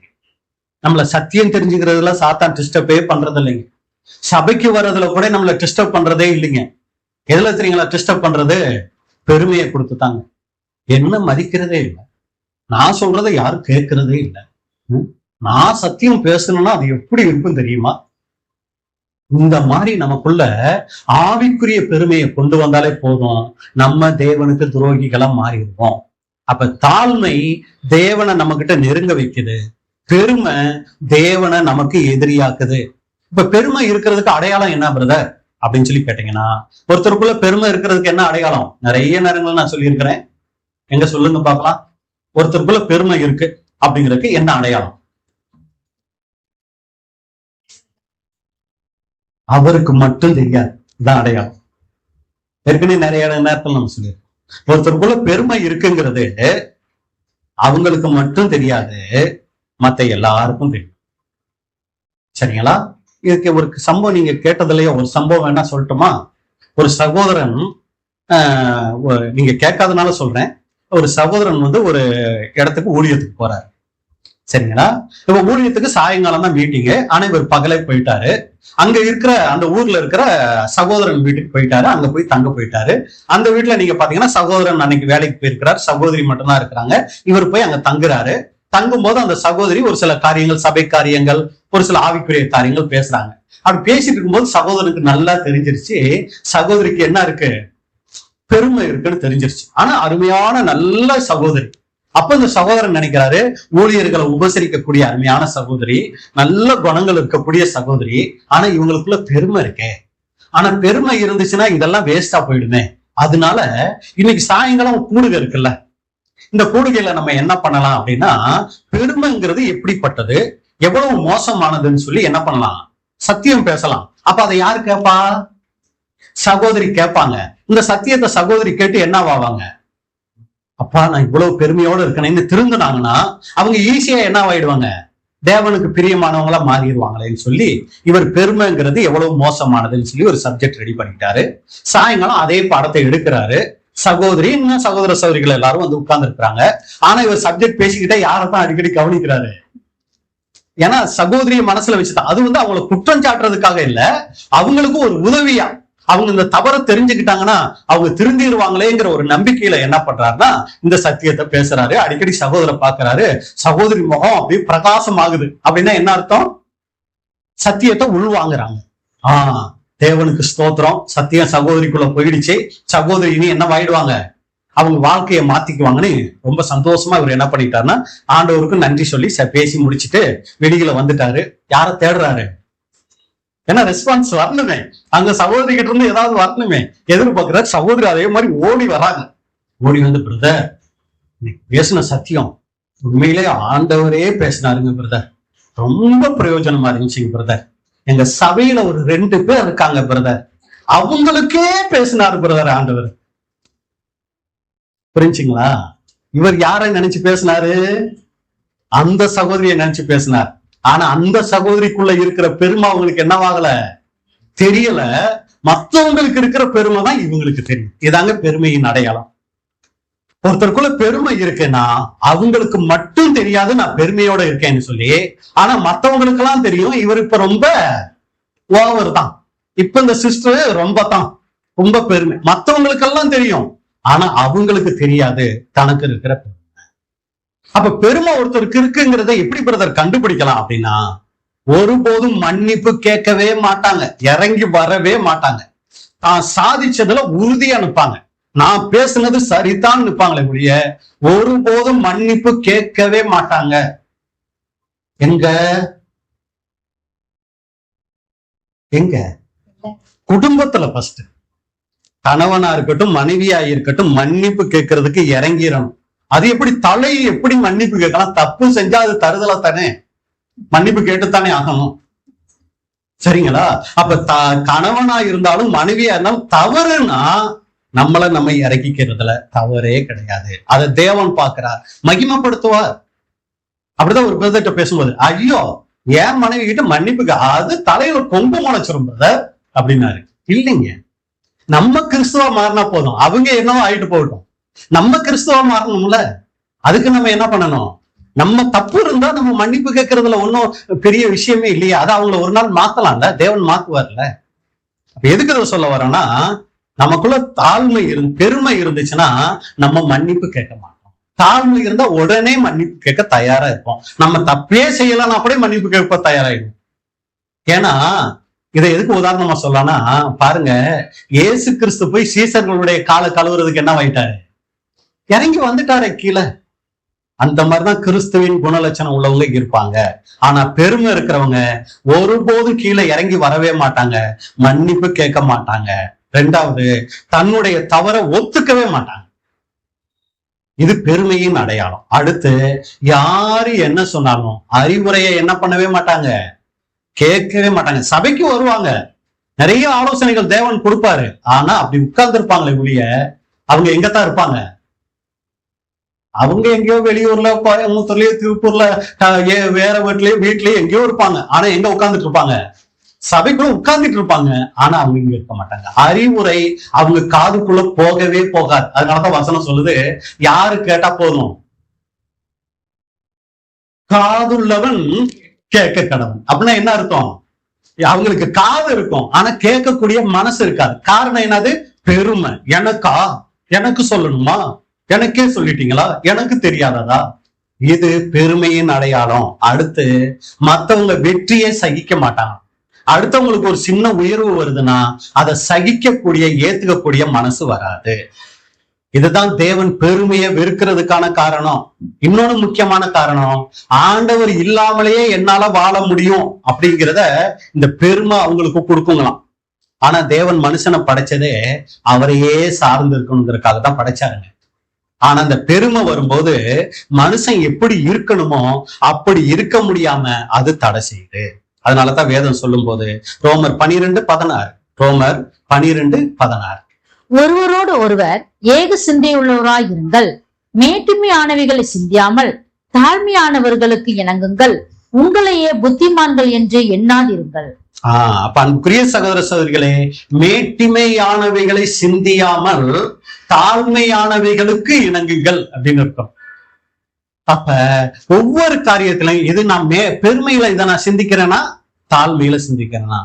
நம்மள சத்தியம் தெரிஞ்சுக்கிறதுல சாத்தான் டிஸ்டர்பே பண்றது இல்லைங்க. சபைக்கு வர்றதுல கூட நம்மள டிஸ்டர்ப் பண்றதே இல்லைங்க. எதுல தெரியுங்களா டிஸ்டர்ப் பண்றது? பெருமையை கொடுத்துட்டாங்க. என்ன மதிக்கிறதே இல்லை. நான் சொல்றதை யாரும் கேட்கறதே இல்லை. நான் சத்தியம் பேசணும்னா அது எப்படி இருக்கும் தெரியுமா? இந்த மாதிரி நமக்குள்ள ஆவிக்குரிய பெருமையை கொண்டு வந்தாலே போதும், நம்ம தேவனுக்கு துரோகிகளா மாறிடுவோம். அப்ப தாழ்மை தேவனை நம்ம கிட்ட நெருங்க வைக்குது, பெருமை தேவனை நமக்கு எதிரியாக்குது. இப்ப பெருமை இருக்கிறதுக்கு அடையாளம் என்ன பிரதர் அப்படின்னு சொல்லி கேட்டீங்கன்னா, ஒருத்தருக்குள்ள பெருமை இருக்கிறதுக்கு என்ன அடையாளம்? நிறைய நேரங்கள் நான் சொல்லியிருக்கிறேன். எங்க சொல்லுங்க பார்க்கலாம். ஒருத்தருக்குள்ள பெருமை இருக்கு அப்படிங்கிறதுக்கு என்ன அடையாளம்? அவருக்கு மட்டும் தெரியாது, இதான் அடையாளம். ஏற்கனவே நிறைய நேரத்தில் நம்ம சொல்லியிருக்கோம். ஒருத்தருக்குள்ள பெருமை இருக்குங்கிறது அவங்களுக்கு மட்டும் தெரியாது, மத்த எல்லாருக்கும் தெரியும். சரிங்களா? இதுக்கு ஒரு சம்பவம் நீங்க கேட்டதுலயே ஒரு சம்பவம் வேணா சொல்லட்டுமா? ஒரு சகோதரன், நீங்க கேட்காதனால சொல்றேன், ஒரு சகோதரன் வந்து ஒரு இடத்துக்கு ஊழியத்துக்கு போறாரு. சரிங்களா? இப்ப ஊழியத்துக்கு சாயங்காலம் தான் மீட்டிங்கு. ஆனா இவர் பகலே போயிட்டாரு. அங்க இருக்கிற அந்த ஊர்ல இருக்கிற சகோதரன் வீட்டுக்கு போயிட்டாரு. அங்க போய் தங்க போயிட்டாரு. அந்த வீட்டுல நீங்க பாத்தீங்கன்னா சகோதரன் அன்னைக்கு வேலைக்கு போயிருக்கிறார், சகோதரி மட்டும்தான் இருக்கிறாங்க. இவர் போய் அங்க தங்குறாரு. தங்கும் போது அந்த சகோதரி ஒரு சில காரியங்கள், சபை காரியங்கள், ஒரு சில ஆவிக்குரிய காரியங்கள் பேசுறாங்க. அப்படி பேசிட்டு இருக்கும்போது சகோதரனுக்கு நல்லா தெரிஞ்சிருச்சு, சகோதரிக்கு என்ன இருக்கு, பெருமை இருக்குன்னு தெரிஞ்சிருச்சு. ஆனா அருமையான நல்ல சகோதரி. அப்ப இந்த சகோதரன் நினைக்கிறாரு, ஊழியர்களை உபசரிக்கக்கூடிய அருமையான சகோதரி, நல்ல குணங்கள் இருக்கக்கூடிய சகோதரி, ஆனா இவங்களுக்குள்ள பெருமை இருக்கே. ஆனா பெருமை இருந்துச்சுன்னா இதெல்லாம் வேஸ்டா போயிடுமே. அதனால இன்னைக்கு சாயங்காலம் கூடுகை இருக்குல்ல, இந்த கூடுகையில நம்ம என்ன பண்ணலாம் அப்படின்னா, பெருமைங்கிறது எப்படிப்பட்டது, எவ்வளவு மோசமானதுன்னு சொல்லி என்ன பண்ணலாம், சத்தியம் பேசலாம். அப்ப அதை யாரு கேட்பா, சகோதரி கேட்பாங்க. இந்த சத்தியத்தை சகோதரி கேட்டு என்னவாவாங்க, அப்பா நான் இவ்வளவு பெருமையோட இருக்கேன்னு திருந்தினாங்கன்னா அவங்க ஈஸியா என்ன ஆயிடுவாங்க, தேவனுக்கு பிரியமானவங்களா மாறிடுவாங்களேன்னு சொல்லி இவர் பெருமைங்கிறது எவ்வளவு மோசமானதுன்னு சொல்லி ஒரு சப்ஜெக்ட் ரெடி பண்ணிட்டாரு. சாயங்காலம் அதே பாடத்தை எடுக்கிறாரு. சகோதரி இன்னும் சகோதர சகோதரிகள் எல்லாரும் வந்து உட்கார்ந்து இருக்கிறாங்க. ஆனா இவர் சப்ஜெக்ட் பேசிக்கிட்டே யாரைத்தான் அடிக்கடி கவனிக்கிறாரு, ஏன்னா சகோதரிய மனசுல வச்சுதான். அது வந்து அவங்களை குற்றம் சாட்டுறதுக்காக இல்ல, அவங்களுக்கும் ஒரு உதவியா. அவங்க இந்த தவறை தெரிஞ்சுக்கிட்டாங்கன்னா அவங்க திருந்திடுவாங்களேங்கிற ஒரு நம்பிக்கையில என்ன பண்றாருன்னா இந்த சத்தியத்தை பேசுறாரு. அடிக்கடி சகோதர பாக்குறாரு, சகோதரி முகம் அப்படியே பிரகாசம் ஆகுது. அப்படின்னா என்ன அர்த்தம், சத்தியத்தை உள்வாங்குறாங்க. தேவனுக்கு ஸ்தோத்திரம், சத்தியம் சகோதரிக்குள்ள போயிடுச்சு, சகோதரி இனி என்ன ஆயிடுவாங்க, அவங்க வாழ்க்கையை மாத்திக்குவாங்கன்னு ரொம்ப சந்தோஷமா இவர் என்ன பண்ணிட்டாருன்னா ஆண்டவருக்கு நன்றி சொல்லி பேசி முடிச்சுட்டு வெளியில வந்துட்டாரு. யார தேடுறாரு, ஏன்னா ரெஸ்பான்ஸ் வரணுமே, அங்க சகோதரி கிட்ட இருந்து ஏதாவது வரணுமே எதிர்பார்க்கிறார். சகோதரி அதே மாதிரி ஓடி வராங்க. ஓடி வந்து, பிரதர் பேசின சத்தியம் உண்மையிலே ஆண்டவரே பேசினாருங்க பிரதர், ரொம்ப பிரயோஜனமா இருந்துச்சுங்க பிரதர். எங்க சபையில ஒரு 2 பேர் இருக்காங்க பிரதர், அவங்களுக்கே பேசினாரு பிரதர் ஆண்டவர். புரிஞ்சுங்களா? இவர் யாரை நினைச்சு பேசினாரு, அந்த சகோதரியை நினைச்சு பேசினார். ஆனா அந்த சகோதரிக்குள்ள இருக்கிற பெருமை அவங்களுக்கு என்னவாகல தெரியல. மற்றவங்களுக்கு இருக்கிற பெருமை தான் இவங்களுக்கு தெரியும். இதாங்க பெருமையின் அடையாளம். ஒருத்தருக்குள்ள பெருமை இருக்குன்னா அவங்களுக்கு மட்டும் தெரியாது நான் பெருமையோட இருக்கேன்னு சொல்லி, ஆனா மத்தவங்களுக்கு எல்லாம் தெரியும் இவர் இப்ப ரொம்ப ஓவர் தான், இப்ப இந்த சிஸ்டர் ரொம்ப பெருமை, மத்தவங்களுக்கெல்லாம் தெரியும். ஆனா அவங்களுக்கு தெரியாது தனக்கு இருக்கிற பெருமை. அப்ப பெருமை ஒருத்தருக்கு இருக்குங்கிறத எப்படி பிரதர் கண்டுபிடிக்கலாம் அப்படின்னா, ஒருபோதும் மன்னிப்பு கேட்கவே மாட்டாங்க, இறங்கி வரவே மாட்டாங்க. தான் சாதிச்சதுல உறுதியா நிற்பாங்க, நான் பேசுனது சரிதான் நிற்பாங்களே முடிய ஒருபோதும் மன்னிப்பு கேட்கவே மாட்டாங்க. எங்க எங்க குடும்பத்துல ஃபர்ஸ்ட் கணவனா இருக்கட்டும் மனைவியா இருக்கட்டும் மன்னிப்பு கேட்கறதுக்கு இறங்கிடணும். அது எப்படி தலை எப்படி மன்னிப்பு கேட்கலாம், தப்பு செஞ்சா அது தருதலா தானே, மன்னிப்பு கேட்டுத்தானே ஆகணும். சரிங்களா? அப்ப கணவனா இருந்தாலும் மனைவியா இருந்தாலும் தவறுனா நம்ம இறக்கிக்கிறதுல தவறே கிடையாது. அதை தேவன் பார்க்கிறார், மகிமைப்படுத்துவார். அப்படிதான் ஒரு பிரதர்கிட்ட பேசும்போது, ஐயோ ஏன் மனைவி கிட்ட மன்னிப்பு அது தலையில கொம்பு முளைச்சிரும் பிரதர் அப்படின்னாரு. இல்லைங்க, நம்ம கிறிஸ்துவா மாறினா போதும், அவங்க என்னவோ ஆயிட்டு போகட்டும், நம்ம கிறிஸ்துவா மாறணும்ல. அதுக்கு நம்ம என்ன பண்ணணும், நம்ம தப்பு இருந்தா நம்ம மன்னிப்பு கேட்கறதுல ஒன்னும் பெரிய விஷயமே இல்லையா, அதை அவங்கள ஒரு நாள் மாத்தலாம்ல, தேவன் மாத்துவார்ல. அப்ப எதுக்கு இதை சொல்ல வரோம்னா, நமக்குள்ள தாழ்மை பெருமை இருந்துச்சுன்னா நம்ம மன்னிப்பு கேட்க மாட்டோம். தாழ்மை இருந்தா உடனே மன்னிப்பு கேட்க தயாரா இருப்போம். நம்ம தப்பே செய்யலாம் அப்படியே மன்னிப்பு கேட்க தயாராயிடும். ஏன்னா இதை எதுக்கு உதாரணமா சொல்லலாம்னா, பாருங்க, இயேசு கிறிஸ்து போய் சீசர்களுடைய காலை கழுவுறதுக்கு என்ன ஆயிட்டாரு, இறங்கி வந்துட்டாரு கீழே. அந்த மாதிரிதான் கிறிஸ்துவின் குணலட்சணம் உள்ளவங்க இருப்பாங்க. ஆனா பெருமை இருக்கிறவங்க ஒருபோதும் கீழே இறங்கி வரவே மாட்டாங்க, மன்னிப்பு கேட்க மாட்டாங்க. 2வது, தன்னுடைய தவறை ஒத்துக்கவே மாட்டாங்க. இது பெருமையின் அடையாளம். அடுத்து, யாரு என்ன சொன்னாலும் அறிவுரையை என்ன பண்ணவே மாட்டாங்க, கேட்கவே மாட்டாங்க. சபைக்கு வருவாங்க, நிறைய ஆலோசனைகள் தேவன் கொடுப்பாரு, ஆனா அப்படி உட்கார்ந்து இருப்பாங்களே ஒழிய அவங்க எங்கத்தான் இருப்பாங்க, அவங்க எங்கேயோ வெளியூர்ல, கோயம்புத்தூர்லயோ, திருப்பூர்ல, வேற வீட்லயோ எங்கேயோ இருப்பாங்க. ஆனா எங்க உட்கார்ந்துட்டு இருப்பாங்க, சபைக்குள்ள உட்கார்ந்துட்டு இருப்பாங்க, ஆனா அவங்க இங்க இருக்க மாட்டாங்க. அறிவுரை அவங்க காதுக்குள்ள போகவே போகாது. அதனாலதான் வசனம் சொல்லுது, யாரு கேட்டா போதும், காதுள்ளவன் கேட்க கடவன். அப்படின்னா என்ன அர்த்தம்? அவங்களுக்கு காது இருக்கும், ஆனா கேட்கக்கூடிய மனசு இருக்காது. காரணம் என்னது? பெருமை. எனக்கா, எனக்கு சொல்லணுமா, எனக்கே சொல்லிட்டீங்களா, எனக்கு தெரியாததா? இது பெருமையின் அடையாளம். அடுத்து மத்தவங்க வெற்றியை சகிக்க மாட்டாங்க. அடுத்தவங்களுக்கு ஒரு சின்ன உயர்வு வருதுன்னா அதை சகிக்கக்கூடிய ஏத்துக்கக்கூடிய மனசு வராது. இதுதான் தேவன் பெருமையை வெறுக்கிறதுக்கான காரணம். இன்னொன்னு முக்கியமான காரணம், ஆண்டவர் இல்லாமலேயே என்னால வாழ முடியும் அப்படிங்கிறத இந்த பெருமை அவங்களுக்கு கொடுக்குங்களாம். ஆனா தேவன் மனுஷனை படைச்சதே அவரையே சார்ந்து இருக்கணுங்கிறதுக்காக தான் படைச்சாருங்க. ஆனா அந்த பெருமை வரும்போது மனுஷன் எப்படி இருக்கணுமோ அப்படி இருக்க முடியாம அது தடை செய்யுது. அதனாலதான் வேதம் சொல்லும் போது ரோமர் 12:16, ரோமர் 12:16, ஒருவரோடு ஒருவர் ஏக சிந்தையுள்ளவராய் இருங்கள், மேட்டுமையானவைகளை சிந்தியாமல் தாழ்மையானவர்களுக்கு இணங்குங்கள், உங்களையே புத்திமான்கள் என்று எண்ணாதிருங்கள். அப்ப அன்புக்குரிய சகோதர சகோதரிகளே, மேட்டிமையானவைகளை சிந்தியாமல் தாழ்மையானவைகளுக்கு இணங்குங்கள் அப்படின்னு இருக்கும். அப்ப ஒவ்வொரு காரியத்திலையும் இது நான் பெருமையில இதை நான் சிந்திக்கிறேன்னா தாழ்மையில சிந்திக்கிறேன்னா,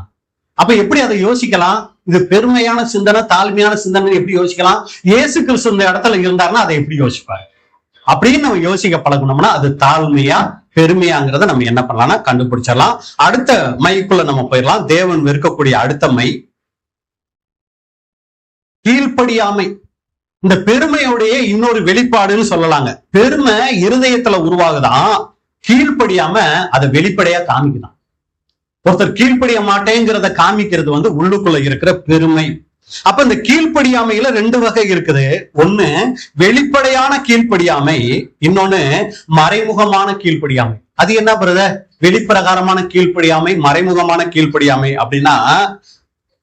அப்ப எப்படி அதை யோசிக்கலாம்? இது பெருமையான சிந்தனை தாழ்மையான சிந்தனை எப்படி யோசிக்கலாம்? இயேசு கிறிஸ்து இந்த இடத்துல இருந்தாருன்னா அதை எப்படி யோசிப்பாரு அப்படின்னு நம்ம யோசிக்க பழகணும்னா அது தாழ்மையா பெருமையாங்கிறத நம்ம என்ன பண்ணலாம்னா கண்டுபிடிச்சிடலாம். அடுத்த மைக்குள்ள நம்ம போயிடலாம். தேவன் வெறுக்கக்கூடிய அடுத்த மை கீழ்ப்படியாமை. இந்த பெருமையோடைய இன்னொரு வெளிப்பாடுன்னு சொல்லலாங்க. பெருமை இருதயத்துல உருவாகுதான், கீழ்ப்படியாம அதை வெளிப்படையா காமிக்குதான். ஒருத்தர் கீழ்ப்படிய மாட்டேங்கிறத காமிக்கிறது உள்ளுக்குள்ள இருக்கிற பெருமை. அப்ப இந்த கீழ்ப்படியாமையில 2 வகை இருக்குது. ஒண்ணு வெளிப்படையான கீழ்ப்படியாமை, இன்னொன்னு மறைமுகமான கீழ்ப்படியாமை. அது என்ன பிரதர்? வெளிப்பிரகாரமான கீழ்ப்படியாமை, மறைமுகமான கீழ்ப்படியாமை அப்படின்னா,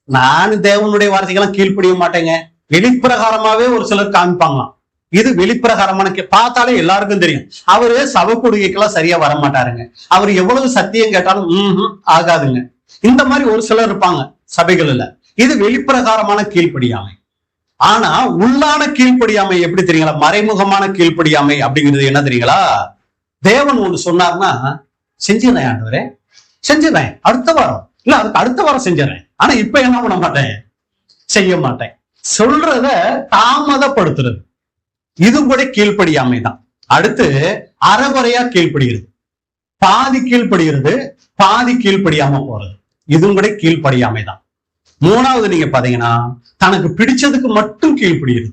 நான் தேவனுடைய வார்த்தைக்கெல்லாம் கீழ்ப்படிய மாட்டேங்க, வெளிப்பிரகாரமாவே ஒரு சிலர் காமிப்பாங்களாம். இது வெளிப்பிரகாரமான பார்த்தாலே எல்லாருக்கும் தெரியும், அவரு சபை கொடுக்கைக்கெல்லாம் சரியா வர மாட்டாருங்க, அவர் எவ்வளவு சத்தியம் கேட்டாலும் ஆகாதுங்க. இந்த மாதிரி ஒரு சிலர் இருப்பாங்க சபைகள்ல. இது வெளிப்பிரகாரமான கீழ்ப்படியாமை. ஆனா உள்ளான கீழ்ப்படியாமை எப்படி தெரியுங்களா? மறைமுகமான கீழ்ப்படியாமை அப்படிங்கிறது என்ன தெரியுங்களா? தேவன் ஒண்ணு சொன்னார்னா செஞ்சிடறேன் ஆண்டவரே, செஞ்சிடறேன், அடுத்த வாரம் இல்ல அதுக்கு அடுத்த வாரம் செஞ்சிடறேன், ஆனா இப்ப என்ன பண்ண மாட்டேன், செய்ய மாட்டேன், சொல்றத தாமதப்படுத்துறது, இது கூட கீழ்ப்படியாமை தான். அடுத்து அறகுறையா கீழ்ப்படுகிறது, பாதி கீழ்ப்படுகிறது, பாதி கீழ்ப்படியாம போறது, இதுவும் கூட கீழ்ப்படியாமை தான். மூணாவது நீங்க பாத்தீங்கன்னா தனக்கு பிடிச்சதுக்கு மட்டும் கீழ்ப்படுகிறது,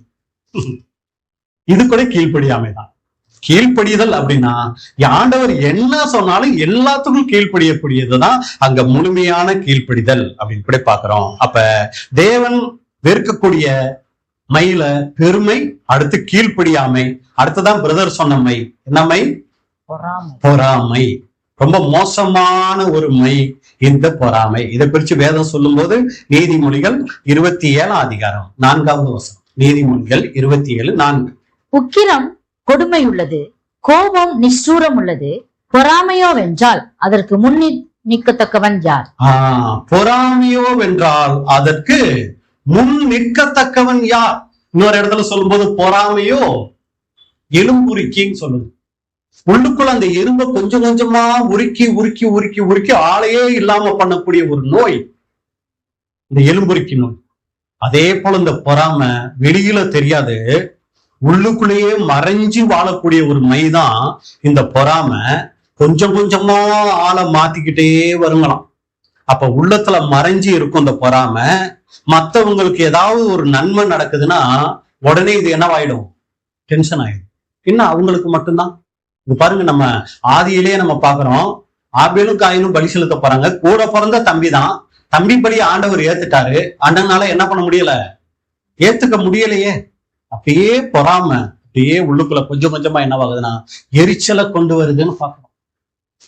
இது கூட கீழ்ப்படியாமை தான். கீழ்ப்படிதல் அப்படின்னா ஆண்டவர் என்ன சொன்னாலும் எல்லாத்துக்கும் கீழ்ப்படியக்கூடியதுதான் அங்க முழுமையான கீழ்ப்படிதல் அப்படின்னு கூட பாக்குறோம். அப்ப தேவன் வெறுக்கக்கூடிய மையில பெருமை, அடுத்து கீழ்ப்படியாமை, அடுத்துதான் பிரதர் சொன்ன மை என்ன மை? பொறாமை. ரொம்ப மோசமான ஒரு மை இந்த பொறாமை. இதை குறித்து வேதம் சொல்லும் போது நீதிமொழிகள் 27 4வது வசனம். நீதிமொழிகள் 27:4. உக்கிரம் கொடுமை உள்ளது, கோபம் நிஷ்டூரம் உள்ளது, பொறாமையோ வென்றால் அதற்கு முன் நிற்கத்தக்கவன் யார்? பொறாமையோ வென்றால் அதற்கு முன் நிற்கத்தக்கவன் யார்? இன்னொரு இடத்துல சொல்லும் போது பொறாமையோ எலும்புரிக்கின்னு சொல்லுது. உள்ளுக்குள்ள அந்த எறும்பை கொஞ்சம் கொஞ்சமா உருக்கி உருக்கி உருக்கி உருக்கி ஆளையே இல்லாம பண்ணக்கூடிய ஒரு நோய் இந்த எலும்புரிக்கி நோய். அதே போல இந்த பொறாமை வெளியில தெரியாது, உள்ளுக்குள்ளேயே மறைஞ்சு வாழக்கூடிய ஒரு மைதான் இந்த பொறாமை. கொஞ்சம் கொஞ்சமா ஆளை மாத்திக்கிட்டே வருங்களாம். அப்ப உள்ளத்துல மறைஞ்சு இருக்கும் இந்த பொறாமை. மத்தவங்களுக்கு ஏதாவது ஒரு நன்மை நடக்குதுன்னா உடனே இது என்னவாயிடும்? டென்ஷன் ஆயிடும். இன்னும் அவங்களுக்கு மட்டும்தான். இது பாருங்க, நம்ம ஆதியிலேயே நம்ம பாக்குறோம், ஆபேலும் காயினும் பலி செலுத்த போறாங்க. கூட பிறந்த தம்பி தான், தம்பி பலி ஆண்டவர் ஏத்துட்டாரு, அண்ணனால என்ன பண்ண முடியல, ஏத்துக்க முடியலையே. அப்படியே பொறாம அப்படியே உள்ளுக்குள்ள கொஞ்சம் கொஞ்சமா என்னவாகுதுன்னா எரிச்சலை கொண்டு வருதுன்னு பாக்குறோம்.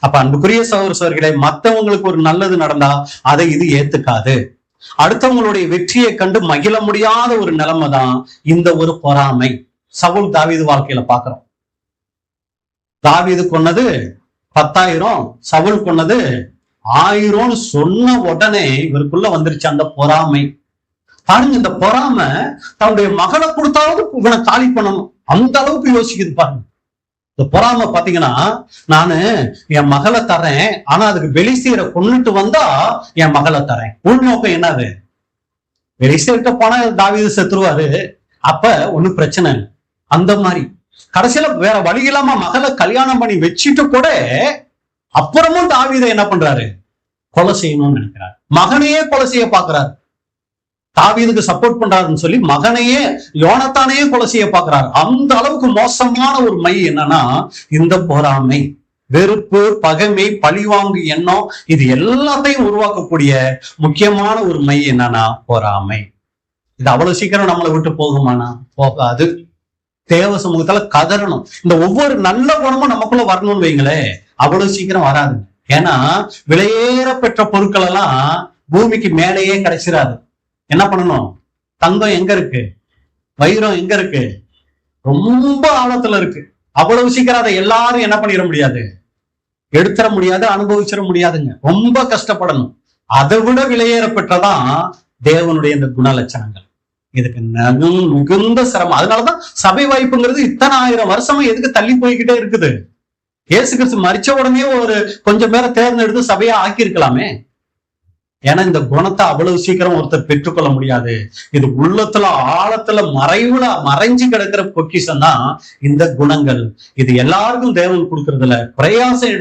அப்ப அன்புக்குரிய சகோதர சகோதரிகளே, மத்தவங்களுக்கு ஒரு நல்லது நடந்தா அதை இது ஏத்துக்காது. அடுத்தவங்களுடைய வெற்றியை கண்டு மகிழ முடியாத ஒரு நிலைமை தான் இந்த ஒரு பொறாமை. சவுல் தாவீது வாழ்க்கையில பாக்குறோம். தாவீது கொன்னது 10,000, சவுல் கொன்னது 1000 சொன்ன உடனே இவருக்குள்ள வந்துருச்சு அந்த பொறாமை. பாருங்க, இந்த பொறாமை தன்னுடைய மகளை கொடுத்தாவது இவனை காலி பண்ணணும், அந்த அளவுக்கு யோசிக்குது பாருங்க. இந்த பொறாமை பாத்தீங்கன்னா, நானு என் மகளை தரேன், ஆனா அதுக்கு பெலிஸ்தியரை கொன்னுட்டு வந்தா என் மகளை தரேன். உள்நோக்கம் என்னது? பெலிஸ்தியர்கிட்ட போனா தாவீது செத்துருவாரு, அப்ப ஒண்ணும் பிரச்சனை இல்லை. அந்த மாதிரி கடைசியில வேற வழி இல்லாம மகளை கல்யாணம் பண்ணி வச்சுட்டு கூட அப்புறமும் தாவீதை என்ன பண்றாரு? கொலை செய்யணும்னு நினைக்கிறாரு. மகனையே கொலை செய்ய பாக்குறாரு. தாவீதுக்கு சப்போர்ட் பண்றாருன்னு சொல்லி மகனையே, யோனத்தானையே கொலை செய்ய பாக்குறாரு. அந்த அளவுக்கு மோசமான ஒரு மை என்னன்னா இந்த பொறாமை, வெறுப்பு, பகைமை, பழிவாங்கு எண்ணம், இது எல்லாத்தையும் உருவாக்கக்கூடிய முக்கியமான ஒரு மை என்னன்னா பொறாமை. இது அவ்வளவு சீக்கிரம் நம்மளை விட்டு போகுமானா? போகாது. தேவ சமூகத்துல கதறணும். இந்த ஒவ்வொரு நல்ல குணமும் நமக்குள்ள வரணும்னு வைங்களே, அவ்வளவு சீக்கிரம் வராது. ஏன்னா விலையேற பெற்ற பொருட்கள் எல்லாம் பூமிக்கு மேலேயே கிடைச்சிடாது. என்ன பண்ணணும்? தங்கம் எங்க இருக்கு? வைரம் எங்க இருக்கு? ரொம்ப ஆழத்துல இருக்கு. அவ்வளவு சீக்கிரம் அதை எல்லாரும் என்ன பண்ணிட முடியாது, எடுத்துட முடியாது, அனுபவிச்சிட முடியாதுங்க. ரொம்ப கஷ்டப்படணும். அதை விட விலையேற பெற்றதான் தேவனுடைய இந்த குணலட்சணங்கள். இதுக்கு மிகுந்த சிரமம். அதனாலதான் சபை வாய்ப்புங்கிறது இத்தனை 1000 வருஷமா எதுக்கு தள்ளி போய்கிட்டே இருக்குது? இயேசு கிறிஸ்து மரிச்ச உடனே ஒரு கொஞ்சம் பேரை தேர்ந்தெடுத்து சபையா ஆக்கியிருக்கலாமே. ஏன்னா இந்த குணத்தை அவ்வளவு சீக்கிரம் ஒருத்தர் பெற்றுக்கொள்ள முடியாது. இது உள்ளத்துல ஆழத்துல மறைஞ்சு கிடக்கிற பொக்கிஷம் தான் இந்த குணங்கள். இது எல்லாருக்கும் தேவன் கொடுக்கறதுல பிரயாசம்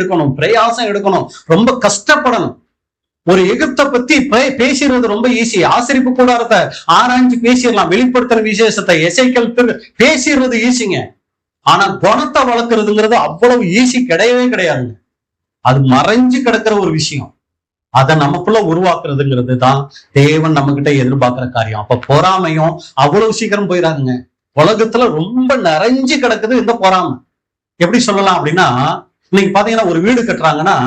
எடுக்கணும், ரொம்ப கஷ்டப்படணும். ஒரு எகிப்தை பத்தி பேசுறது ரொம்ப ஈஸி. ஆசரிப்பு கூடாரத்தை ஆராய்ஞ்சு பேசிடலாம், வெளிப்படுத்துற விசேஷத்தை எசேக்கியேல் பேசிடுறது ஈஸிங்க. ஆனா குணத்தை வளர்க்கறதுங்கிறது அவ்வளவு ஈஸி கிடையவே கிடையாதுங்க. அது மறைஞ்சு கிடக்கிற ஒரு விஷயம். அதை நமக்குள்ள உருவாக்குறதுங்கிறது தான் தேவன் நம்ம கிட்ட எதிர்பார்க்கிற காரியம். அப்ப பொறாமையும் அவ்வளவு சீக்கிரம் போயிடாதுங்க. உலகத்துல ரொம்ப நிறைஞ்சு கிடக்குது இந்த பொறாமை. எப்படி சொல்லலாம் அப்படின்னா, இன்னைக்கு பாத்தீங்கன்னா ஒரு வீடு கட்டுறாங்கன்னா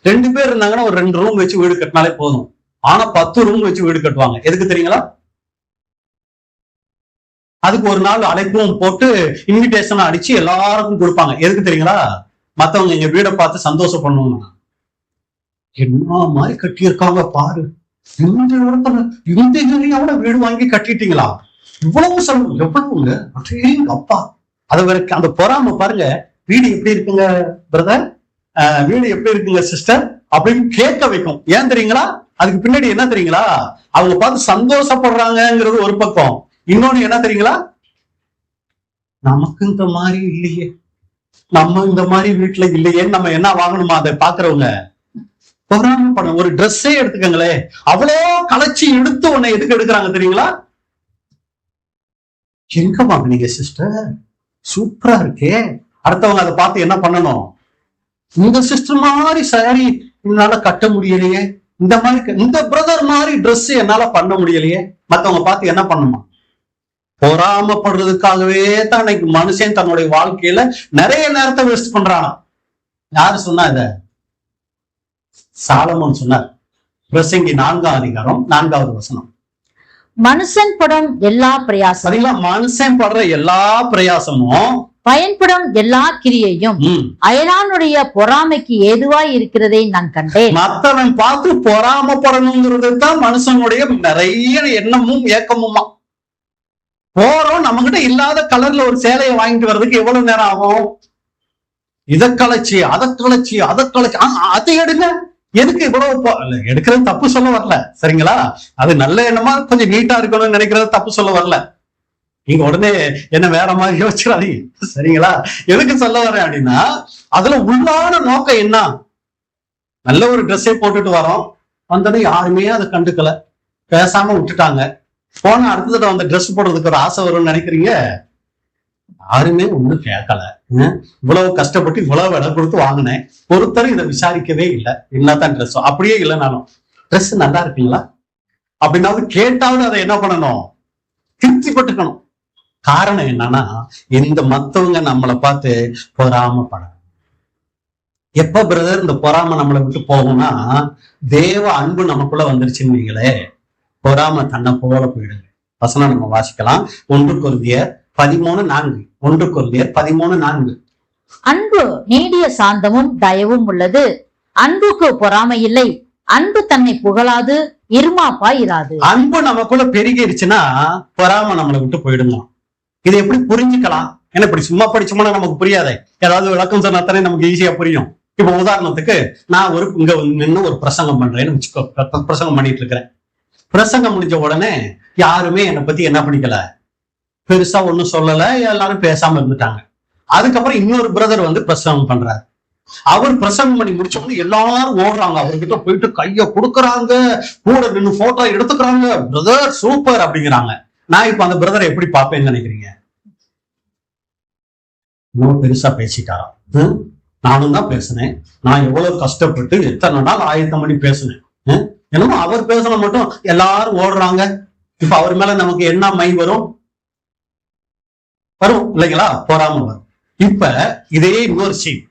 2 பேர் இருந்தாங்கன்னா ஒரு 2 ரூம் வச்சு வீடு கட்டினாலே போதும். ஆனா 10 ரூம் வச்சு வீடு கட்டுவாங்க. எதுக்கு தெரியுங்களா? அதுக்கு ஒரு நாள் அழைப்பும் போட்டு இன்விடேஷன் அடிச்சு எல்லாருக்கும் கொடுப்பாங்க. எதுக்கு தெரியுங்களா? மத்தவங்க எங்க வீடை பார்த்து சந்தோஷம் பண்ணுவாங்க. என்ன மாதிரி கட்டியிருக்காங்க பாரு, இந்த இடத்துல இந்த ஏரியாவோட வீடு வாங்கி கட்டிட்டீங்களா, இவ்வளவு செலவு, எவ்வளவுங்க, அப்பா. அது வரைக்கும் அந்த பொறாம பாருங்க. வீடு எப்படி இருக்குங்க பிரதர், வீடு எப்படி இருக்குங்க சிஸ்டர் அப்படின்னு கேட்க வைக்கும். ஏன் தெரியுங்களா? அதுக்கு பின்னாடி என்ன தெரியுங்களா? அவங்க பார்த்து சந்தோஷப்படுறாங்கிறது ஒரு பக்கம். இன்னொன்னு என்ன தெரியுங்களா? நமக்கு இந்த மாதிரி இல்லையே, நம்ம இந்த மாதிரி வீட்டுல இல்லையே, நம்ம என்ன வாங்கணுமா அதை பாக்குறவங்க பொறாம. ஒரு ட்ரெஸ்ஸே எடுத்துக்கங்களே, அவ்வளோ கலைச்சி எடுத்து உன்னை எதுக்கு எடுக்கிறாங்க தெரியுங்களா? எங்க வாங்கினீங்க சிஸ்டர், சூப்பரா இருக்கே. அடுத்தவங்க அதை பார்த்து என்ன பண்ணணும்? இந்த சிஸ்டர் மாதிரி சாரி என்னால கட்ட முடியலையே, இந்த பிரதர் மாதிரி ட்ரெஸ் என்னால பண்ண முடியலையே. மத்தவங்க பார்த்து என்ன பண்ணுமா? பொறாமப்படுறதுக்காகவே தான் இன்னைக்கு மனுஷன் தன்னுடைய வாழ்க்கையில நிறைய நேரத்தை வேஸ்ட் பண்றானா. யாரு சொன்னா இத? சாலமோன் சொன்னார். பிரசங்கி 4ஆம் அதிகாரம் 4வது வசனம். மனுஷன் படும் எல்லா பிரயாசமும், மனுஷன் படுற எல்லா பிரயாசமும், பயன்படும் எல்லா கிரியையும் அயலானுடைய பொறாமைக்கு ஏதுவாய் இருக்கிறதை நான் கண்டேன். மத்தவன் பார்த்து பொறாமப்படணுங்கிறது தான் மனுஷனுடைய நிறைய எண்ணமும் ஏக்கமுமா. போறோம், நம்ம கிட்ட இல்லாத கலர்ல ஒரு சேலையை வாங்கிட்டு வர்றதுக்கு எவ்வளவு நேரம் ஆகும்? இதை கலைச்சி அதை கலைச்சி அதை எடுங்க. எதுக்கு இவ்வளவு? எடுக்கிறது தப்பு சொல்ல வரல, சரிங்களா? அது நல்ல எண்ணமா கொஞ்சம் நீட்டா இருக்கணும்னு நினைக்கிறது தப்பு சொல்ல வரல. நீங்க உடனே என்ன வேற மாதிரி யோசிச்சிடாதீங்க, சரிங்களா? எதுக்கு சொல்ல வரேன் அப்படின்னா, அதுல உள்ளான நோக்கம் என்ன? நல்ல ஒரு ட்ரெஸ்ஸே போட்டுட்டு வரோம், வந்தோடனே யாருமே அதை கண்டுக்கல, பேசாம விட்டுட்டாங்க. போன அடுத்த தடவை அந்த ட்ரெஸ் போடுறதுக்கு ஒரு ஆசை வரும்னு நினைக்கிறீங்க, யாருமே ஒண்ணும் கேட்கல. இவ்வளவு கஷ்டப்பட்டு இவ்வளவு விலை கொடுத்து வாங்கினேன், ஒருத்தரும் இதை விசாரிக்கவே இல்லை. என்னதான் ட்ரெஸ் அப்படியே இல்லைனாலும் ட்ரெஸ் நல்லா இருக்குங்களா அப்படின்னாவது கேட்டாவது அதை என்ன பண்ணணும்? திருப்திப்பட்டுக்கணும். காரணம் என்னன்னா, இந்த மத்தவங்க நம்மளை பார்த்து பொறாமப்பட. எப்ப பிரதர் இந்த பொறாம நம்மளை விட்டு போகும்னா, தேவ அன்பு நமக்குள்ள வந்துருச்சுன்னு நீங்களே, பொறாம தன்னை போல போயிடுங்க. வசனம் நம்ம வாசிக்கலாம். 1 கொரிந்தியர் 13:4. 1 கொரிந்தியர் 13:4. அன்பு நீடிய சாந்தமும் தயவும் உள்ளது, அன்புக்கு பொறாமை இல்லை. அன்பு தன்னை புகழாது, இருமாப்பா இராது. அன்பு நமக்குள்ள பெருகிருச்சுன்னா பொறாம நம்மளை விட்டு போயிடுங்க. இதை எப்படி புரிஞ்சுக்கலாம்? ஏன்னா இப்படி சும்மா படிச்சோம்னா நமக்கு புரியாதே. ஏதாவது விளக்கம் சொன்னாத்தானே நமக்கு ஈஸியா புரியும். இப்ப உதாரணத்துக்கு நான் இங்க நின்று ஒரு பிரசங்கம் பண்றேன்னு வச்சுக்கோ. பிரசங்கம் பண்ணிட்டு இருக்கிறேன். பிரசங்கம் முடிஞ்ச உடனே யாருமே என்னை பத்தி என்ன பண்ணிக்கல, பெருசா ஒண்ணும் சொல்லல, எல்லாரும் பேசாம இருந்துட்டாங்க. அதுக்கப்புறம் இன்னொரு பிரதர் வந்து பிரசங்கம் பண்றாரு. அவர் பிரசங்கம் பண்ணி முடிச்ச உடனே எல்லாரும் ஓடுறாங்க, அவர்கிட்ட போயிட்டு கைய கொடுக்குறாங்க, கூட நின்று போட்டோ எடுத்துக்கிறாங்க. பிரதர் சூப்பர் அப்படிங்கிறாங்க. நான் இப்ப அந்த பிரதரை எப்படி பார்ப்பேன்னு நினைக்கிறீங்க? இன்னும் பெருசா பேசிட்டாராம். நானும் தான் பேசினேன். நான் எவ்வளவு கஷ்டப்பட்டு எத்தனை நாள் ஆயத்தம் பண்ணி பேசினேன். என்னமோ அவர் பேசின மட்டும் எல்லாரும் ஓடுறாங்க. இப்ப அவர் மேல நமக்கு என்ன மை வரும் இல்லைங்களா? பொறாம வரும். இப்ப இதே இன்னொரு சீன்.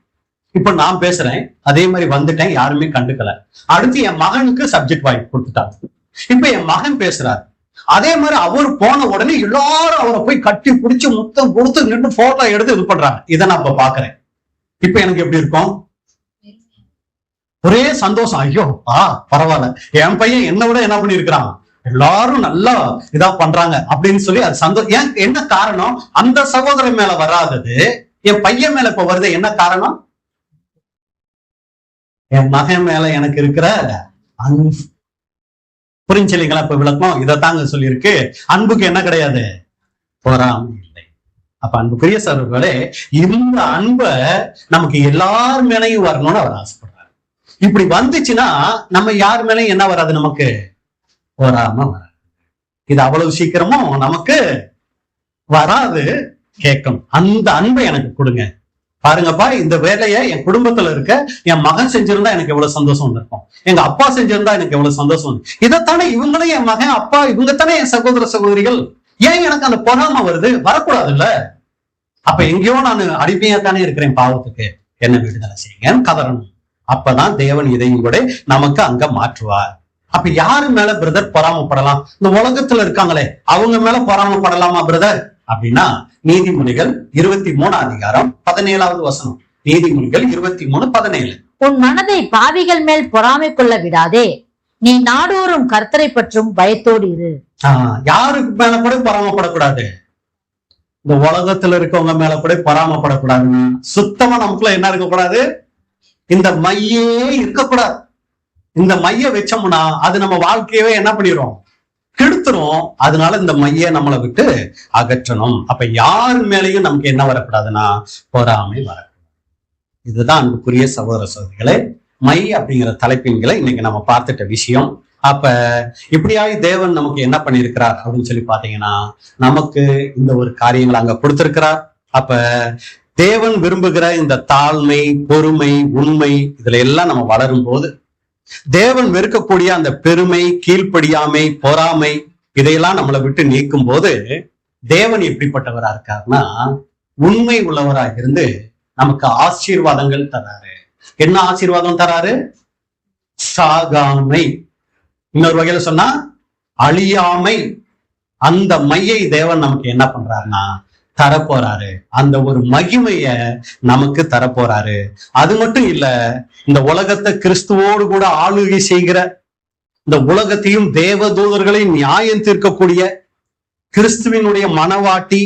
இப்ப நான் பேசுறேன், அதே மாதிரி வந்துட்டேன், யாருமே கண்டுக்கல. அடுத்து என் மகனுக்கு சப்ஜெக்ட் வாங்கி கொடுத்துட்டாங்க. இப்ப என் மகன் பேசுறாரு. அதே மாதிரி அவர் போன உடனே எல்லாரும் அவரை போய் கட்டி பிடிச்சு முத்தம் கொடுத்து நின்று போட்டோ எடுத்து இது பண்றாங்க. இதை நான் இப்ப பாக்குறேன். இப்ப எனக்கு எப்படி இருக்கும்? ஒரே சந்தோஷம். ஐயோ பரவாயில்ல, என் பையன் என்ன விட என்ன பண்ணிருக்கிறான், எல்லாரும் நல்லா இதா பண்றாங்க அப்படின்னு சொல்லி அது சந்தோஷம். ஏன் என்ன காரணம்? அந்த சகோதரன் மேல வராதது என் பையன் மேல இப்ப வருது. என்ன காரணம்? என் மகன் மேல எனக்கு இருக்கிற அன்பு. புரிஞ்சு இல்லைங்களா? இப்ப விளக்கம் இதைத்தாங்க சொல்லியிருக்கு. அன்புக்கு என்ன கிடையாது? பொறாமை இல்லை. அப்ப அன்புக்குரிய சகோதரர்களே, இந்த அன்பை நமக்கு எல்லார் மேலையும் வரணும்னு அவர் ஆசைப்படுறாரு. இப்படி வந்துச்சுன்னா நம்ம யார் மேலையும் என்ன வராது? நமக்கு பொறாம வராது. இது அவ்வளவு சீக்கிரமும் நமக்கு வராது. கேட்கணும், அந்த அன்பை எனக்கு கொடுங்க. பாருங்கப்பா, இந்த வேலையை என் குடும்பத்துல இருக்க என் மகன் செஞ்சிருந்தா எனக்கு எவ்வளவு சந்தோஷம் இருக்கும், எங்க அப்பா செஞ்சிருந்தா எனக்கு எவ்வளவு சந்தோஷம். இதைத்தானே இவங்களும் என் மகன் அப்பா இவங்க தானே என் சகோதர சகோதரிகள். ஏன் எனக்கு அந்த பொறாம வருது? வரக்கூடாது இல்ல? அப்ப எங்கேயோ நான் அடிமையா தானே இருக்கிறேன் பாவத்துக்கு, என்ன விடுதலை செய்யுங்கன்னு கதறணும். அப்பதான் தேவன் இதையும் கூட நமக்கு அங்க மாற்றுவார். அப்ப யாரு மேல பிரதர் பொறாமப்படலாம்? இந்த உலகத்துல இருக்காங்களே அவங்க மேல பொறாமப்படலாமா பிரதர் அப்படின்னா, நீதிமொழிகள் 23:17 வசனம். நீதிமொழிகள் 23:17. உன் மனதை பாவிகள் மேல் பொறாமை கொள்ள விடாதே, நீ நாடோறும் கர்த்தரை பற்றும் பயத்தோடு இரு. யாருக்கு மேல கூட பொறாமப்படக்கூடாது? இந்த உலகத்துல இருக்கவங்க மேல கூட பொறாமப்படக்கூடாது. சுத்தமா நமக்குள்ள என்ன இருக்கக்கூடாது? இந்த மையே இருக்கக்கூடாது. இந்த மைய வச்சோம்னா அது நம்ம வாழ்க்கையவே என்ன பண்ணிடும்? கெடுத்துரும். அதனால இந்த மைய நம்மளை விட்டு அகற்றணும். அப்ப யார் மேலையும் நமக்கு என்ன வரக்கூடாதுன்னா பொறாமை வரக்கூடாது. இதுதான் அன்புக்குரிய சகோதர சகோதரிகளே, மை அப்படிங்கிற தலைப்பின்களை இன்னைக்கு நம்ம பார்த்துட்ட விஷயம். அப்ப இப்படியாய் தேவன் நமக்கு என்ன பண்ணிருக்கிறார் அப்படின்னு சொல்லி பாத்தீங்கன்னா, நமக்கு இந்த ஒரு காரியங்களை அங்க கொடுத்திருக்கிறார். அப்ப தேவன் விரும்புகிற இந்த தாழ்மை, பொறுமை, உண்மை இதுல எல்லாம் நம்ம வளரும் போது, தேவன் வெறுக்கக்கூடிய அந்த பெருமை, கீழ்ப்படியாமை, பொறாமை இதையெல்லாம் நம்மளை விட்டு நீக்கும் போது தேவன் எப்படிப்பட்டவரா இருக்காருன்னா, உண்மை உள்ளவராக இருந்து நமக்கு ஆசீர்வாதங்கள் தராரு. என்ன ஆசீர்வாதம் தராரு? சாகாமை. இன்னொரு வகையில சொன்னா அழியாமை. அந்த மையை தேவன் நமக்கு என்ன பண்றாருன்னா தரப்போறாரு. அந்த ஒரு மகிமைய நமக்கு தரப்போறாரு. அது மட்டும் இல்ல, இந்த உலகத்தை கிறிஸ்துவோடு கூட ஆளுகை செய்கிற, இந்த உலகத்தையும் தேவதூதர்களை நியாயம் தீர்க்கக்கூடிய கிறிஸ்துவினுடைய மனவாட்டி,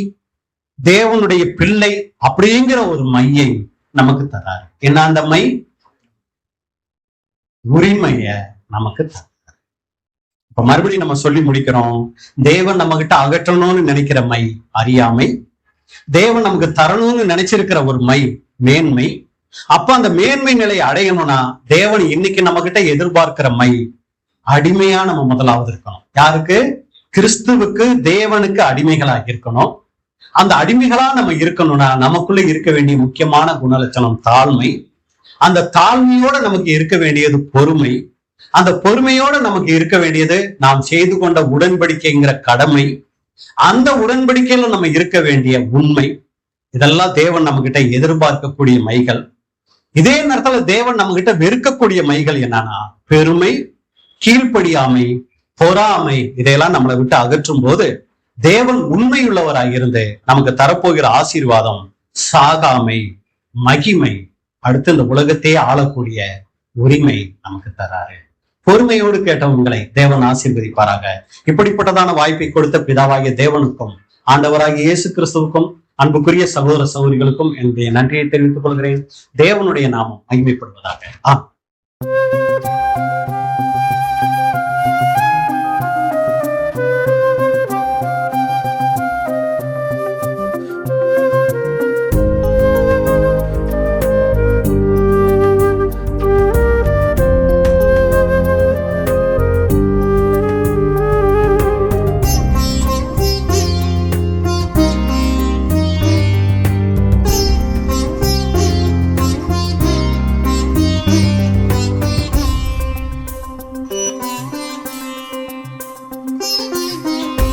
தேவனுடைய பிள்ளை அப்படிங்கிற ஒரு மையை நமக்கு தராரு. என்ன அந்த மை? உரிமைய நமக்கு தராரு. இப்ப மறுபடியும் நம்ம சொல்லி முடிக்கிறோம். தேவன் நம்ம கிட்ட அகற்றணும்னு நினைக்கிற மை அறியாமை, தேவன் நமக்கு தரணும்னு நினைச்சிருக்கிற ஒரு மை மேன்மை. அப்ப அந்த மேன்மை நிலையை அடையணும்னா தேவன் இன்னைக்கு நம்ம கிட்ட எதிர்பார்க்கிற மை அடிமையா நம்ம முதலாவது இருக்கணும். யாருக்கு? கிறிஸ்துவுக்கு, தேவனுக்கு அடிமைகளா இருக்கணும். அந்த அடிமைகளா நம்ம இருக்கணும்னா நமக்குள்ள இருக்க வேண்டிய முக்கியமான குணலட்சணம் தாழ்மை. அந்த தாழ்மையோட நமக்கு இருக்க வேண்டியது பொறுமை. அந்த பொறுமையோட நமக்கு இருக்க வேண்டியது நாம் செய்து கொண்ட உடன்படிக்கைங்கிற கடமை. அந்த உடன்படிக்கையில நம்ம இருக்க வேண்டிய உண்மை. இதெல்லாம் தேவன் நம்ம கிட்ட எதிர்பார்க்கக்கூடிய மைகள். இதே நேரத்துல தேவன் நம்ம கிட்ட வெறுக்கக்கூடிய மைகள் என்னன்னா பெருமை, கீழ்ப்படியாமை, பொறாமை. இதையெல்லாம் நம்மளை விட்டு அகற்றும் போது தேவன் உண்மையுள்ளவராக இருந்து நமக்கு தரப்போகிற ஆசீர்வாதம் சாகாமை, மகிமை, அடுத்து இந்த உலகத்தையே ஆளக்கூடிய உரிமை நமக்கு தராரு. பொறுமையோடு கேட்ட உங்களை தேவன் ஆசீர்வதிப்பாராக. இப்படிப்பட்டதான வாய்ப்பை கொடுத்த பிதாவாகிய தேவனுக்கும் ஆண்டவராகிய இயேசு கிறிஸ்துவுக்கும் அன்புக்குரிய சகோதர சகோதரிகளுக்கும் என்னுடைய நன்றியை தெரிவித்துக் கொள்கிறேன். தேவனுடைய நாமம் மகிமைப்படுவதாக.